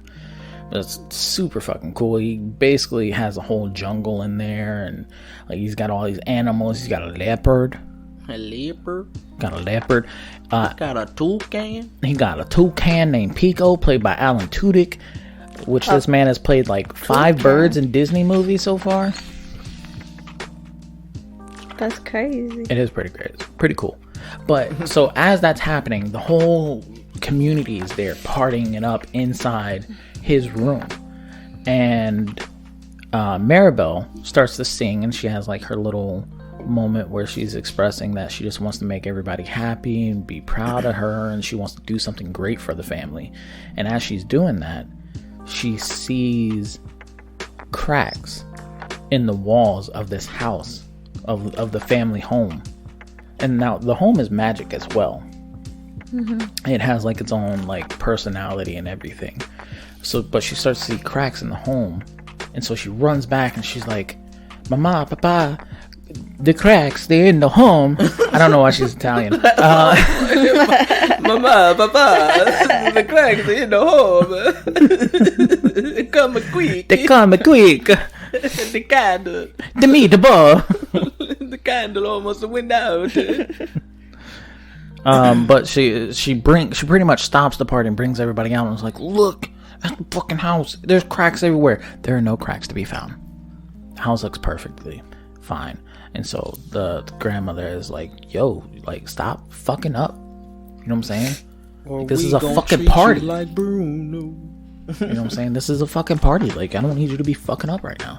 That's super fucking cool. He basically has a whole jungle in there, and he's got all these animals. He's got a leopard. A leopard? Got a leopard. Got a toucan? He got a toucan named Pico, played by Alan Tudyk. Which this man has played 5 birds in Disney movies so far. That's crazy. It is pretty great. It's pretty cool. But so as that's happening, the whole community is there partying it up inside his room. And Maribel starts to sing, and she has her little moment where she's expressing that she just wants to make everybody happy and be proud of her, and she wants to do something great for the family. And as she's doing that, she sees cracks in the walls of this house, of the family home. And now the home is magic as well. Mm-hmm. It has its own personality and everything. So, but she starts to see cracks in the home, and so she runs back and she's like, "Mama, Papa, the cracks, they're in the home." I don't know why she's Italian. Mama, Papa, the cracks are in the home. They come quick. They come quick. The candle. The meatball. The candle almost went out. But she pretty much stops the party and brings everybody out and is like, "Look, that's the fucking house. There's cracks everywhere." There are no cracks to be found. The house looks perfectly fine. And so the grandmother is like, "Yo, stop fucking up." You know what I'm saying? This is a fucking party. Like Bruno. You know what I'm saying? This is a fucking party. I don't need you to be fucking up right now.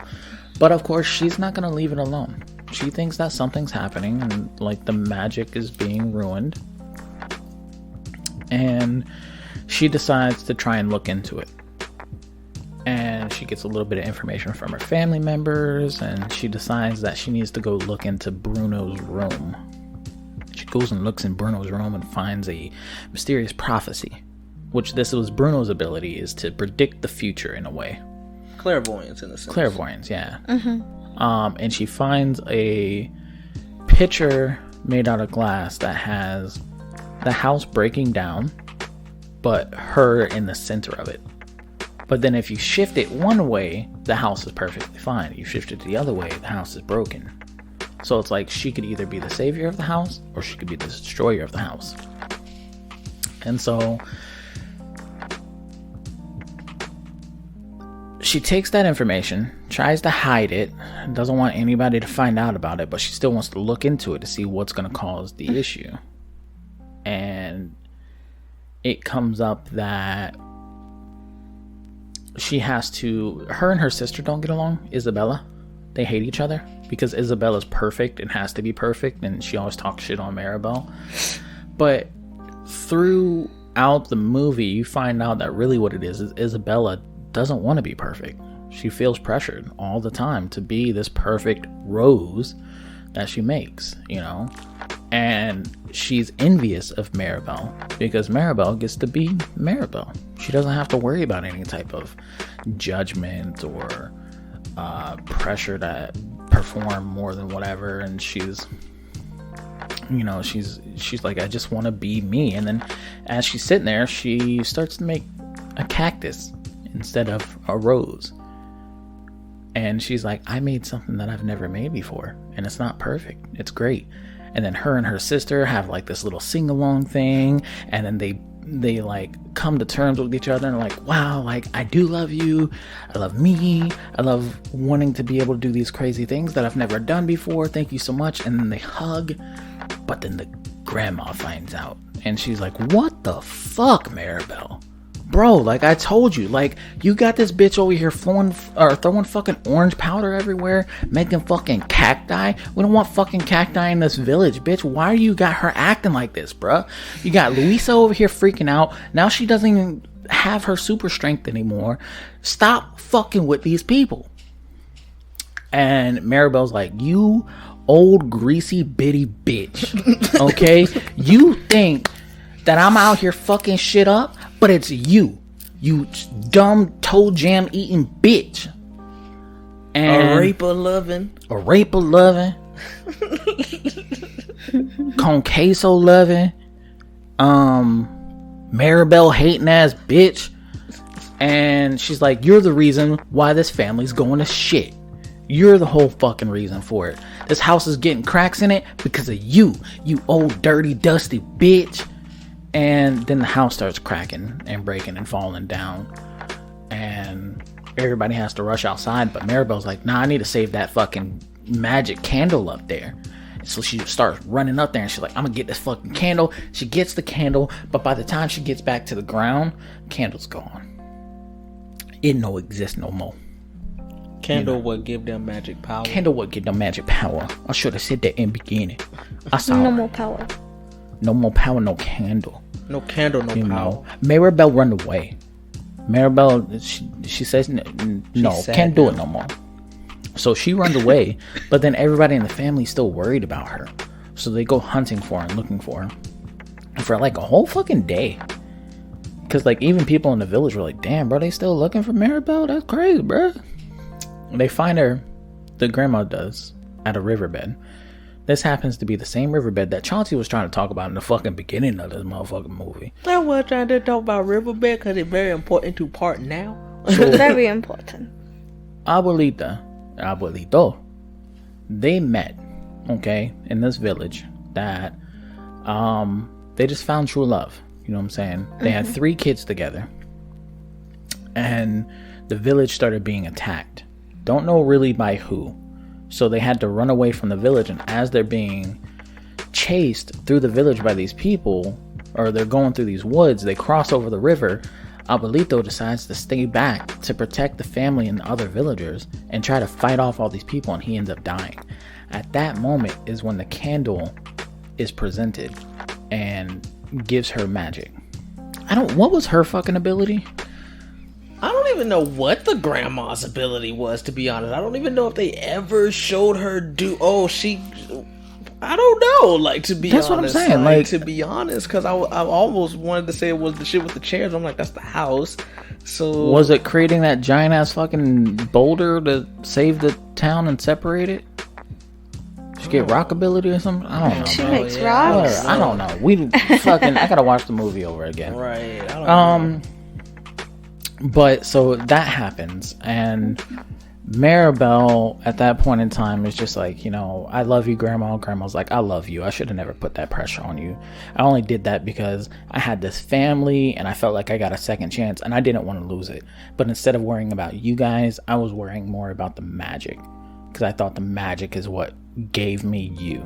But of course, she's not gonna leave it alone. She thinks that something's happening and the magic is being ruined. And she decides to try and look into it. And she gets a little bit of information from her family members, and she decides that she needs to go look into Bruno's room. She goes and looks in Bruno's room and finds a mysterious prophecy which this was Bruno's ability, is to predict the future in a way. Clairvoyance, in a sense. Clairvoyance, yeah. And she finds a picture made out of glass that has the house breaking down, but her in the center of it. But then if you shift it one way, the house is perfectly fine. You shift it the other way, the house is broken. So it's like she could either be the savior of the house or she could be the destroyer of the house. And so she takes that information, tries to hide it, doesn't want anybody to find out about it, but she still wants to look into it to see what's going to cause the issue. And it comes up that she has to, her and her sister don't get along, Isabella. They hate each other because Isabella's perfect and has to be perfect, and she always talks shit on Maribel. But throughout the movie, you find out that really what it is Isabella doesn't want to be perfect. She feels pressured all the time to be this perfect rose that she makes, you know? And she's envious of Maribel because Maribel gets to be Maribel. She doesn't have to worry about any type of judgment or pressure to perform more than whatever. And she's, you know, she's like, I just want to be me. And then as she's sitting there, she starts to make a cactus instead of a rose. And she's like, I made something that I've never made before, and it's not perfect. It's great. And then her and her sister have like this little sing-along thing, and then they like come to terms with each other and like, wow, like I do love you, I love me, I love wanting to be able to do these crazy things that I've never done before, thank you so much. And then they hug, but then the grandma finds out, and she's like, what the fuck, Maribel? Bro, like I told you, like you got this bitch over here throwing fucking orange powder everywhere, making fucking cacti. We don't want fucking cacti in this village, bitch. Why you got her acting like this, bruh? You got Luisa over here freaking out. Now she doesn't even have her super strength anymore. Stop fucking with these people. And Maribel's like, you old greasy bitty bitch. Okay? You think that I'm out here fucking shit up? But it's you dumb toe jam eating bitch. And a rape of loving, con queso loving, Maribel hating ass bitch. And she's like, you're the reason why this family's going to shit. You're the whole fucking reason for it. This house is getting cracks in it because of you old dirty dusty bitch. And then the house starts cracking and breaking and falling down. And everybody has to rush outside. But Maribel's like, nah, I need to save that fucking magic candle up there. So she starts running up there and she's like, I'm gonna get this fucking candle. She gets the candle. But by the time she gets back to the ground, candle's gone. It no exist no more. Candle would give them magic power. Candle would give them magic power. I should have said that in the beginning. I saw no more power. No more power, no candle. No candle, no power. Know, Maribel run away. Maribel, she says, no, can't do it no more. So she runs away, but then everybody in the family's still worried about her. So they go hunting for her and looking for her. For like a whole fucking day. Because like even people in the village were like, damn, bro, they still looking for Maribel? That's crazy, bro. They find her, the grandma does, at a riverbed. This happens to be the same riverbed that Chauncey was trying to talk about in the fucking beginning of this motherfucking movie. I was trying to talk about riverbed because it's very important to part now. Very important. Abuelito, they met, okay, in this village that they just found true love. You know what I'm saying? They had 3 kids together. And the village started being attacked. Don't know really by who. So they had to run away from the village, and as they're being chased through the village by these people, or they're going through these woods, they cross over the river. Abuelito decides to stay back to protect the family and the other villagers and try to fight off all these people, and he ends up dying. At that moment is when the candle is presented and gives her magic. What was her fucking ability? I don't even know what the grandma's ability was, to be honest. I don't even know if they ever showed her do. Oh, she I don't know. Like, to be That's honest, what I'm saying. Like, to be honest, because I almost wanted to say it was the shit with the chairs. I'm like, that's the house. So Was it creating that giant ass fucking boulder to save the town and separate it? Did you get rockability or something? I don't know. She bro. makes rocks. I don't know. We fucking. I gotta watch the movie over again. right. I don't know. But so that happens, and Maribel at that point in time is just like, I love you, Grandma. Grandma's like, I love you. I should have never put that pressure on you. I only did that because I had this family and I felt like I got a second chance and I didn't want to lose it. But instead of worrying about you guys, I was worrying more about the magic, because I thought the magic is what gave me you.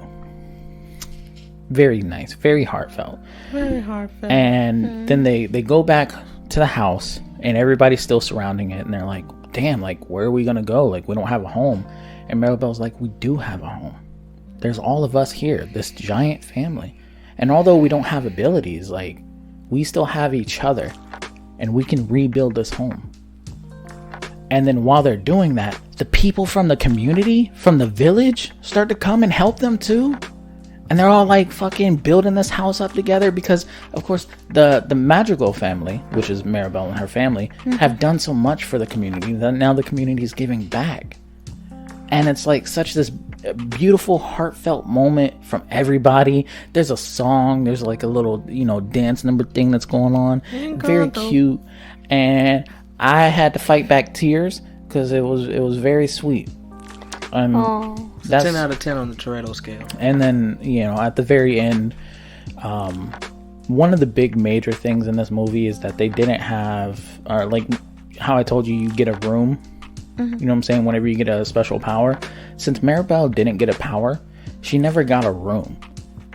Very nice, very heartfelt. Very heartfelt. And then they go back to the house and everybody's still surrounding it, and they're like, damn, like, where are we gonna go? Like, we don't have a home. And Maribel's like, we do have a home. There's all of us here, this giant family. And although we don't have abilities, like, we still have each other, and we can rebuild this home. And then while they're doing that, the people from the community, from the village, start to come and help them too. And they're all like fucking building this house up together because, of course, the Madrigal family, which is Maribel and her family, have done so much for the community that now the community is giving back. And it's like such this beautiful, heartfelt moment from everybody. There's a song, there's like a little, dance number thing that's going on. Very cute. And I had to fight back tears because it was very sweet. That's 10 out of 10 on the Toretto scale. And then, at the very end, one of the big major things in this movie is that they didn't have, or like how I told you, you get a room. You know what I'm saying? Whenever you get a special power. Since Maribel didn't get a power, she never got a room.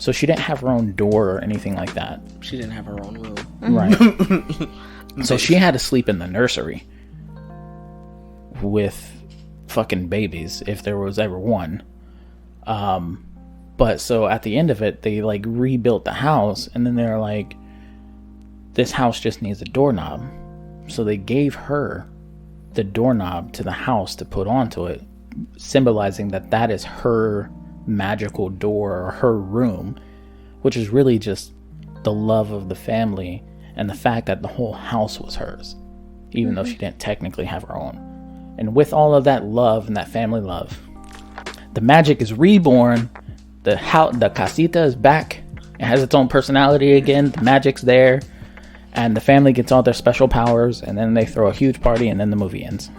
So she didn't have her own door or anything like that. She didn't have her own room. Right. So she had to sleep in the nursery with fucking babies, if there was ever one. But so at the end of it, they like rebuilt the house, and then they're like, this house just needs a doorknob. So they gave her the doorknob to the house to put onto it, symbolizing that is her magical door or her room, which is really just the love of the family and the fact that the whole house was hers, even though she didn't technically have her own. And with all of that love and that family love, the magic is reborn. The casita is back. It has its own personality again. The magic's there. And the family gets all their special powers. And then they throw a huge party. And then the movie ends.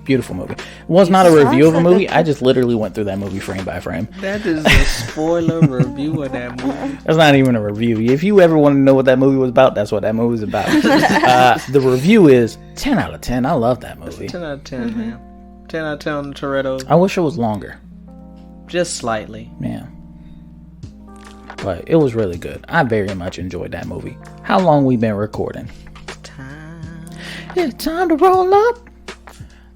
Beautiful movie. It was not a review of a movie. I just literally went through that movie frame by frame. That is a spoiler review of that movie. That's not even a review. If you ever want to know what that movie was about, that's what that movie was about. The review is 10 out of 10. I love that movie. 10 out of 10, man. 10 out of 10 on the Toretto. I wish it was longer. Just slightly. Yeah. But it was really good. I very much enjoyed that movie. How long we been recording? It's time to roll up.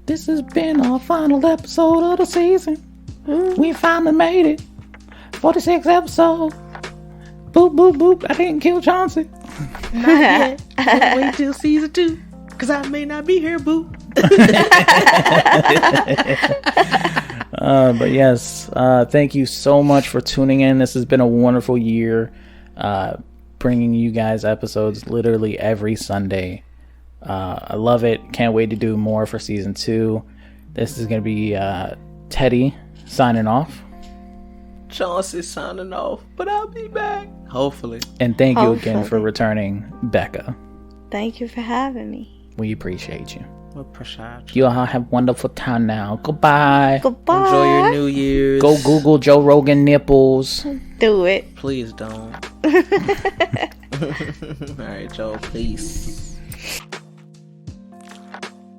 This has been our final episode of the season. We finally made it. 46 episode. Boop, boop, boop. I didn't kill Chauncey. Not yet. Wait till season 2. Because I may not be here, boo. But yes, thank you so much for tuning in. This has been a wonderful year, bringing you guys episodes literally every Sunday. I love it. Can't wait to do more for season 2. This is going to be Teddy signing off. Chauncey signing off, but I'll be back. Hopefully. And thank you again for returning, Becca. Thank you for having me. We appreciate you. We appreciate you. You all have a wonderful time now. Goodbye. Goodbye. Enjoy your New Year's. Go Google Joe Rogan nipples. Do it. Please don't. All right, Joe, please.